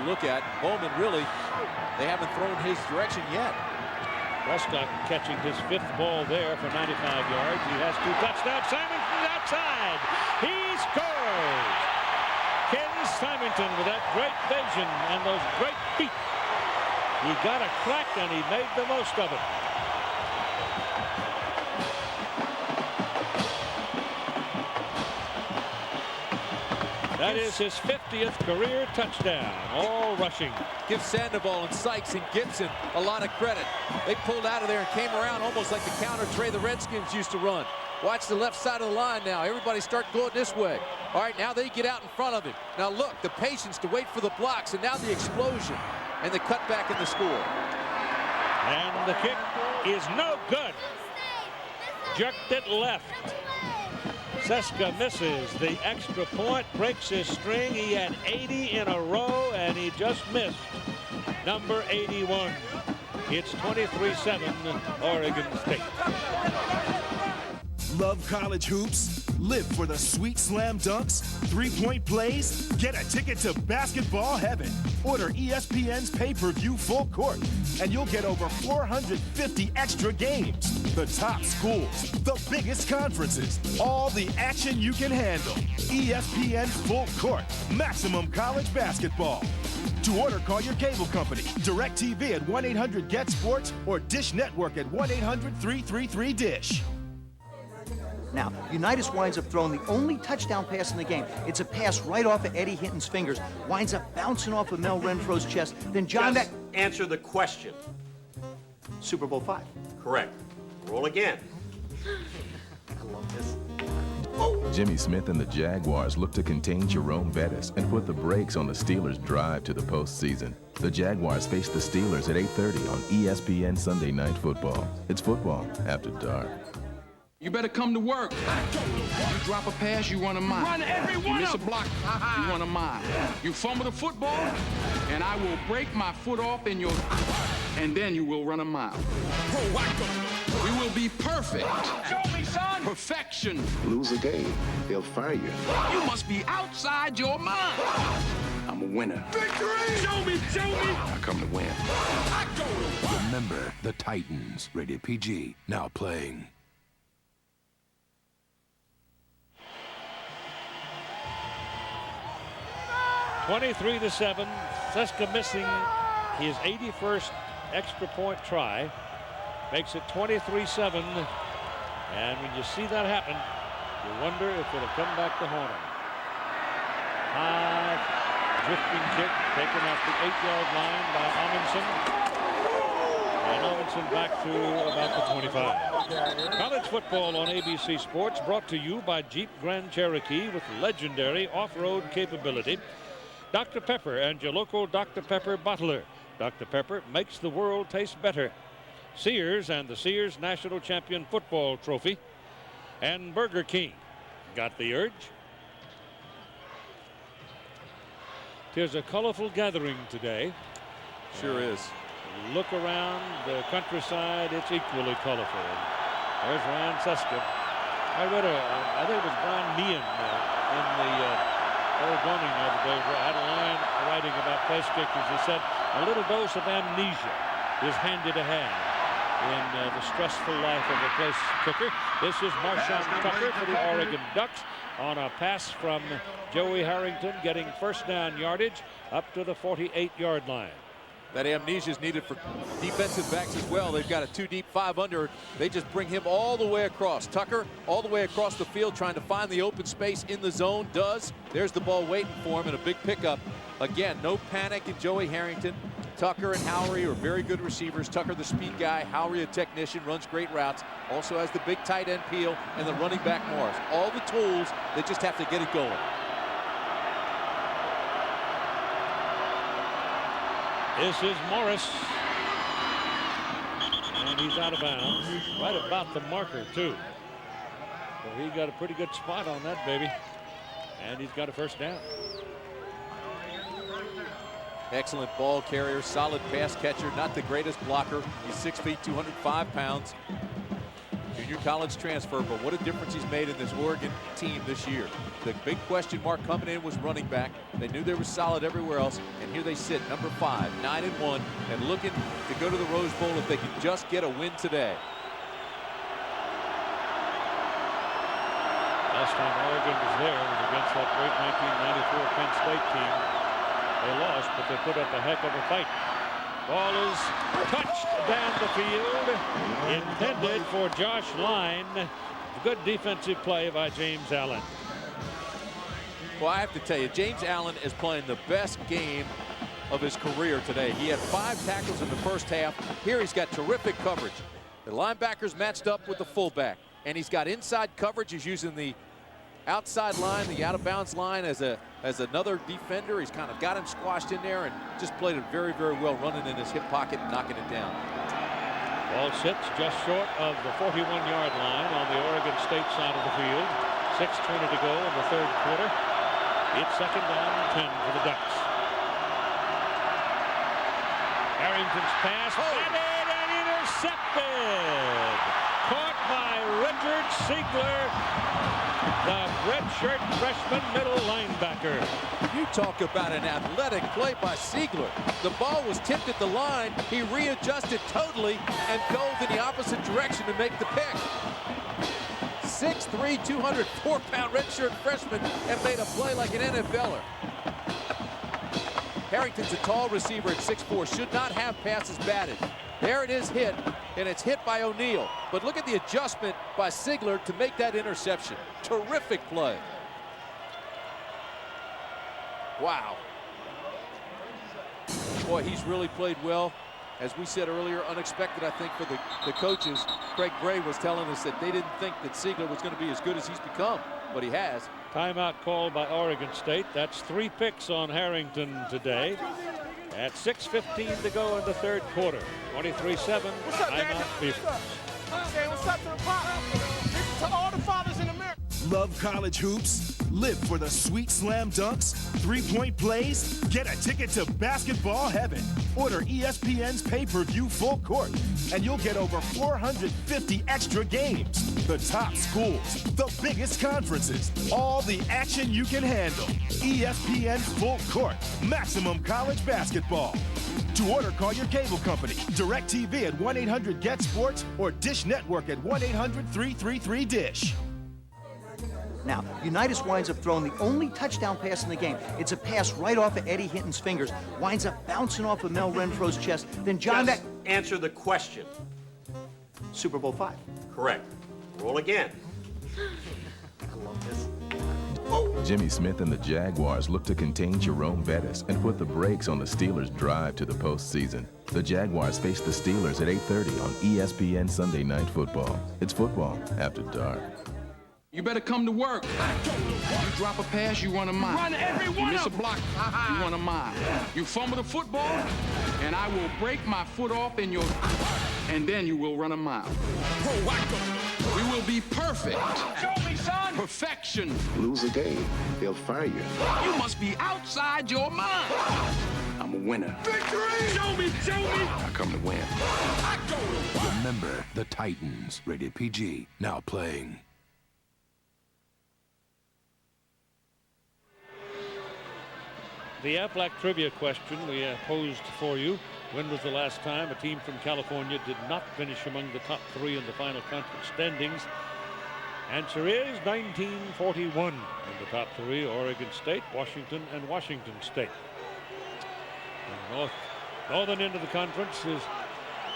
look at. Bowman, really, they haven't thrown his direction yet. Prescott catching his 5th ball there for 95 yards. He has 2 touchdowns. Simon from the outside. He scores. Ken Symington with that great vision and those great feet. He got a crack and he made the most of it. That is his 50th career touchdown, all rushing. Give Sandoval and Sykes and Gibson a lot of credit. They pulled out of there and came around almost like the counter Trey the Redskins used to run. Watch the left side of the line now. Everybody start going this way. All right, now they get out in front of him. Now look, the patience to wait for the blocks, and now the explosion and the cutback in the score. And the kick is no good. Jerked it left. Seska misses the extra point, breaks his string. He had 80 in a row, and he just missed number 81. It's 23-7 Oregon State. Love college hoops? Live for the sweet slam dunks, three-point plays? Get a ticket to basketball heaven. Order ESPN's pay-per-view Full Court, and you'll get over 450 extra games. The top schools, the biggest conferences, all the action you can handle. ESPN Full Court, maximum college basketball. To order, call your cable company, DirecTV at 1-800-GET-SPORTS, or Dish Network at 1-800-333-DISH. Now, Unitas winds up throwing the only touchdown pass in the game. It's a pass right off of Eddie Hinton's fingers, winds up bouncing off of Mel Renfro's chest. Then John... Just answer the question. Super Bowl V. Correct. Roll again. I love this. Jimmy Smith and the Jaguars look to contain Jerome Bettis and put the brakes on the Steelers' drive to the postseason. The Jaguars face the Steelers at 8:30 on ESPN Sunday Night Football. It's football after dark. You better come to work. You drop a pass, you run a mile. Run every one You miss a of them. block, you run a mile. You fumble the football, and I will break my foot off in your... And then you will run a mile. We will be perfect. Show me, son. Perfection. Lose a game, they'll fire you. You must be outside your mind. I'm a winner. Victory! Show me, show me. I come to win. I go to work. Remember the Titans. Rated PG. Now playing. 23-7. Seska missing his 81st extra point try. Makes it 23-7. And when you see that happen, you wonder if it'll come back to haunt him. High drifting kick taken off the 8-yard line by Amundsen. And Amundsen back to about the 25. College football on ABC Sports, brought to you by Jeep Grand Cherokee with legendary off-road capability. Dr. Pepper and your local Dr. Pepper bottler. Dr. Pepper makes the world taste better. Sears and the Sears National Champion Football Trophy. And Burger King. Got the urge? There's a colorful gathering today. Sure is. Look around the countryside, it's equally colorful. There's Ryan Seska. I read I think it was Brian Meehan in the Oregonian the other day, had a line writing about place kickers. He said a little dose of amnesia is handed to hand in the stressful life of a place kicker. This is Marshawn Tucker for the Oregon Ducks on a pass from Joey Harrington, getting first down yardage up to the 48-yard line. That amnesia is needed for defensive backs as well. They've got a 2-deep, 5 under. They just bring him all the way across. Tucker all the way across the field trying to find the open space in the zone. Does. There's the ball waiting for him and a big pickup. Again, no panic in Joey Harrington. Tucker and Howery are very good receivers. Tucker the speed guy, Howery a technician, runs great routes. Also has the big tight end Peel and the running back Morris. All the tools, they just have to get it going. This is Morris. And he's out of bounds. Right about the marker, too. So he got a pretty good spot on that baby. And he's got a first down. Excellent ball carrier, solid pass catcher, not the greatest blocker. He's 6 feet, 205 pounds. Junior college transfer, but what a difference he's made in this Oregon team this year. The big question mark coming in was running back. They knew they were solid everywhere else, and here they sit, number 5, 9-1, and looking to go to the Rose Bowl if they can just get a win today. Last time Oregon was there was against that great 1994 Penn State team. They lost, but they put up a heck of a fight. Ball is touched down the field, intended for Josh Line. Good defensive play by James Allen. Well, I have to tell you, James Allen is playing the best game of his career today. He had 5 tackles in the first half. Here he's got terrific coverage. The linebackers matched up with the fullback, and he's got inside coverage. He's using the outside line, the out-of-bounds line as another defender. He's kind of got him squashed in there and just played it very, very well, running in his hip pocket and knocking it down. Ball sits just short of the 41-yard line on the Oregon State side of the field. 6:20 to go in the third quarter. It's 2nd down and 10 for the Ducks. Harrington's pass, batted and intercepted. Caught by Richard Siegler, the redshirt freshman middle linebacker. You talk about an athletic play by Siegler. The ball was tipped at the line. He readjusted totally and dove in the opposite direction to make the pick. 6'3", 204-pound redshirt freshman and made a play like an NFLer. Harrington's a tall receiver at 6'4", should not have passes batted. There it is hit, and it's hit by O'Neal. But look at the adjustment by Siegler to make that interception. Terrific play. Wow. Boy, he's really played well. As we said earlier, unexpected, I think, for the coaches. Craig Gray was telling us that they didn't think that Siegler was going to be as good as he's become, but he has. Timeout called by Oregon State. That's 3 picks on Harrington today. At 6:15 to go in the third quarter. 23-7. Timeout Beavers. Hey, what's up to the pop? Listen to all the fathers in America. Love college hoops? Live for the sweet slam dunks, 3-point plays? Get a ticket to basketball heaven. Order ESPN's pay-per-view full court, and you'll get over 450 extra games. The top schools, the biggest conferences, all the action you can handle. ESPN full court, maximum college basketball. To order, call your cable company, DirecTV at 1-800-GET-SPORTS, or Dish Network at 1-800-333-DISH. Now, Unitas winds up throwing the only touchdown pass in the game. It's a pass right off of Eddie Hinton's fingers, winds up bouncing off of Mel Renfro's chest. Then John Just answer the question. Super Bowl 5. Correct. Roll again. I love this. Jimmy Smith and the Jaguars look to contain Jerome Bettis and put the brakes on the Steelers' drive to the postseason. The Jaguars face the Steelers at 8:30 on ESPN Sunday Night Football. It's football after dark. You better come to work. You drop a pass, you run a mile. Run every one You miss a of them. block, you run a mile. You fumble the football, and I will break my foot off in your... And then you will run a mile. We will be perfect. Show me, son. Perfection. Lose a game, they'll fire you. You must be outside your mind. I'm a winner. Victory! Show me, show me. I come to win. I go to work. Remember the Titans. Rated PG. Now playing. The Aflac trivia question we posed for you. When was the last time a team from California did not finish among the top 3 in the final conference standings? Answer is 1941. In the top 3, Oregon State, Washington, and Washington State. The northern end of the conference is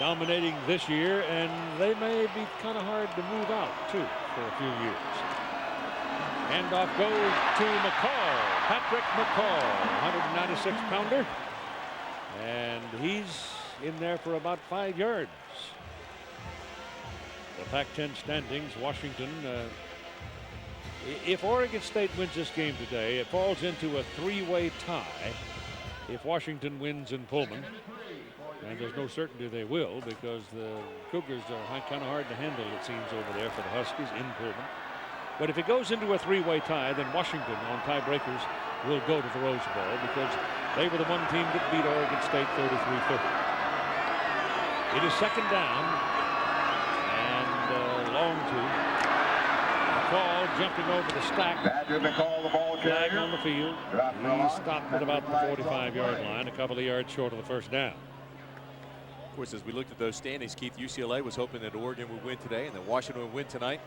dominating this year, and they may be kind of hard to move out, too, for a few years. Handoff goes to McCall, Patrick McCall, 196-pounder. And he's in there for about 5 yards. The Pac-10 standings, Washington, if Oregon State wins this game today, it falls into a 3-way tie if Washington wins in Pullman. And there's no certainty they will, because the Cougars are kind of hard to handle, it seems, over there for the Huskies in Pullman. But if it goes into a three-way tie, then Washington on tiebreakers will go to the Rose Bowl, because they were the one team that beat Oregon State 33-30. It is second down and long two. McCall jumping over the stack. Flag on the field. He stopped at about the 45-yard line, a couple of yards short of the first down. Of course, as we looked at those standings, Keith, UCLA was hoping that Oregon would win today and that Washington would win tonight.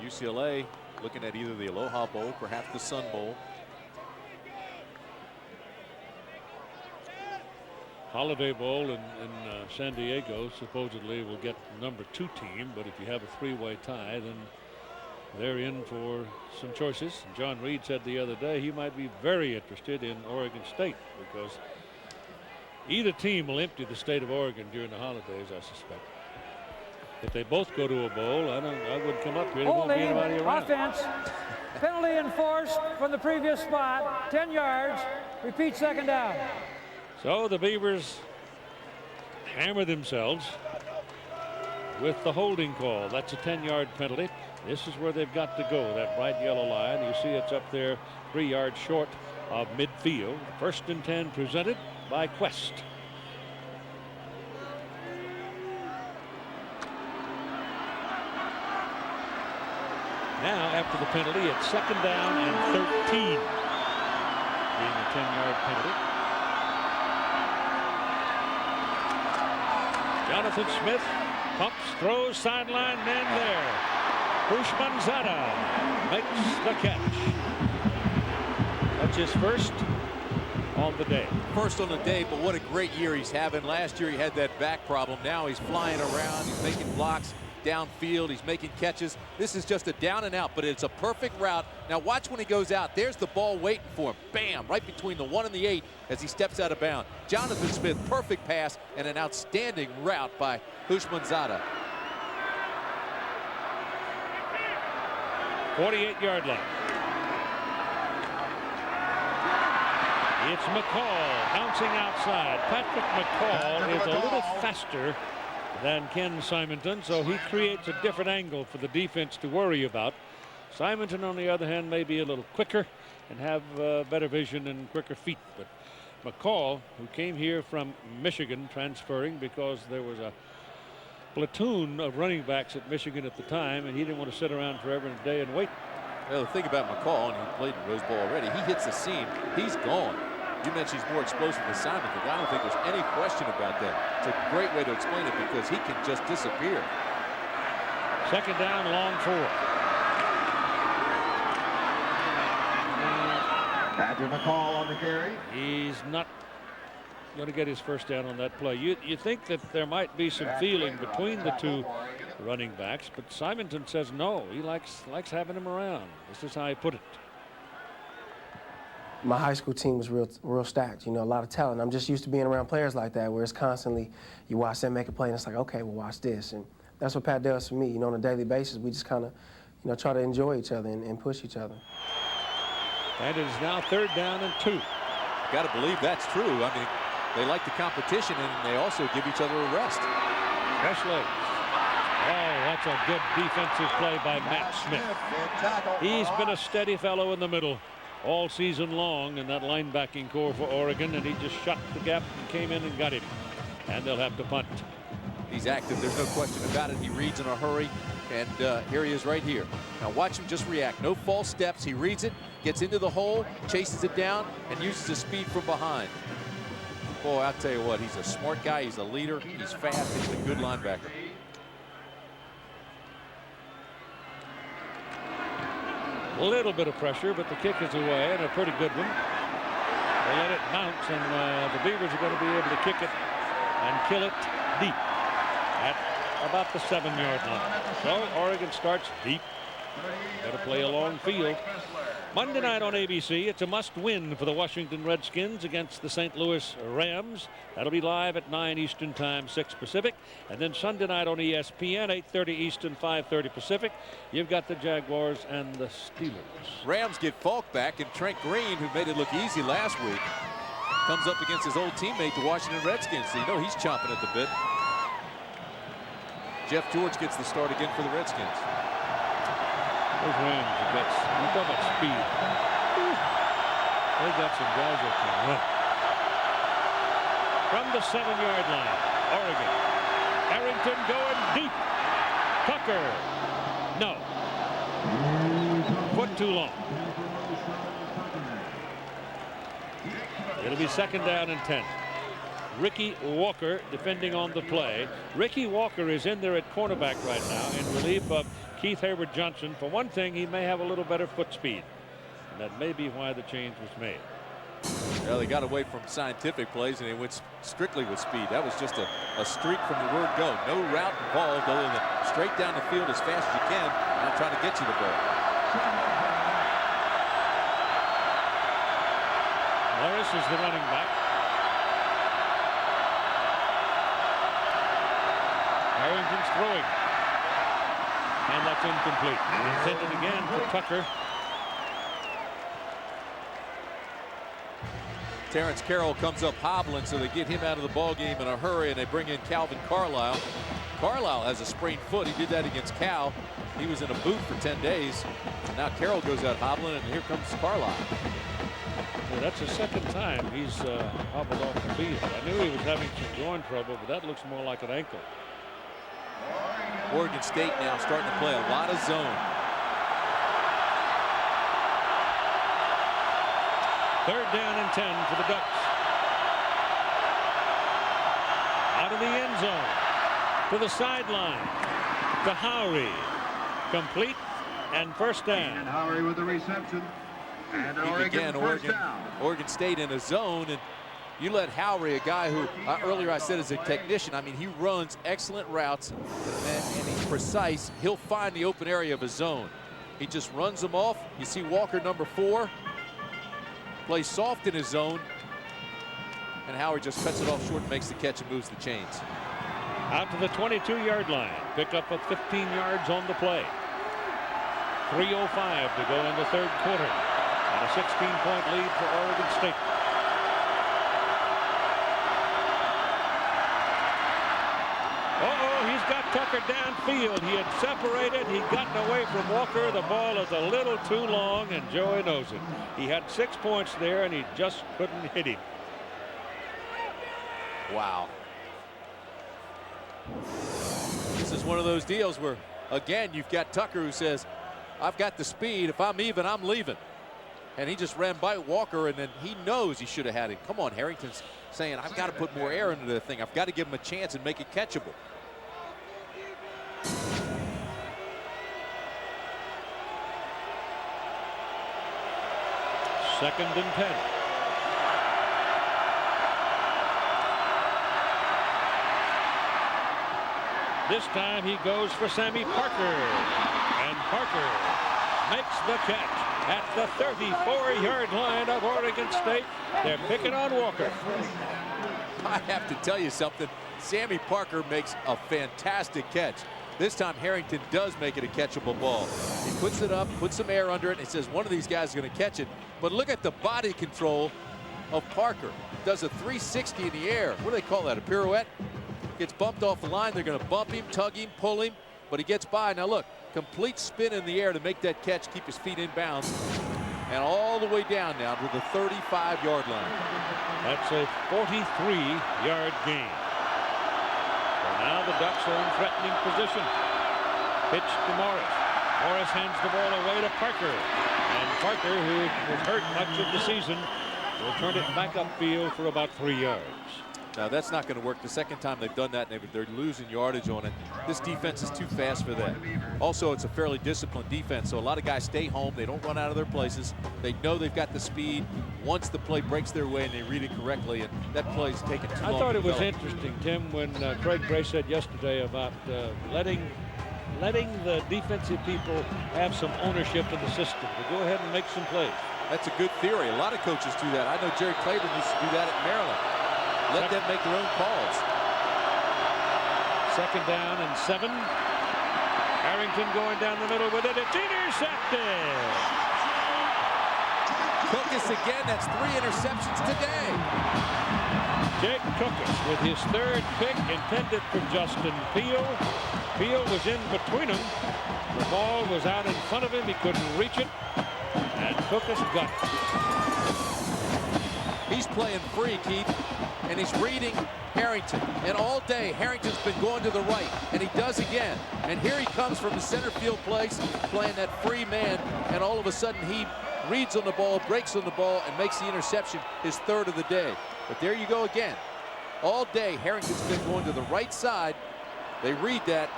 UCLA looking at either the Aloha Bowl, perhaps the Sun Bowl. Holiday Bowl in San Diego supposedly will get number 2 team, but if you have a three-way tie, then they're in for some choices. John Reed said the other day he might be very interested in Oregon State, because either team will empty the state of Oregon during the holidays, I suspect. If they both go to a bowl, I wouldn't come up here. There won't be anybody around. Offense. Penalty enforced from the previous spot. 10 yards. Repeat second down. So the Beavers hammer themselves with the holding call. That's a 10-yard penalty. This is where they've got to go, that bright yellow line. You see it's up there 3 yards short of midfield. First and 10 presented by Quest. Now, after the penalty, it's second down and 13, being a 10-yard penalty. Jonathan Smith pumps, throws, sideline, man there. Houshmandzadeh makes the catch. That's his first on the day. First on the day, but what a great year he's having. Last year he had that back problem. Now he's flying around, he's making blocks downfield, he's making catches. This is just a down and out, but it's a perfect route. Now watch when he goes out. There's the ball waiting for him. Bam, right between the 1 and the 8 as he steps out of bounds. Jonathan Smith, perfect pass and an outstanding route by Houshmandzadeh. 48-yard line. It's McCall bouncing outside. Patrick McCall is a little faster than Ken Simonton, so he creates a different angle for the defense to worry about. Simonton, on the other hand, may be a little quicker and have better vision and quicker feet. But McCall, who came here from Michigan, transferring because there was a platoon of running backs at Michigan at the time, and he didn't want to sit around forever and a day and wait. Well, the thing about McCall, and he played in Rose Bowl already, he hits the seam, he's gone. You mentioned he's more explosive than Simonton. I don't think there's any question about that. It's a great way to explain it because he can just disappear. Second down, long 4. Patrick McCall on the carry. He's not going to get his first down on that play. You think that there might be some feeling between the two running backs, but Simonton says no. He likes having him around. This is how he put it. My high school team was real stacked, you know, a lot of talent. I'm just used to being around players like that, where it's constantly, you watch them make a play and it's like, okay, well, watch this. And that's what Pat does for me, you know, on a daily basis. We just kind of, you know, try to enjoy each other and push each other. And it is now third down and 2. Got to believe that's true. I mean, they like the competition and they also give each other a rest. Fresh legs. Oh, that's a good defensive play by Matt Smith. He's been a steady fellow in the middle all season long in that linebacking core for Oregon, and he just shut the gap and came in and got him. And they'll have to punt. He's active, there's no question about it. He reads in a hurry, and here he is right here. Now watch him just react. No false steps. He reads it, gets into the hole, chases it down, and uses his speed from behind. Boy, I'll tell you what, he's a smart guy, he's a leader, he's fast, he's a good linebacker. A little bit of pressure, but the kick is away, and a pretty good one. They let it bounce, and the Beavers are going to be able to kick it and kill it deep at about the 7-yard line. So Oregon starts deep. Got to play a long field. Monday night on ABC, it's a must-win for the Washington Redskins against the St. Louis Rams. That'll be live at 9 Eastern Time, 6 Pacific. And then Sunday night on ESPN, 8:30 Eastern, 5:30 Pacific. You've got the Jaguars and the Steelers. Rams get Falk back, and Trent Green, who made it look easy last week, Comes up against his old teammate, the Washington Redskins. So you know he's chomping at the bit. Jeff George gets the start again for the Redskins. Those Rams have got, you talk about speed. They got some guys that can run. From the 7-yard line, Oregon. Harrington going deep. Tucker. No. Foot too long. It'll be 2nd down and 10. Ricky Walker defending on the play. Ricky Walker is in there at cornerback right now in relief of Keith Hayward Johnson. For one thing, he may have a little better foot speed. And that may be why the change was made. Well, they got away from scientific plays and they went strictly with speed. That was just a streak from the word go. No route involved other than straight down the field as fast as you can and trying to get you the ball. Morris is the running back. Harrington's throwing. And that's incomplete. Intended again for Tucker. Terrence Carroll comes up hobbling, so they get him out of the ball game in a hurry, and they bring in Calvin Carlisle. Carlisle has a sprained foot. He did that against Cal. He was in a boot for 10 days. Now Carroll goes out hobbling, and here comes Carlisle. Yeah, that's the 2nd time he's hobbled off the field. I knew he was having some groin trouble, but that looks more like an ankle. Oregon State now starting to play a lot of zone. 3rd down and 10 for the Ducks. Out of the end zone. To the sideline. To Howry. Complete and 1st down. And Howry with the reception. And Oregon first down. Oregon State in a zone, and you let Howry, a guy who earlier I said is a technician. I mean, he runs excellent routes and he's precise. He'll find the open area of a zone. He just runs them off. You see Walker, number 4, plays soft in his zone, and Howry just cuts it off short and makes the catch and moves the chains. Out to the 22-yard line. Pick up of 15 yards on the play. 3:05 to go in the 3rd quarter. And a 16-point lead for Oregon State. He's got Tucker downfield. He had separated. He'd gotten away from Walker. The ball is a little too long, and Joey knows it. He had 6 points there, and he just couldn't hit him. Wow. This is one of those deals where, again, you've got Tucker who says, I've got the speed. If I'm even, I'm leaving. And he just ran by Walker, and then he knows he should have had him. Come on, Harrington's saying, I've got to put more air into the thing. I've got to give him a chance and make it catchable. Second and 10. This time he goes for Sammy Parker. And Parker makes the catch at the 34-yard line of Oregon State. They're picking on Walker. I have to tell you something. Sammy Parker makes a fantastic catch. This time Harrington does make it a catchable ball. He puts it up, puts some air under it, and says one of these guys is going to catch it. But look at the body control of Parker. Does a 360 in the air. What do they call that, a pirouette? Gets bumped off the line. They're going to bump him, tug him, pull him, but he gets by. Now look, complete spin in the air to make that catch, keep his feet in bounds, and all the way down now to the 35-yard line. That's a 43-yard gain. So now the Ducks are in threatening position. Pitch to Morris. Morris hands the ball away to Parker. And Parker, who was hurt much of the season, will turn it back upfield for about 3 yards. Now that's not going to work. The second time they've done that, and they're losing yardage on it. This defense is too fast for that. Also, it's a fairly disciplined defense, so a lot of guys stay home. They don't run out of their places. They know they've got the speed. Once the play breaks their way and they read it correctly, and that play's taken too long. I thought it was interesting, Tim, when Craig Gray said yesterday about letting the defensive people have some ownership in the system to go ahead and make some plays. That's a good theory. A lot of coaches do that. I know Jerry Claiborne used to do that at Maryland. Let them make their own calls. 2nd down and 7. Harrington going down the middle with it. It's intercepted. Cookus again. That's 3 interceptions today. Jake Cookus with his 3rd pick, intended for Justin Peele. Peele was in between them. The ball was out in front of him. He couldn't reach it. And Cookus got it. He's playing free, Keith, and he's reading Harrington. And all day, Harrington's been going to the right, and he does again. And here he comes from the center field place, playing that free man, and all of a sudden he reads on the ball, breaks on the ball, and makes the interception, his 3rd of the day. But there you go again. All day, Harrington's been going to the right side. They read that,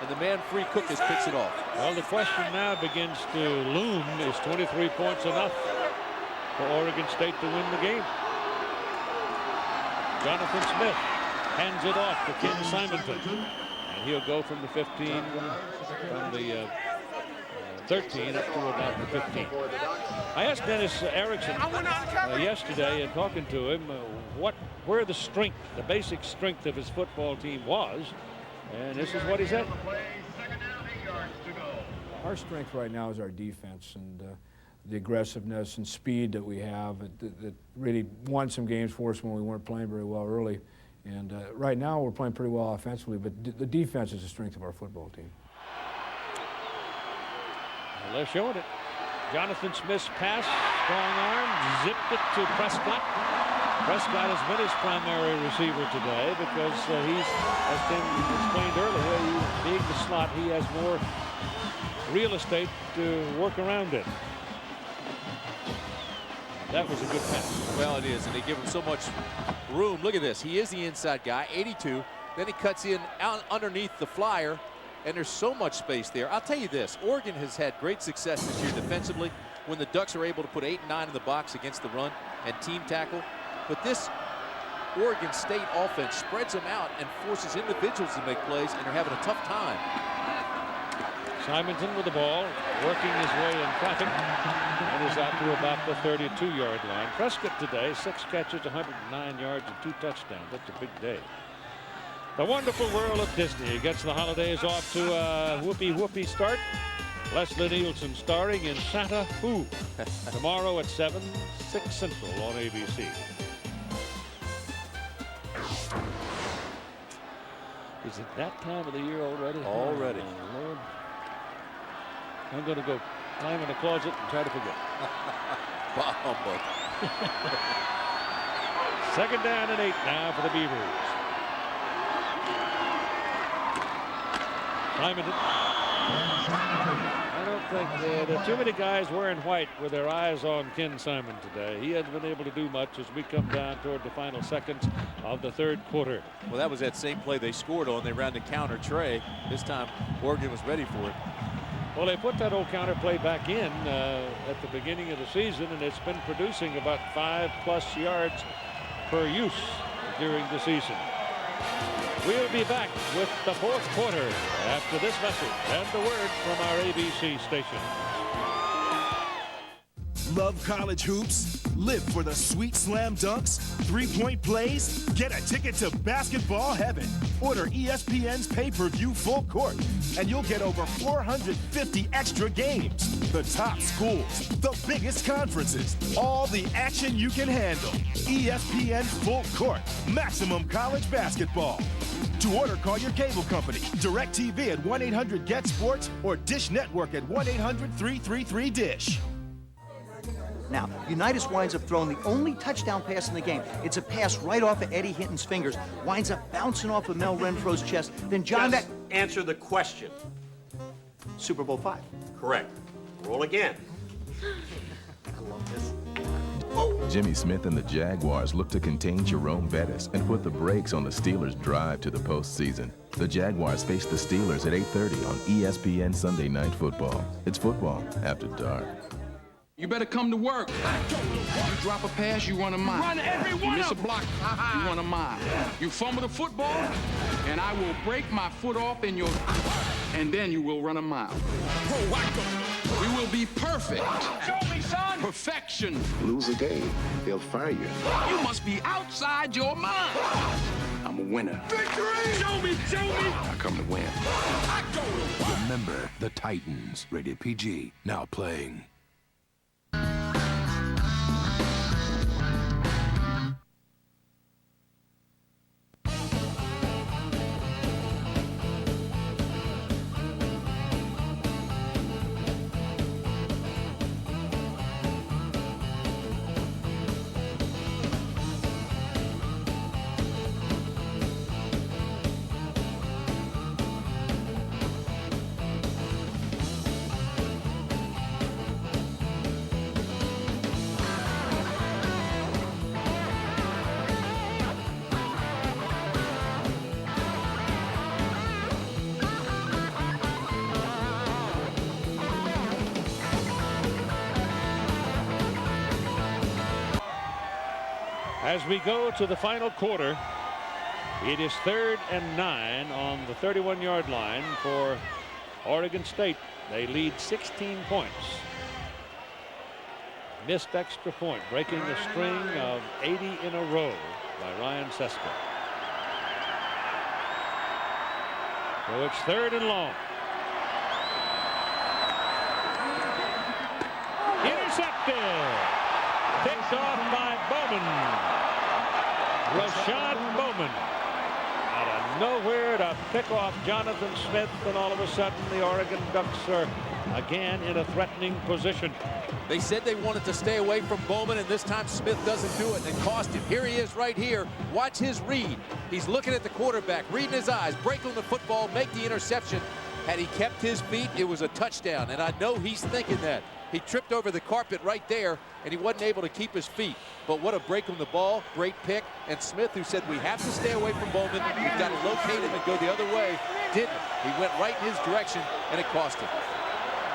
and the man free Cookus picks it off. Well, the question now begins to loom. Is 23 points enough for Oregon State to win the game? Jonathan Smith hands it off to Ken Simonton, and he'll go from the 15, from the 13 up to about the 15. I asked Dennis Erickson yesterday, and talking to him, where the strength, the basic strength of his football team was, and this is what he said. Our strength right now is our defense, and the aggressiveness and speed that we have that really won some games for us when we weren't playing very well early. And right now we're playing pretty well offensively, but the defense is the strength of our football team. Well, they're showing it. Jonathan Smith's pass, strong arm, zipped it to Prescott. Prescott has been his primary receiver today because he's, as Tim explained earlier, being the slot, he has more real estate to work around in. That was a good pass. Well, it is, and they give him so much room. Look at this. He is the inside guy, 82. Then he cuts in out underneath the flyer, and there's so much space there. I'll tell you this, Oregon has had great success this year defensively when the Ducks are able to put 8 and 9 in the box against the run and team tackle. But this Oregon State offense spreads them out and forces individuals to make plays, and they're having a tough time. Simonton with the ball, working his way in traffic, and is out to about the 32-yard line. Prescott today, 6 catches, 109 yards, and 2 touchdowns. That's a big day. The wonderful world of Disney gets the holidays off to a whoopee start. Leslie Nielsen starring in Santa Who tomorrow at 7, 6 Central on ABC. Is it that time of the year already? Already. Oh, Lord. I'm going to go climb in a closet and try to forget. Bah, humbug. 2nd down and 8 now for the Beavers. Simonton. I don't think there are too many guys wearing white with their eyes on Ken Simon today. He hasn't been able to do much as we come down toward the final seconds of the 3rd quarter. Well, that was that same play they scored on. They ran the counter tray. This time, Oregon was ready for it. Well, they put that old counter play back in at the beginning of the season, and it's been producing about 5+ yards per use during the season. We'll be back with the 4th quarter after this message and the word from our ABC station. Love college hoops? Live for the sweet slam dunks, 3-point plays? Get a ticket to basketball heaven. Order ESPN's pay-per-view Full Court, and you'll get over 450 extra games. The top schools, the biggest conferences, all the action you can handle. ESPN Full Court, maximum college basketball. To order, call your cable company, DirecTV at 1-800-GET-SPORTS, or Dish Network at 1-800-333-DISH. Now, Unitas winds up throwing the only touchdown pass in the game. It's a pass right off of Eddie Hinton's fingers, winds up bouncing off of Mel Renfro's chest. Then John... Just answer the question. Super Bowl 5. Correct. Roll again. I love this. Jimmy Smith and the Jaguars look to contain Jerome Bettis and put the brakes on the Steelers' drive to the postseason. The Jaguars face the Steelers at 8:30 on ESPN Sunday Night Football. It's football after dark. You better come to work. You drop a pass, you run a mile. Run every one You miss a of block, you run a mile. You fumble the football, and I will break my foot off in your... and then you will run a mile. We will be perfect. Show me, son. Perfection. Lose a game, they'll fire you. You must be outside your mind. I'm a winner. Victory! Show me, show me. I come to win. I go to work. Remember the Titans. Rated PG. Now playing. As we go to the final quarter, it is 3rd and 9 on the 31-yard line for Oregon State. They lead 16 points. Missed extra point, breaking a string of 80 in a row by Ryan Seska. So it's 3rd and long. Intercepted. Picked off by Bowman. Rashad Bowman. Out of nowhere to pick off Jonathan Smith, and all of a sudden the Oregon Ducks are again in a threatening position. They said they wanted to stay away from Bowman, and this time Smith doesn't do it and cost him. Here he is right here. Watch his read. He's looking at the quarterback, reading his eyes, break on the football, make the interception. Had he kept his feet, it was a touchdown, and I know he's thinking that. He tripped over the carpet right there, and he wasn't able to keep his feet. But what a break on the ball, great pick. And Smith, who said we have to stay away from Bowman, we've got to locate him and go the other way, didn't. He went right in his direction, and it cost him.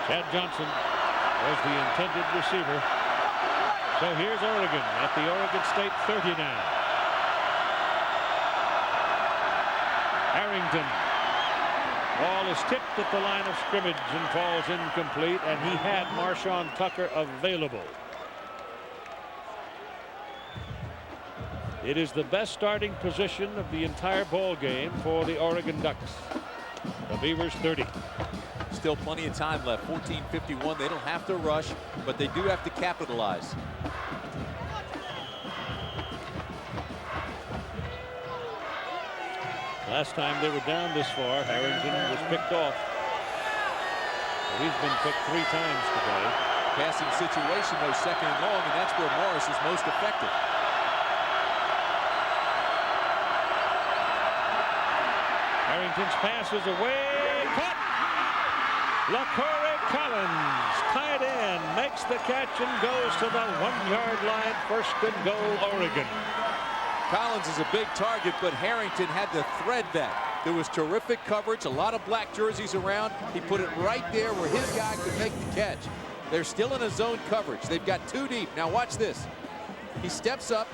Chad Johnson was the intended receiver. So here's Oregon at the Oregon State 30 now. Harrington. Ball is tipped at the line of scrimmage and falls incomplete, and he had Marshawn Tucker available. It is the best starting position of the entire ball game for the Oregon Ducks. The Beavers 30. Still plenty of time left. 14:51. They don't have to rush, but they do have to capitalize. Last time they were down this far, Harrington was picked off. He's been picked 3 times today. Passing situation, though, 2nd and long, and that's where Morris is most effective. Harrington's pass is away. Caught! LaCorey Collins, tight end, makes the catch and goes to the 1-yard line. 1st and goal, Oregon. Collins is a big target, but Harrington had to thread that. There was terrific coverage, a lot of black jerseys around. He put it right there where his guy could make the catch. They're still in a zone coverage. They've got 2 deep. Now watch this. He steps up,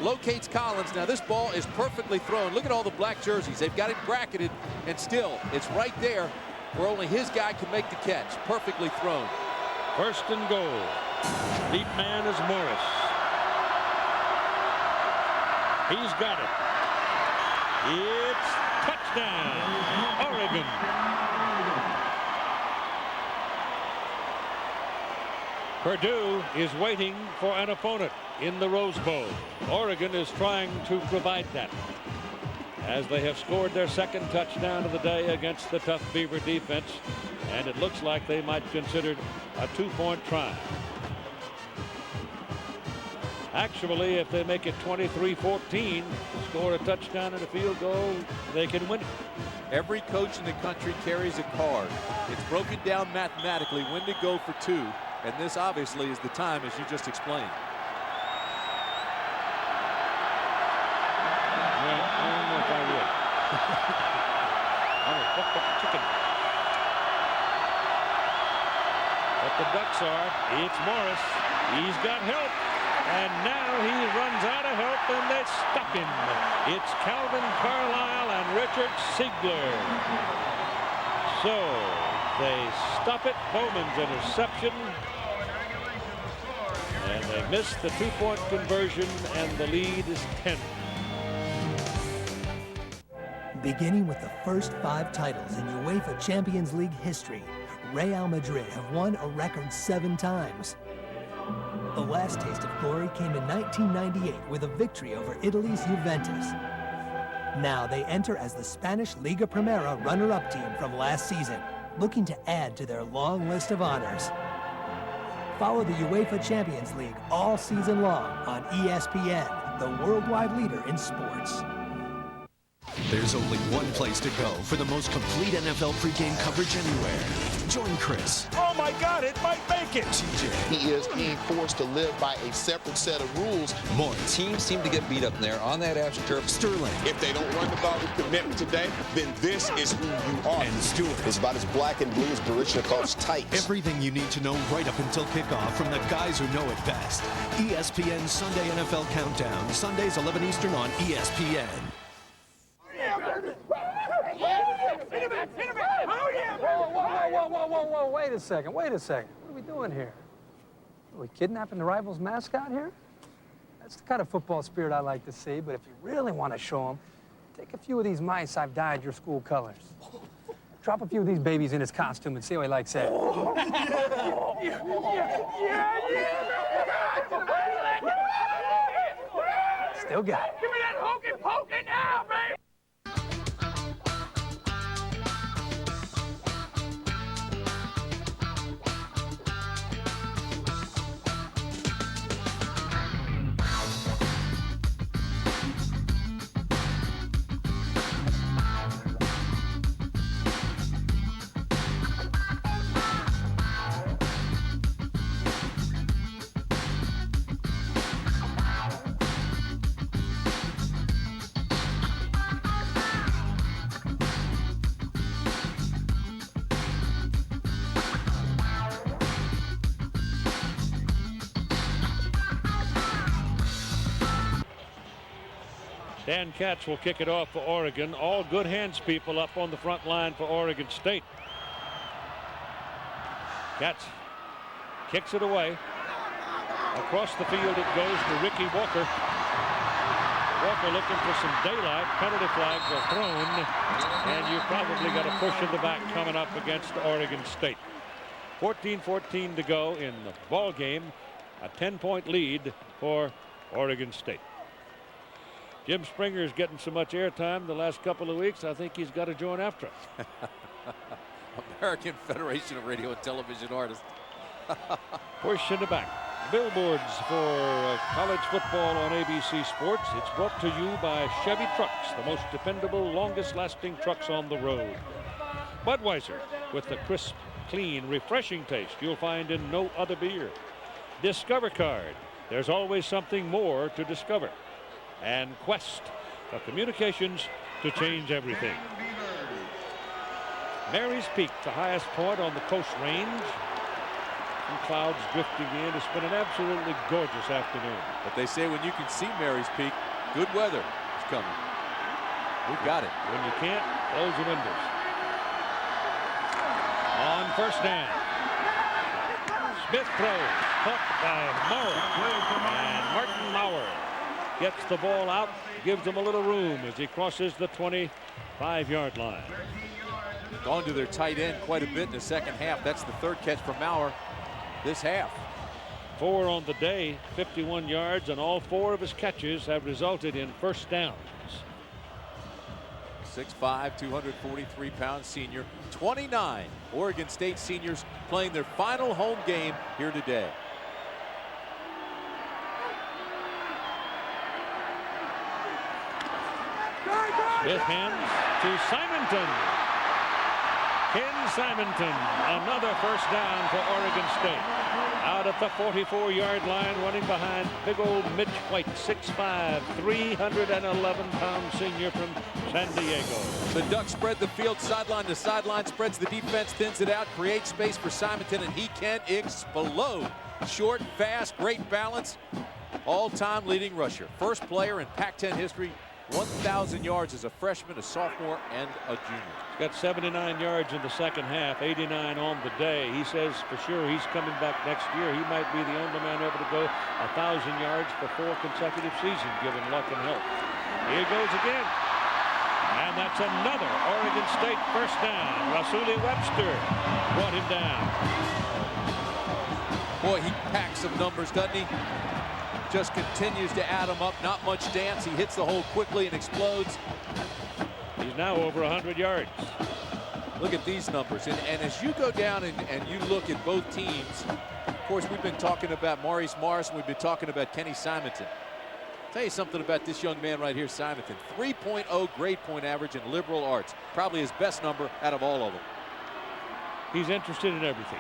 locates Collins. Now this ball is perfectly thrown. Look at all the black jerseys. They've got it bracketed, and still, it's right there where only his guy can make the catch. Perfectly thrown. 1st and goal. Deep man is Morris. He's got it. It's touchdown, Oregon. Purdue is waiting for an opponent in the Rose Bowl. Oregon is trying to provide that, as they have scored their 2nd touchdown of the day against the tough Beaver defense, and it looks like they might consider a 2-point try. Actually, if they make it 23-14, score a touchdown and a field goal, they can win it. Every coach in the country carries a card. It's broken down mathematically when to go for 2, and this obviously is the time, as you just explained. Well, I don't know if I would. I'm a fucked up chicken. But the Ducks are. It's Morris. He's got help. And now he runs out of help, and they stop him. It's Calvin Carlisle and Richard Siegler. So they stop it. Bowman's interception. And they miss the 2-point conversion, and the lead is 10. Beginning with the first 5 titles in UEFA Champions League history, Real Madrid have won a record 7 times. The last taste of glory came in 1998 with a victory over Italy's Juventus. Now they enter as the Spanish Liga Primera runner-up team from last season, looking to add to their long list of honors. Follow the UEFA Champions League all season long on ESPN, the worldwide leader in sports. There's only one place to go for the most complete NFL pregame coverage anywhere. Join Chris. Oh my God, it might make it. TJ. He is being forced to live by a separate set of rules. More. Teams seem to get beat up there on that AstroTurf. Sterling. If they don't run the ball with commitment today, then this is who you are. And Stewart. It's about as black and blue as Baryshnikov's tights. Everything you need to know right up until kickoff from the guys who know it best. ESPN Sunday NFL Countdown. Sundays 11 Eastern on ESPN. Whoa, wait a second. What are we doing here? Are we kidnapping the rival's mascot here? That's the kind of football spirit I like to see, but if you really want to show them, take a few of these mice I've dyed your school colors. Drop a few of these babies in his costume and see how he likes that. Still got it. Give me that hokey pokey now, baby! Dan Katz will kick it off for Oregon. All good hands people up on the front line for Oregon State. Katz kicks it away. Across the field it goes to Ricky Walker. Walker looking for some daylight. Penalty flags are thrown. And you've probably got a push in the back coming up against Oregon State. 14-14 to go in the ball game. A 10-point lead for Oregon State. Jim Springer's getting so much airtime the last couple of weeks, I think he's got to join after us. American Federation of Radio and Television Artists. Push in the back. Billboards for college football on ABC Sports. It's brought to you by Chevy Trucks, the most dependable, longest-lasting trucks on the road. Budweiser, with the crisp, clean, refreshing taste you'll find in no other beer. Discover Card. There's always something more to discover. And Quest, the communications to change everything. Mary's Peak, the highest point on the Coast Range. Some clouds drifting in. It's been an absolutely gorgeous afternoon. But they say when you can see Mary's Peak, good weather is coming. We've got it. When you can't, close the windows. On first down. Smith throws. Caught by Maurer. And Martin Maurer gets the ball out, gives them a little room as he crosses the 25-yard line. Gone to their tight end quite a bit in the second half. That's the third catch for Maurer this half. 4 on the day, 51 yards, and all 4 of his catches have resulted in first downs. 6'5", 243-pound senior. 29 Oregon State seniors playing their final home game here today. Smith hands to Simonton. Ken Simonton, another first down for Oregon State. Out at the 44-yard line, running behind big old Mitch White, 6'5", 311-pound senior from San Diego. The Ducks spread the field sideline to sideline, spreads the defense, thins it out, creates space for Simonton, and he can explode. Short, fast, great balance, all-time leading rusher. First player in Pac-10 history, 1,000 yards as a freshman, a sophomore, and a junior. He's got 79 yards in the second half, 89 on the day. He says for sure he's coming back next year. He might be the only man able to go 1,000 yards for 4 consecutive seasons, given luck and health. Here goes again. And that's another Oregon State first down. Rasuli Webster brought him down. Boy, he packs some numbers, doesn't he? Just continues to add them up. Not much dance. He hits the hole quickly and explodes. He's now over 100 yards. Look at these numbers. And as you go down and you look at both teams, of course, we've been talking about Maurice Morris, and we've been talking about Kenny Simonton. Tell you something about this young man right here, Simonton. 3.0 grade point average in liberal arts. Probably his best number out of all of them. He's interested in everything.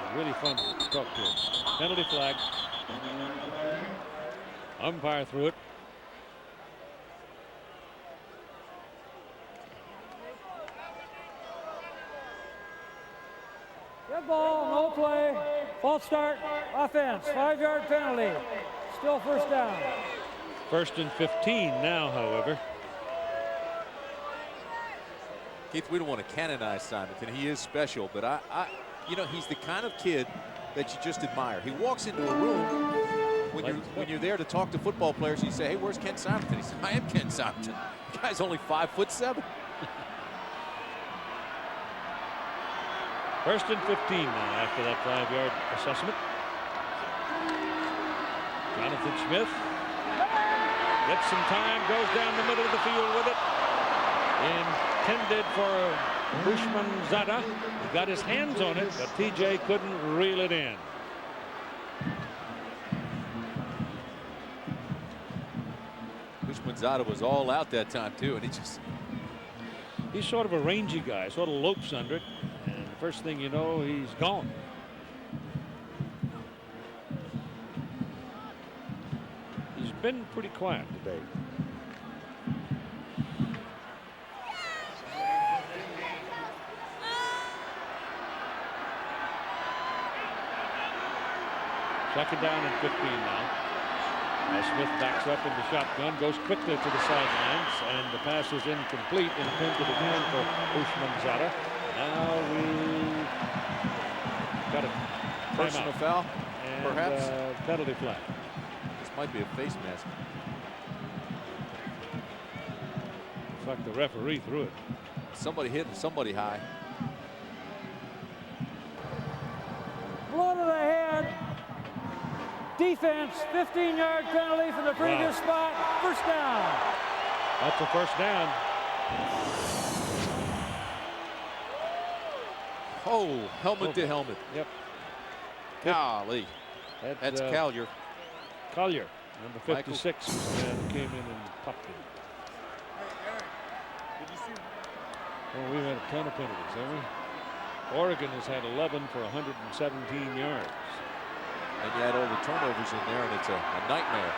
It's really fun to talk to him. Penalty flag. Umpire threw it. Good ball, no play. False start, offense, 5-yard penalty. Still first down. 1st and 15 now, however. Keith, we don't want to canonize Simonton. He is special, but you know, he's the kind of kid that you just admire. He walks into a room when you're there to talk to football players. You say, "Hey, where's Ken Simonton?" He says, "I am Ken Simonton." The guy's only 5'7". 1st and 15 now after that 5-yard assessment. Jonathan Smith gets some time, goes down the middle of the field with it. Intended for Bushman Zada. He got his hands on it, but TJ couldn't reel it in. Bushman Zada was all out that time too, and he's sort of a rangy guy, sort of lopes under it, and the first thing you know, he's gone. He's been pretty quiet today. Second down and 15 now. As Smith backs up in the shotgun, goes quickly to the sidelines, and the pass is incomplete, intended again for Bushman Zada. Now we got a personal foul, and, perhaps. Penalty flag. This might be a face mask. Looks like the referee threw it. Somebody hit somebody high. Blow to the head. Defense, 15-yard penalty from the previous spot. First down. That's a first down. Oh, helmet to helmet. Yep. Golly. That's Collier. Collier, number 56, came in and popped it. Well, we've had a ton of penalties, haven't we? Oregon has had 11 for 117 yards. And you add all the turnovers in there, and it's a nightmare.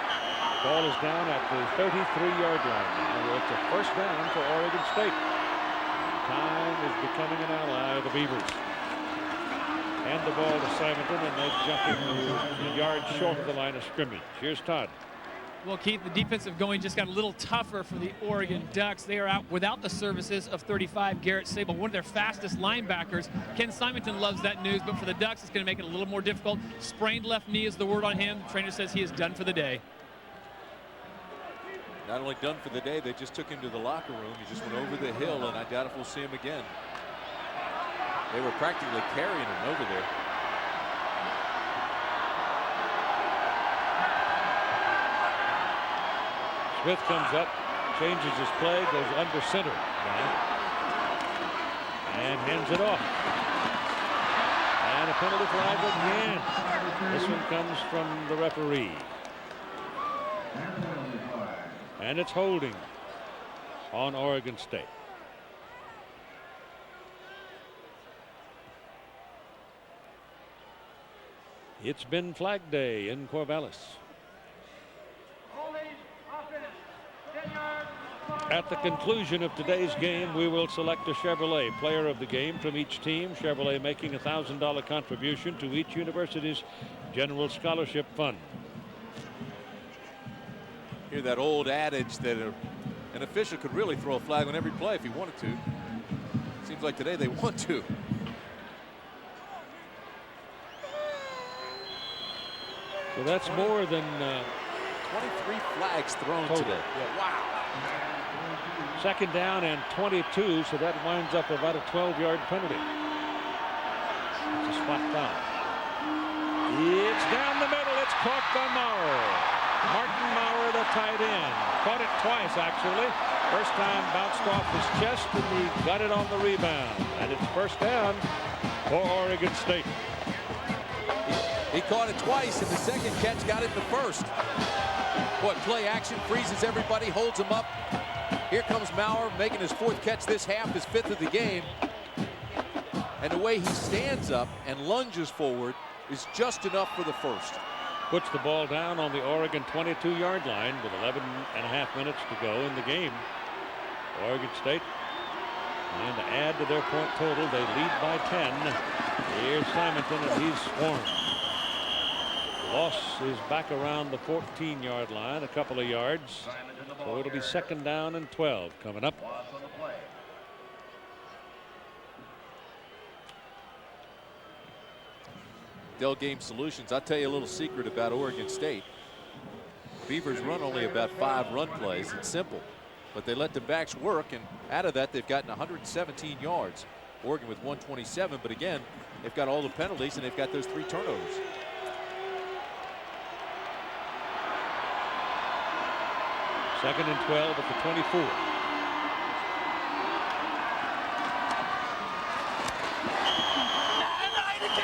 Ball is down at the 33-yard line now. It's a first down for Oregon State. And time is becoming an ally of the Beavers. Hand the ball to Simonton, and they jump in a yard short of the line of scrimmage. Here's Todd. Well, Keith, the defensive going just got a little tougher for the Oregon Ducks. They are out without the services of 35 Garrett Sable, one of their fastest linebackers. Ken Simonton loves that news, but for the Ducks, it's going to make it a little more difficult. Sprained left knee is the word on him. The trainer says he is done for the day. Not only done for the day, they just took him to the locker room. He just went over the hill, and I doubt if we'll see him again. They were practically carrying him over there. Smith comes up, changes his play, goes under center now, and hands it off. And a penalty flag again. This one comes from the referee. And it's holding on Oregon State. It's been Flag Day in Corvallis. At the conclusion of today's game, we will select a Chevrolet player of the game from each team. Chevrolet making a $1,000 contribution to each university's general scholarship fund. Hear that old adage that an official could really throw a flag on every play if he wanted to. Seems like today they want to. So that's more than 23 flags thrown today. Yeah. Wow. Second down and 22, so that winds up about a 12-yard penalty. It's a spot foul. It's down the middle. It's caught by Maurer. Martin Maurer, the tight end. Caught it twice, actually. First time bounced off his chest, and he got it on the rebound. And it's first down for Oregon State. He caught it twice, and the second catch got it the first. Boy, play action, freezes everybody, holds him up. Here comes Maurer making his 4th catch this half, his 5th of the game. And the way he stands up and lunges forward is just enough for the first. Puts the ball down on the Oregon 22-yard line with 11.5 minutes to go in the game. Oregon State, and to add to their point total, they lead by 10. Here's Simonton, and he's swarmed. Loss is back around the 14-yard line, a couple of yards. So it'll be 2nd down and 12 coming up. Dell Game Solutions. I'll tell you a little secret about Oregon State. Beavers run only about 5 run plays. It's simple, but they let the backs work, and out of that they've gotten 117 yards. Oregon with 127, but again, they've got all the penalties and they've got those 3 turnovers. Second and 12 at the 24.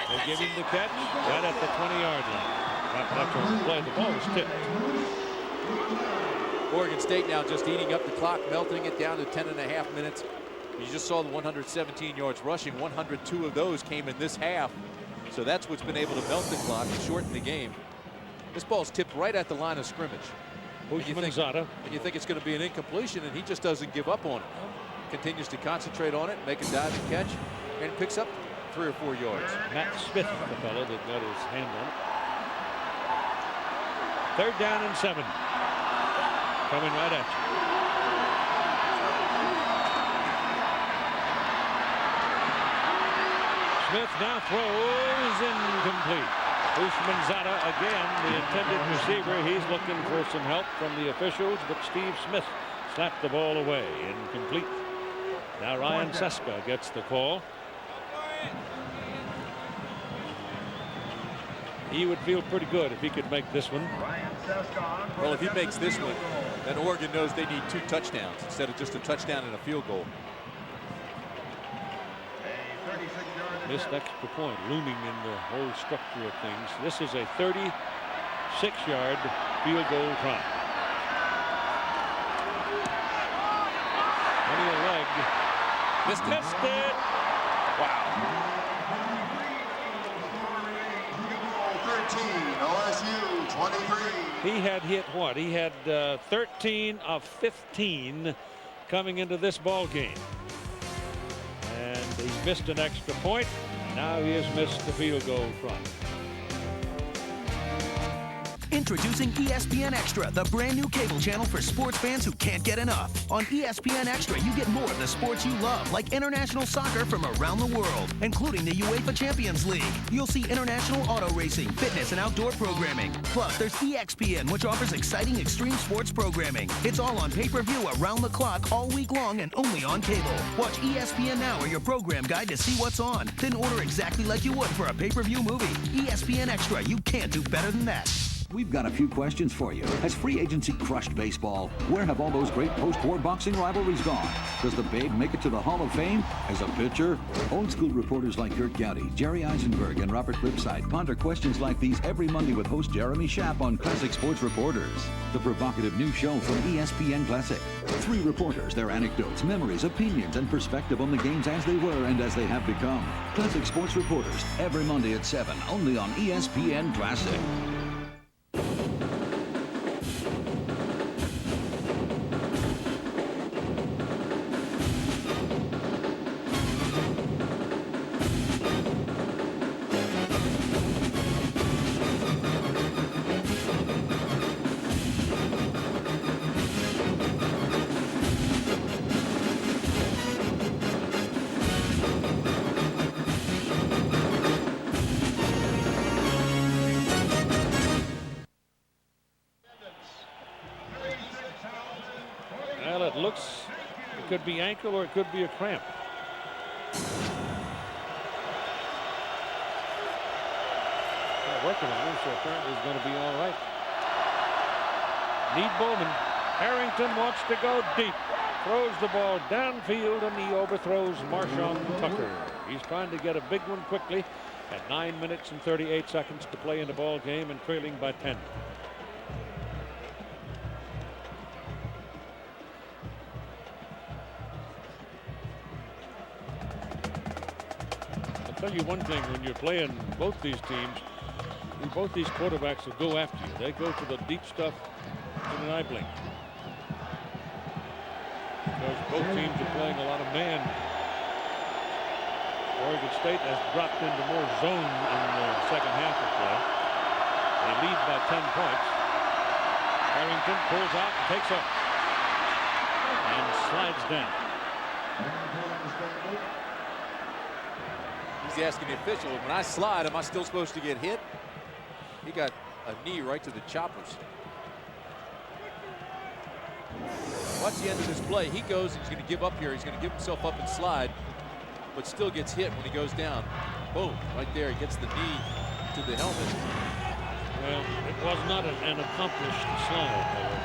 They give him the catch right at the 20-yard line. Not on the play. The ball was tipped. Oregon State now just eating up the clock, melting it down to 10.5 minutes. You just saw the 117 yards rushing. 102 of those came in this half. So that's what's been able to melt the clock and shorten the game. This ball's tipped right at the line of scrimmage. And you think it's going to be an incompletion, and he just doesn't give up on it. Continues to concentrate on it, make a diving catch, and picks up 3 or 4 yards. Matt Smith, the fellow that got his hand on it. 3rd down and 7. Coming right at you. Smith now throws incomplete. Usmanzada again, the intended receiver. He's looking for some help from the officials, but Steve Smith slapped the ball away. Incomplete. Now Ryan Seska gets the call. He would feel pretty good if he could make this one. Well, if he makes this one, then Oregon knows they need 2 touchdowns instead of just a touchdown and a field goal. Missed extra point looming in the whole structure of things. This is a 36-yard field goal try. Plenty of leg. Missed it. Wow. 13, OSU 23. He had hit what? He had 13 of 15 coming into this ball game. And he missed an extra point. Now he has missed the field goal try. Introducing ESPN Extra, the brand new cable channel for sports fans who can't get enough. On ESPN Extra, you get more of the sports you love, like international soccer from around the world, including the UEFA Champions League. You'll see international auto racing, fitness, and outdoor programming. Plus, there's EXPN, which offers exciting extreme sports programming. It's all on pay-per-view around the clock all week long and only on cable. Watch ESPN Now or your program guide to see what's on. Then order exactly like you would for a pay-per-view movie. ESPN Extra, you can't do better than that. We've got a few questions for you. Has free agency crushed baseball? Where have all those great post-war boxing rivalries gone? Does the Babe make it to the Hall of Fame as a pitcher? Old school reporters like Kurt Gowdy, Jerry Eisenberg, and Robert Clipside ponder questions like these every Monday with host Jeremy Schaap on Classic Sports Reporters, the provocative new show from ESPN Classic. 3 reporters, their anecdotes, memories, opinions, and perspective on the games as they were and as they have become. Classic Sports Reporters, every Monday at 7, only on ESPN Classic. It could be ankle or it could be a cramp. They're working on him, so apparently he's going to be all right. Need Bowman. Harrington wants to go deep. Throws the ball downfield and he overthrows Marshawn Tucker. He's trying to get a big one quickly at 9 minutes and 38 seconds to play in the ball game and trailing by 10. tell you one thing, when you're playing both these teams, both these quarterbacks will go after you. They go for the deep stuff in an eye blink. Because both teams are playing a lot of man. Oregon State has dropped into more zone in the second half of play. They lead by 10 points. Harrington pulls out and takes off. And slides down. He's asking the official, when I slide, am I still supposed to get hit? He got a knee right to the choppers. Watch the end of this play. He goes, he's going to give up here. He's going to give himself up and slide, but still gets hit when he goes down. Boom, right there. He gets the knee to the helmet. Well, it was not an accomplished slide, however.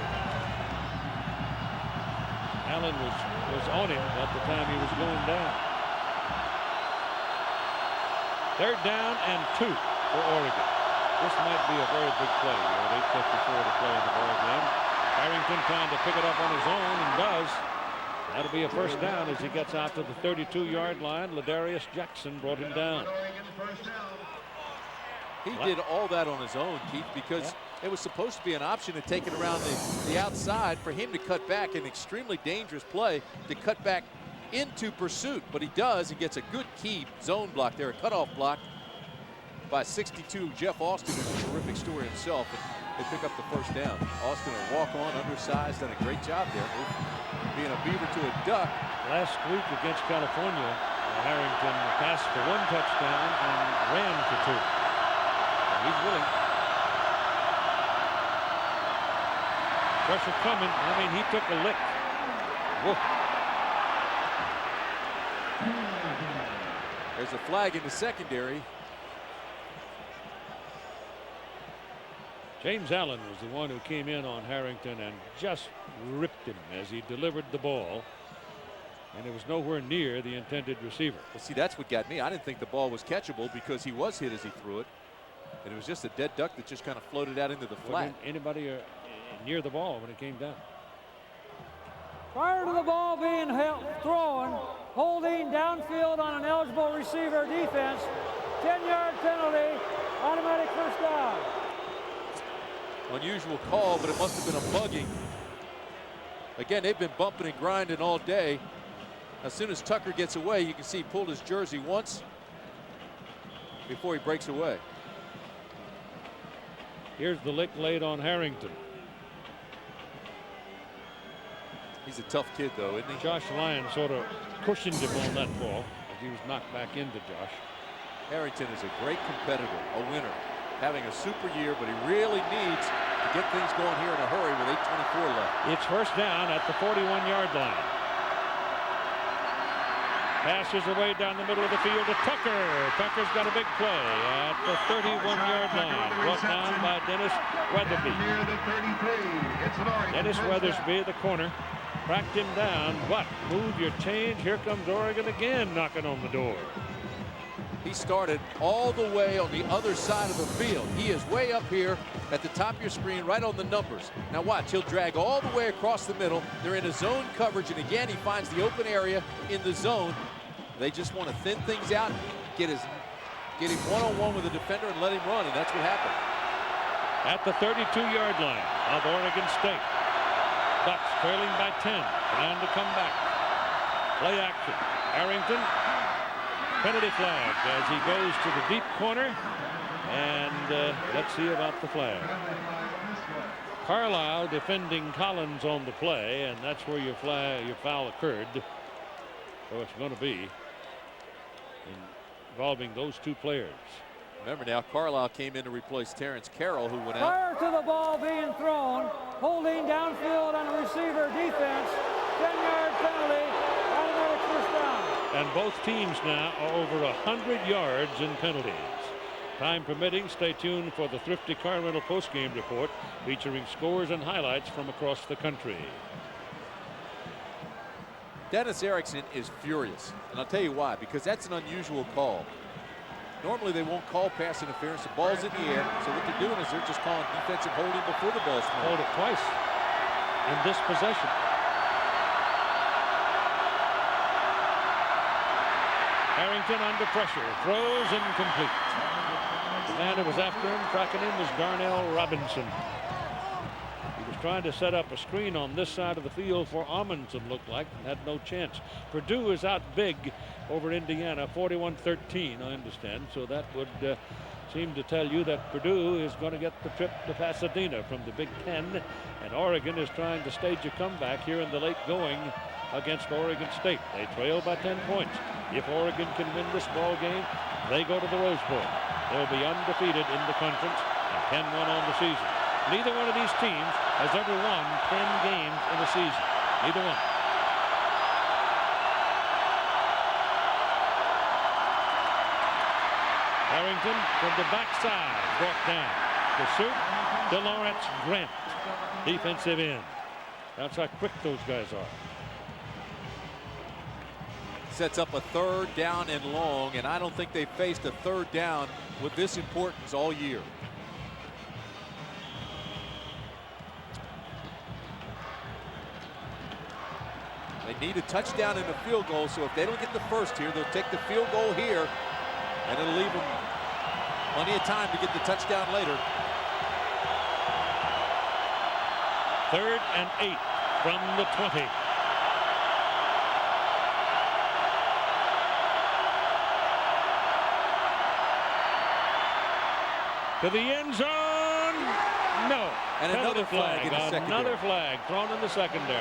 Allen was on him at the time he was going down. 3rd down and 2 for Oregon. This might be a very big play. 8:54 to play in the ball game. Harrington trying to pick it up on his own and does. That'll be a first down as he gets out to the 32-yard line. Ladarius Jackson brought him down. He did all that on his own, Keith, because it was supposed to be an option to take it around the outside for him to cut back. An extremely dangerous play to cut back into pursuit, but he does and gets a good key zone block there, a cutoff block by 62 Jeff Austin, who's a terrific story himself. And they pick up the first down. Austin, a walk-on, undersized, done a great job there. Being a Beaver to a Duck. Last week against California, Harrington passed for 1 touchdown and ran for 2. And he's willing. Pressure coming. I mean, he took a lick. Whoa. There's a flag in the secondary. James Allen was the one who came in on Harrington and just ripped him as he delivered the ball. And it was nowhere near the intended receiver. Well, see, that's what got me. I didn't think the ball was catchable because he was hit as he threw it. And it was just a dead duck that just kind of floated out into the flat. Anybody near the ball when it came down. Prior to the ball being thrown, holding downfield on an eligible receiver defense, 10-yard penalty, automatic first down. Unusual call, but it must have been a bugging. Again, they've been bumping and grinding all day. As soon as Tucker gets away, you can see he pulled his jersey once before he breaks away. Here's the lick laid on Harrington. He's a tough kid, though, isn't he? Josh Lyon sort of cushioned him on that ball as he was knocked back into Josh. Harrington is a great competitor, a winner, having a super year, but he really needs to get things going here in a hurry with 8:24 left. It's first down at the 41-yard line. Passes away down the middle of the field to Tucker. Tucker's got a big play at the 31-yard line. Brought down by Dennis Weatherby. Dennis Weathersby, the corner, cracked him down. But move your change. Here comes Oregon again knocking on the door. He started all the way on the other side of the field. He is way up here at the top of your screen, right on the numbers. Now watch, he'll drag all the way across the middle. They're in a zone coverage, and again, he finds the open area in the zone. They just want to thin things out, get him one-on-one with the defender and let him run, and that's what happened. At the 32-yard line of Oregon State. Ducks trailing by 10, trying to come back. Play action. Harrington. Penalty flag as he goes to the deep corner, and let's see about the flag. Carlisle defending Collins on the play, and that's where your foul occurred. So it's going to be involving those two players. Remember now, Carlisle came in to replace Terrence Carroll, who went out. Prior to the ball being thrown, holding downfield on a receiver defense, 10-yard penalty, automatic first down. And both teams now are over 100 yards in penalties. Time permitting, stay tuned for the Thrifty Car Rental postgame report featuring scores and highlights from across the country. Dennis Erickson is furious, and I'll tell you why, because that's an unusual call. Normally they won't call pass interference. The ball's in the air, so what they're doing is they're just calling defensive holding before the ball's thrown. Hold it twice in this possession. Harrington under pressure, throws incomplete. The man who was after him, tracking him, was Darnell Robinson. He was trying to set up a screen on this side of the field for Amundsen, looked like, and had no chance. Purdue is out big over Indiana, 41-13, I understand. So that would seem to tell you that Purdue is going to get the trip to Pasadena from the Big Ten, and Oregon is trying to stage a comeback here in the late going against Oregon State. They trail by 10 points. If Oregon can win this ball game, they go to the Rose Bowl. They'll be undefeated in the conference and 10-1 on the season. Neither one of these teams has ever won 10 games in a season. Neither one. Harrington from the backside, brought down. Pursuit, DeLawrence Grant, defensive end. That's how quick those guys are. Sets up a 3rd down and long, and I don't think they faced a 3rd down with this importance all year. They need a touchdown and a field goal, so if they don't get the first here, they'll take the field goal here, and it'll leave them plenty of time to get the touchdown later. 3rd and 8 from the 20. To the end zone. No. And another flag in the secondary. Another flag thrown in the secondary.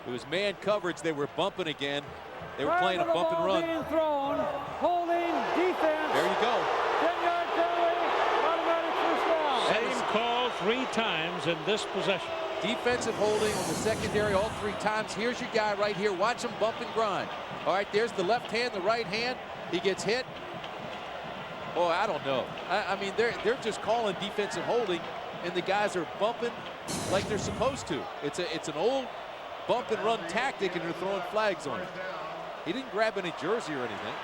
It was man coverage. They were bumping again. They were playing a bump and run. Being thrown, holding defense. There you go. 10-yard penalty, automatic first down. Same call 3 times in this possession. Defensive holding on the secondary all 3 times. Here's your guy right here. Watch him bump and grind. All right, there's the left hand, the right hand. He gets hit. Oh, I don't know. I mean, they're just calling defensive holding, and the guys are bumping like they're supposed to. It's an old bump and run tactic, and they're throwing flags on it. He didn't grab any jersey or anything.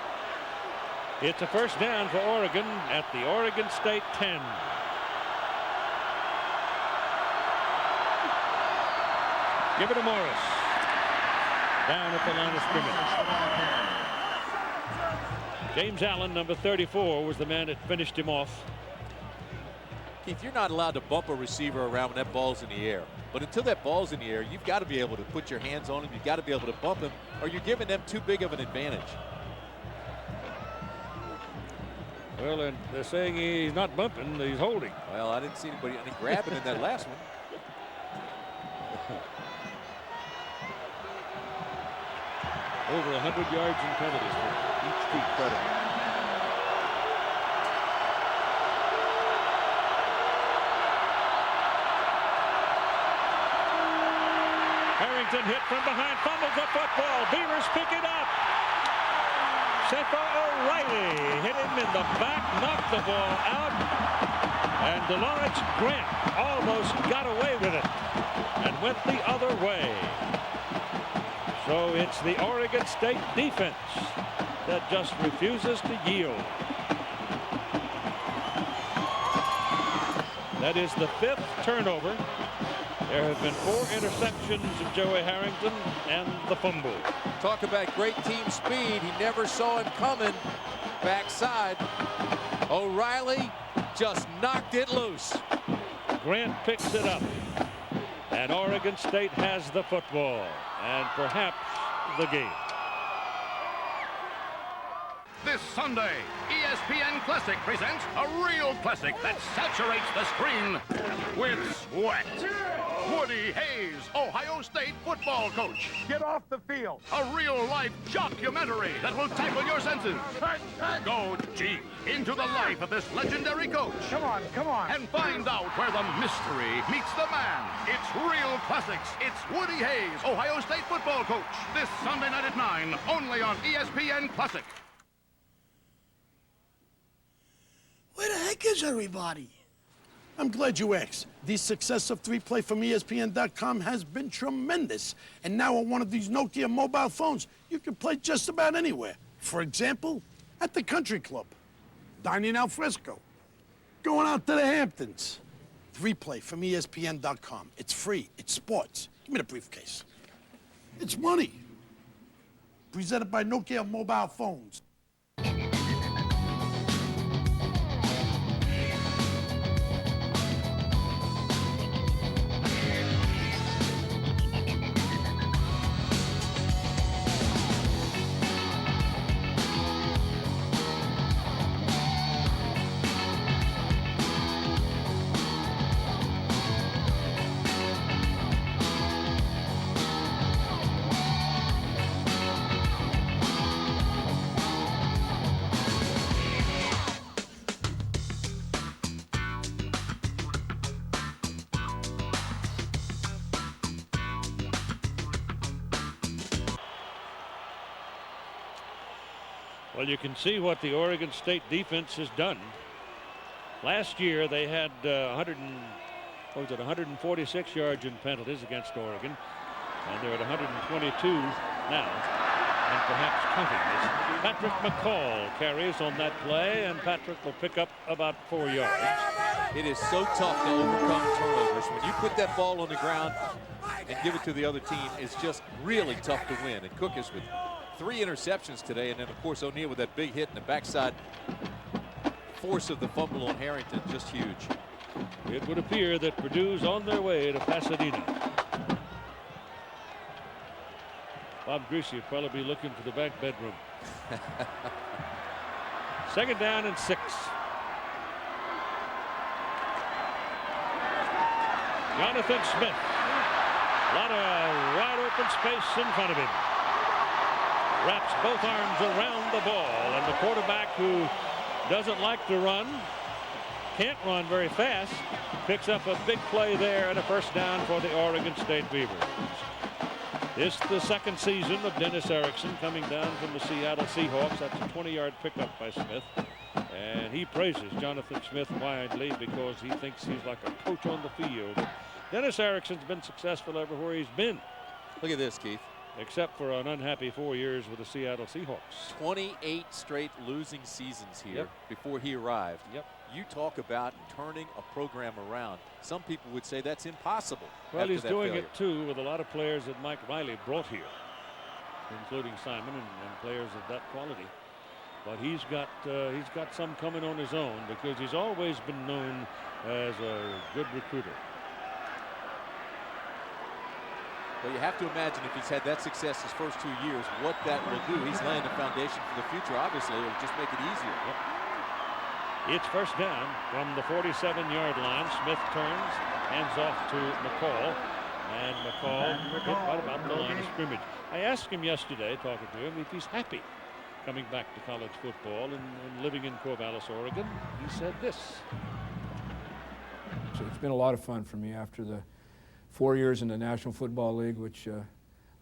It's a first down for Oregon at the Oregon State 10. Give it to Morris. Down at the line of scrimmage. James Allen, number 34, was the man that finished him off. Keith, you're not allowed to bump a receiver around when that ball's in the air. But until that ball's in the air, you've got to be able to put your hands on him. You've got to be able to bump him, or you're giving them too big of an advantage. Well, and they're saying he's not bumping, he's holding. Well, I didn't see any grabbing in that last one. Over 100 yards in penalties for each team credit. Harrington hit from behind, fumbles the football. Beavers pick it up. Sefer O'Reilly hit him in the back, knocked the ball out, and DeLawrence Grant almost got away with it and went the other way. So it's the Oregon State defense that just refuses to yield. That is the 5th turnover. There have been 4 interceptions of Joey Harrington and the fumble. Talk about great team speed. He never saw him coming. Backside. O'Reilly just knocked it loose. Grant picks it up. And Oregon State has the football and perhaps the game. This Sunday, ESPN Classic presents a real classic that saturates the screen with sweat. Woody Hayes, Ohio State football coach. Get off the field. A real-life documentary that will tackle your senses. Go deep into the life of this legendary coach. Come on, come on. And find out where the mystery meets the man. It's real classics. It's Woody Hayes, Ohio State football coach. This Sunday night at 9, only on ESPN Classic. Where the heck is everybody? I'm glad you asked. The success of 3Play from ESPN.com has been tremendous. And now on one of these Nokia mobile phones, you can play just about anywhere. For example, at the country club, dining al fresco, going out to the Hamptons. Replay from ESPN.com. It's free. It's sports. Give me the briefcase. It's money. Presented by Nokia Mobile Phones. Well, you can see what the Oregon State defense has done. Last year they had 146 yards in penalties against Oregon, and they're at 122 now, and perhaps counting this. Patrick McCall carries on that play, and Patrick will pick up about 4 yards. It is so tough to overcome turnovers. When you put that ball on the ground and give it to the other team, it's just really tough to win. And Cook is with 3 interceptions today, and then of course O'Neal with that big hit in the backside force of the fumble on Harrington, just huge. It would appear that Purdue's on their way to Pasadena. Bob Greasy will probably be looking for the back bedroom. 2nd down and 6. Jonathan Smith. A lot of wide open space in front of him. Wraps both arms around the ball, and the quarterback, who doesn't like to run, can't run very fast, picks up a big play there and a 1st down for the Oregon State Beavers. It's the 2nd season of Dennis Erickson coming down from the Seattle Seahawks. That's a 20-yard pickup by Smith, and he praises Jonathan Smith widely because he thinks he's like a coach on the field. Dennis Erickson's been successful everywhere he's been. Look at this, Keith. Except for an unhappy 4 years with the Seattle Seahawks. 28 straight losing seasons here before he arrived. You talk about turning a program around. Some people would say that's impossible. Well, he's doing it too with a lot of players that Mike Riley brought here, including Simon and players of that quality. But he's got some coming on his own because he's always been known as a good recruiter. Well, you have to imagine if he's had that success his first 2 years, what that will do. He's laying the foundation for the future. Obviously, it'll just make it easier. It's 1st down from the 47-yard line. Smith turns, hands off to McCall, and McCall hit right about the line of scrimmage. I asked him yesterday, talking to him, if he's happy coming back to college football and living in Corvallis, Oregon. He said this. So it's been a lot of fun for me after the 4 years in the National Football League, which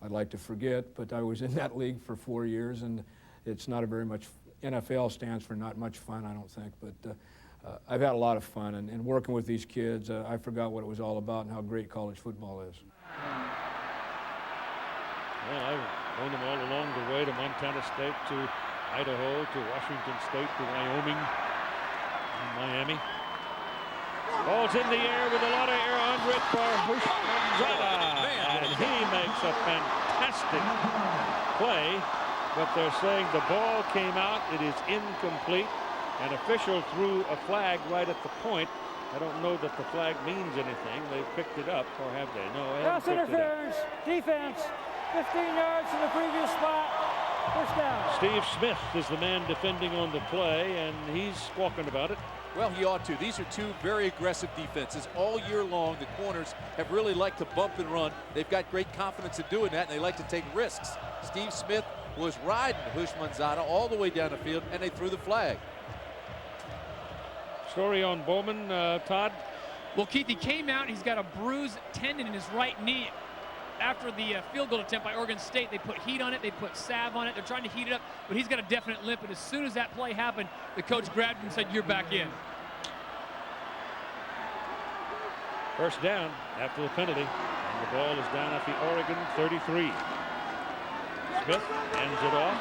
I'd like to forget, but I was in that league for 4 years, and it's not a very much, NFL stands for not much fun, I don't think, but I've had a lot of fun, and working with these kids, I forgot what it was all about and how great college football is. Well, I've known them all along the way, to Montana State, to Idaho, to Washington State, to Wyoming, and Miami. Ball's in the air with a lot of air under it for Hushmanzada, and he makes a fantastic play, but they're saying the ball came out. It is incomplete. An official threw a flag right at the point. I don't know that the flag means anything. They picked it up, or have they? No, they haven't picked it up. Pass interference, defense, 15 yards from the previous spot, 1st down. Steve Smith is the man defending on the play, and he's squawking about it. Well, he ought to. These are 2 very aggressive defenses. All year long, the corners have really liked to bump and run. They've got great confidence in doing that, and they like to take risks. Steve Smith was riding Hushmanzada all the way down the field, and they threw the flag. Story on Bowman, Todd? Well, Keith, he came out. He's got a bruised tendon in his right knee. After the field goal attempt by Oregon State, they put heat on it. They put salve on it. They're trying to heat it up, but he's got a definite limp. And as soon as that play happened, the coach grabbed him and said, "You're back in." 1st down after the penalty, and the ball is down at the Oregon 33. Smith hands it off.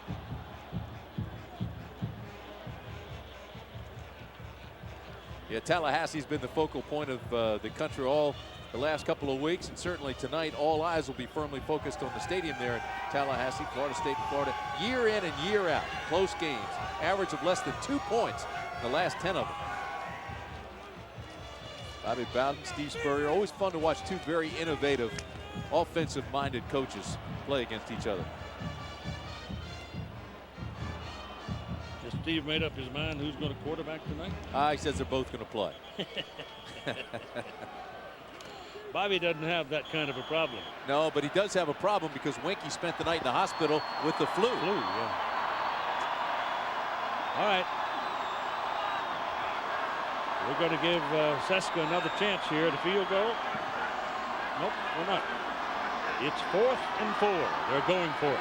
Yeah, Tallahassee's been the focal point of the country all the last couple of weeks, and certainly tonight all eyes will be firmly focused on the stadium there in Tallahassee, Florida State, Florida. Year in and year out, close games, average of less than 2 points in the last 10 of them. Bobby Bowden, Steve Spurrier, always fun to watch two very innovative, offensive-minded coaches play against each other. Has Steve made up his mind who's going to quarterback tonight? He says they're both going to play. Bobby doesn't have that kind of a problem. No, but he does have a problem because Winky spent the night in the hospital with the flu. Yeah. All right. We're going to give Seska another chance here at a field goal. Nope, we're not. It's 4th and 4. They're going for it.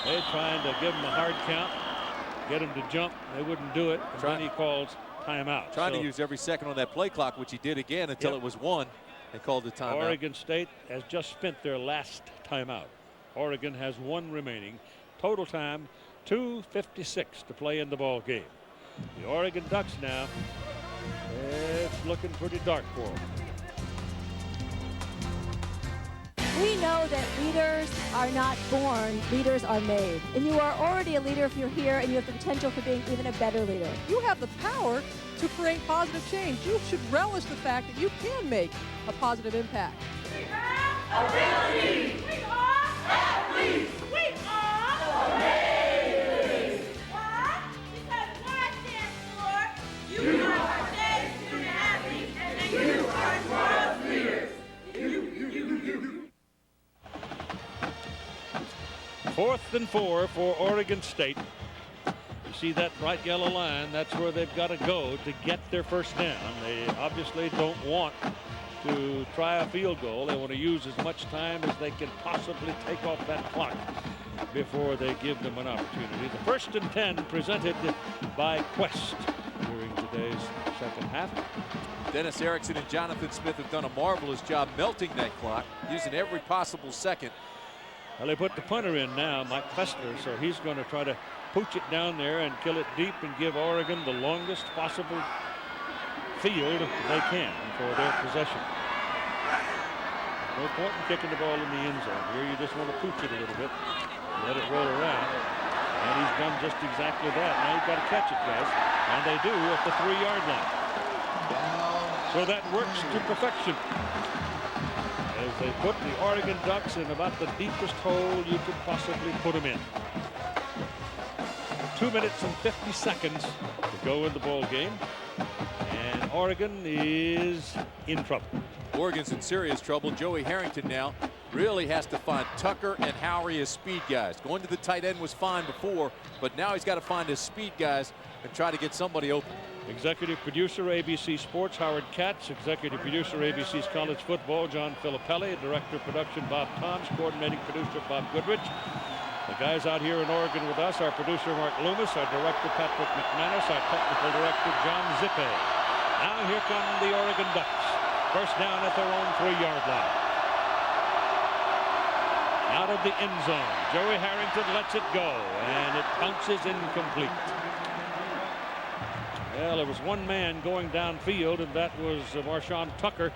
They're trying to give him a hard count, get him to jump. They wouldn't do it. And then he calls timeout. Trying to use every second on that play clock, which he did again until it was 1. They called the timeout. Oregon State has just spent their last timeout. Oregon has 1 remaining. Total time, 2:56 to play in the ball game. The Oregon Ducks now, it's looking pretty dark for them. We know that leaders are not born, leaders are made. And you are already a leader if you're here, and you have the potential for being even a better leader. You have the power to create positive change. You should relish the fact that you can make a positive impact. We have ability. We are athletes. We are amazing. Why? Because what stands for you are today's student athletes, and you are tomorrow's leaders. You. 4th and 4 for Oregon State. You see that bright yellow line? That's where they've got to go to get their first down. They obviously don't want to try a field goal. They want to use as much time as they can possibly take off that clock before they give them an opportunity. The 1st and 10 presented by Quest during today's second half. Dennis Erickson and Jonathan Smith have done a marvelous job melting that clock, using every possible second. Well, they put the punter in now, Mike Fessler, so he's going to try to pooch it down there and kill it deep and give Oregon the longest possible field they can for their possession. No point in kicking the ball in the end zone. Here you just want to pooch it a little bit, let it roll around. And he's done just exactly that. Now you've got to catch it, guys. And they do at the 3-yard line. So that works to perfection. As they put the Oregon Ducks in about the deepest hole you could possibly put them in. 2 minutes and 50 seconds to go in the ball game. And Oregon is in trouble. Oregon's in serious trouble. Joey Harrington now really has to find Tucker and Howery as speed guys. Going to the tight end was fine before, but now he's got to find his speed guys and try to get somebody open. Executive producer, ABC Sports, Howard Katz. Executive producer, ABC's College Football, John Filippelli. Director of production, Bob Toms. Coordinating producer, Bob Goodrich. The guys out here in Oregon with us, our producer, Mark Loomis, our director, Patrick McManus, our technical director, John Zippe. Now here come the Oregon Ducks. First down at their own 3-yard line. Out of the end zone. Joey Harrington lets it go, and it bounces incomplete. Well, there was one man going downfield, and that was Marshawn Tucker,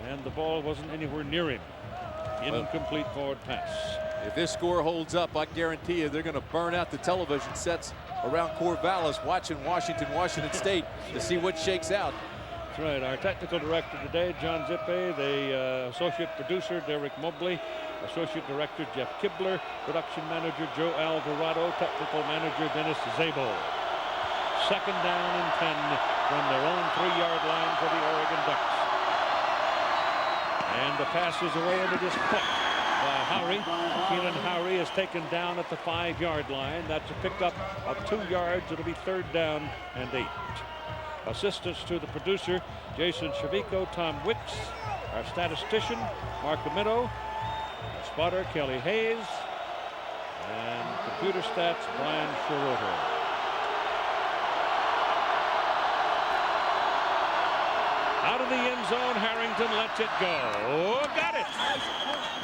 and the ball wasn't anywhere near him. Incomplete forward pass. If this score holds up, I guarantee you they're going to burn out the television sets around Corvallis watching Washington State to see what shakes out. That's right. Our technical director today, John Zippe, the associate producer, Derek Mobley, associate director, Jeff Kibler, production manager, Joe Alvarado, technical manager, Dennis Zabel. Second down and 10 from their own 3-yard line for the Oregon Ducks. And the pass is away, and it is caught by Howery. Keelan Howery is taken down at the 5-yard line. That's a pickup of 2 yards. It'll be 3rd down and 8. Assistants to the producer, Jason Shavico, Tom Wicks. Our statistician, Mark Amino. Spotter, Kelly Hayes. And computer stats, Brian Schroeder. Out of the end zone, Harrington lets it go. Oh, got it.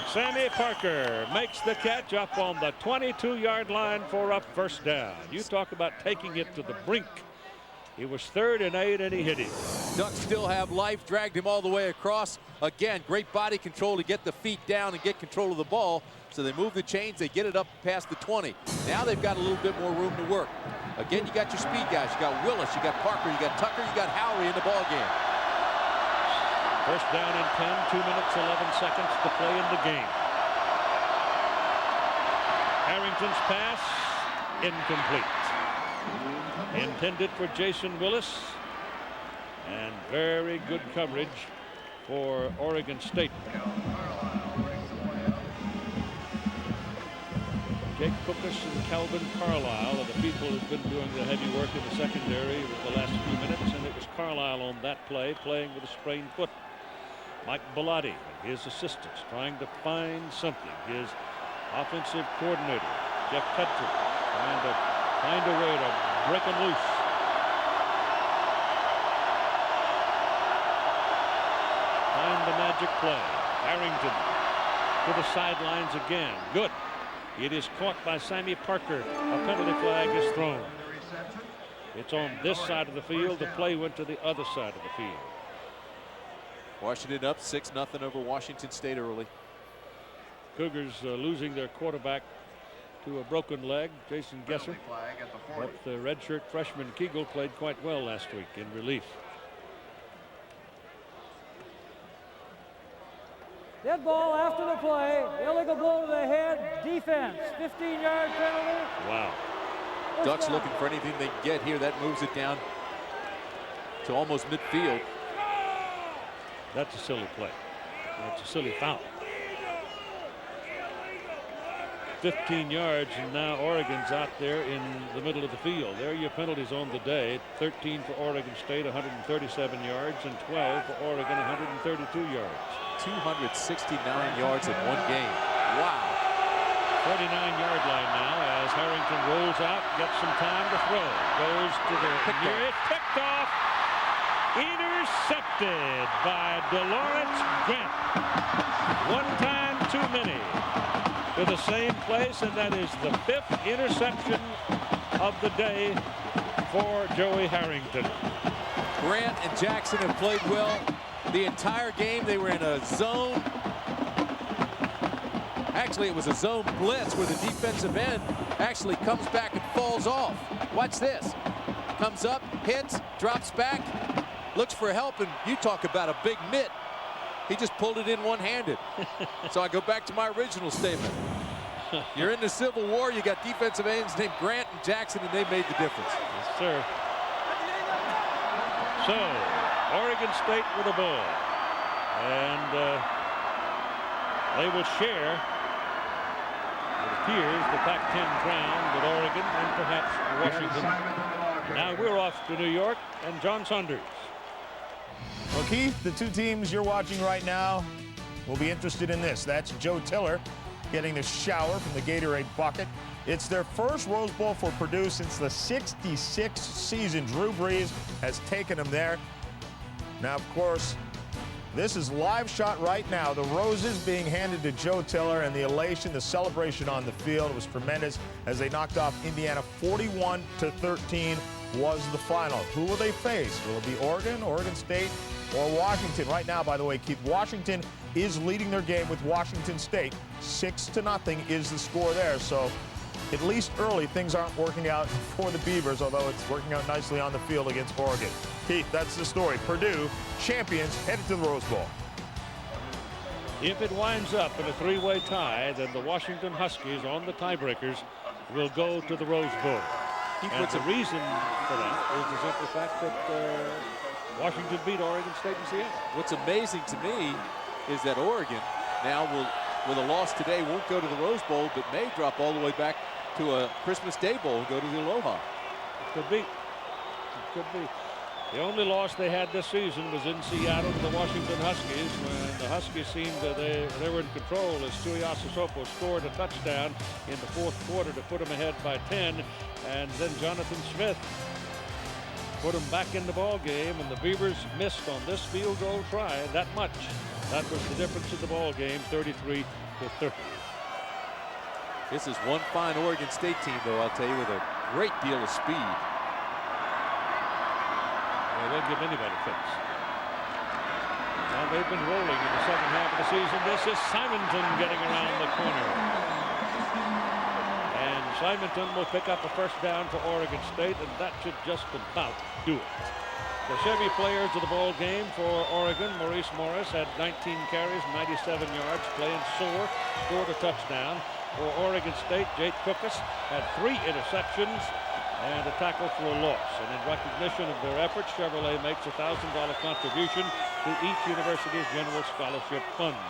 Sammy Parker makes the catch up on the 22-yard line for a first down. You talk about taking it to the brink. It was 3rd and 8, and he hit him. Ducks still have life, dragged him all the way across. Again, great body control to get the feet down and get control of the ball. So they move the chains, they get it up past the 20. Now they've got a little bit more room to work. Again, you got your speed guys. You got Willis, you got Parker, you got Tucker, you got Howry in the ball game. First down and 10, 2 minutes, 11 seconds to play in the game. Harrington's pass, incomplete. Intended for Jason Willis, and very good coverage for Oregon State. Jake Cookus and Calvin Carlisle are the people who've been doing the heavy work in the secondary over the last few minutes, and it was Carlisle on that play playing with a sprained foot. Mike Bellotti and his assistants trying to find something. His offensive coordinator, Jeff Petrie, trying to find a way to break him loose. Find the magic play. Harrington to the sidelines again. Good. It is caught by Sammy Parker. A penalty flag is thrown. It's on this side of the field. The play went to the other side of the field. Washington up 6-0 over Washington State early. Cougars losing their quarterback to a broken leg, Jason Gesser. But the redshirt freshman Kegel played quite well last week in relief. Dead ball after the play. Illegal blow to the head. Defense. 15-yard penalty. Wow. Ducks looking for anything they can get here. That moves it down to almost midfield. That's a silly play. That's a silly foul. 15 yards, and now Oregon's out there in the middle of the field. There are your penalties on the day. 13 for Oregon State, 137 yards, and 12 for Oregon, 132 yards. 269 yards in one game. Wow. 49-yard line now as Harrington rolls out, gets some time to throw. Goes to the near it, picked off. Intercepted by DeLawrence Grant. One time too many to the same place, and that is the 5th interception of the day for Joey Harrington. Grant and Jackson have played well the entire game. They were in a zone. Actually, it was a zone blitz where the defensive end actually comes back and falls off. Watch this. Comes up, hits, drops back, looks for help, and you talk about a big mitt. He just pulled it in one-handed. So I go back to my original statement. You're in the Civil War. You got defensive ends named Grant and Jackson, and they made the difference. Yes, sir. So, Oregon State with a ball. And they will share, it appears, the Pac-10 crown with Oregon and perhaps Washington. Now we're off to New York, and John Saunders. Well, Keith, the two teams you're watching right now will be interested in this. That's Joe Tiller getting the shower from the Gatorade bucket. It's their first Rose Bowl for Purdue since the '66 season. Drew Brees has taken them there. Now, of course, this is live shot right now. The roses being handed to Joe Tiller, and the elation, the celebration on the field was tremendous as they knocked off Indiana 41-13 was the final. Who will they face? Will it be Oregon, Oregon State, or Washington? Right now, by the way, Keith, Washington is leading their game with Washington State. 6-0 is the score there. So at least early, things aren't working out for the Beavers, although it's working out nicely on the field against Oregon. Keith, that's the story. Purdue, champions, headed to the Rose Bowl. If it winds up in a three-way tie, then the Washington Huskies on the tiebreakers will go to the Rose Bowl. And the reason for that is the simple fact that Washington beat Oregon State and Seattle. What's amazing to me is that Oregon now will, with a loss today, won't go to the Rose Bowl, but may drop all the way back to a Christmas Day Bowl and go to the Aloha. It could be. It could be. The only loss they had this season was in Seattle to the Washington Huskies, when the Huskies seemed they were in control as Tuiasa Sopo scored a touchdown in the fourth quarter to put them ahead by 10, and then Jonathan Smith put them back in the ball game, and the Beavers missed on this field goal try that much. That was the difference in the ball game, 33-30. This is one fine Oregon State team, though, I'll tell you, with a great deal of speed. Well, they'll give anybody fits. Well, they've been rolling in the second half of the season. This is Simonton getting around the corner. And Simonton will pick up a first down for Oregon State, and that should just about do it. The Chevy players of the ball game for Oregon, Maurice Morris had 19 carries, 97 yards, playing sore, scored a touchdown. For Oregon State, Jake Cookus had 3 interceptions and a tackle for a loss. And in recognition of their efforts, Chevrolet makes a $1,000 contribution to each university's general scholarship fund.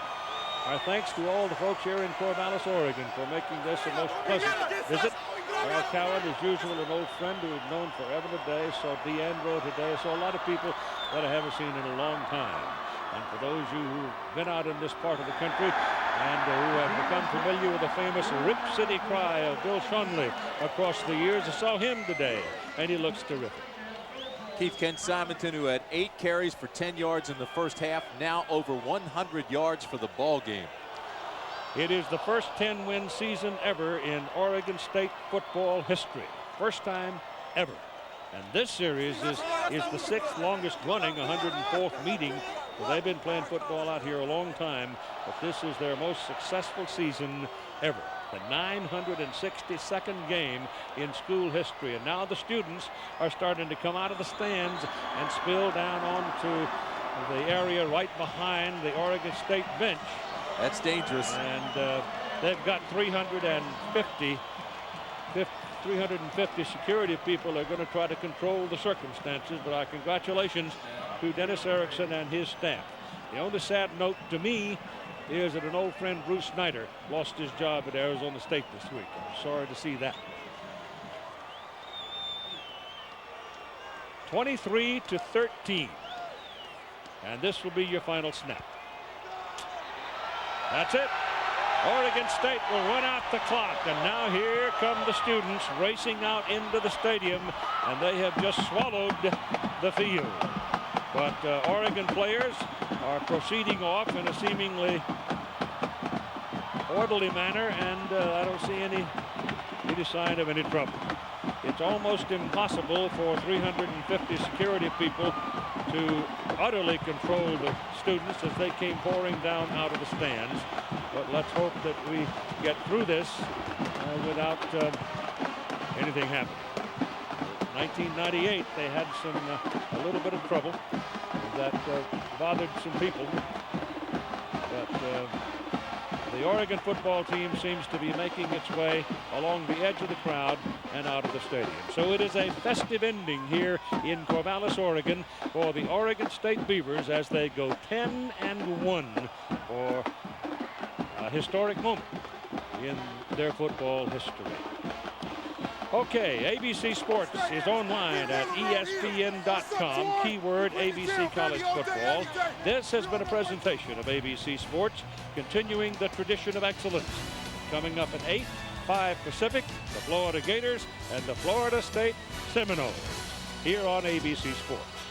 Our thanks to all the folks here in Corvallis, Oregon, for making this a most pleasant visit. Al Cowan, as usual, an old friend who we've known forever today, saw D'Andro today, saw a lot of people that I haven't seen in a long time. And for those of you who've been out in this part of the country and who have become familiar with the famous Rip City cry of Bill Schonley across the years, I saw him today, and he looks terrific. Keith, Ken Simonton, who had 8 carries for 10 yards in the first half, now over 100 yards for the ball game. It is the first 10-win season ever in Oregon State football history. First time ever. And this series is the 6th longest running 104th meeting. So they've been playing football out here a long time, but this is their most successful season ever. The 962nd game in school history. And now the students are starting to come out of the stands and spill down onto the area right behind the Oregon State bench. That's dangerous. And they've got 350 security people are going to try to control the circumstances, but our congratulations to Dennis Erickson and his staff. The only sad note to me is that an old friend, Bruce Snyder, lost his job at Arizona State this week. I'm sorry to see that. 23-13. And this will be your final snap. That's it. Oregon State will run out the clock, and now here come the students racing out into the stadium, and they have just swallowed the field. But Oregon players are proceeding off in a seemingly orderly manner, and I don't see any sign of any trouble. It's almost impossible for 350 security people to utterly control the students as they came pouring down out of the stands. But let's hope that we get through this without anything happening. 1998, they had a little bit of trouble that bothered some people. But the Oregon football team seems to be making its way along the edge of the crowd and out of the stadium. So it is a festive ending here in Corvallis, Oregon for the Oregon State Beavers as they go 10-1 for a historic moment in their football history. Okay, ABC Sports is online at ESPN.com, keyword ABC College Football. This has been a presentation of ABC Sports, continuing the tradition of excellence. Coming up at 8, 5 Pacific, the Florida Gators and the Florida State Seminoles, here on ABC Sports.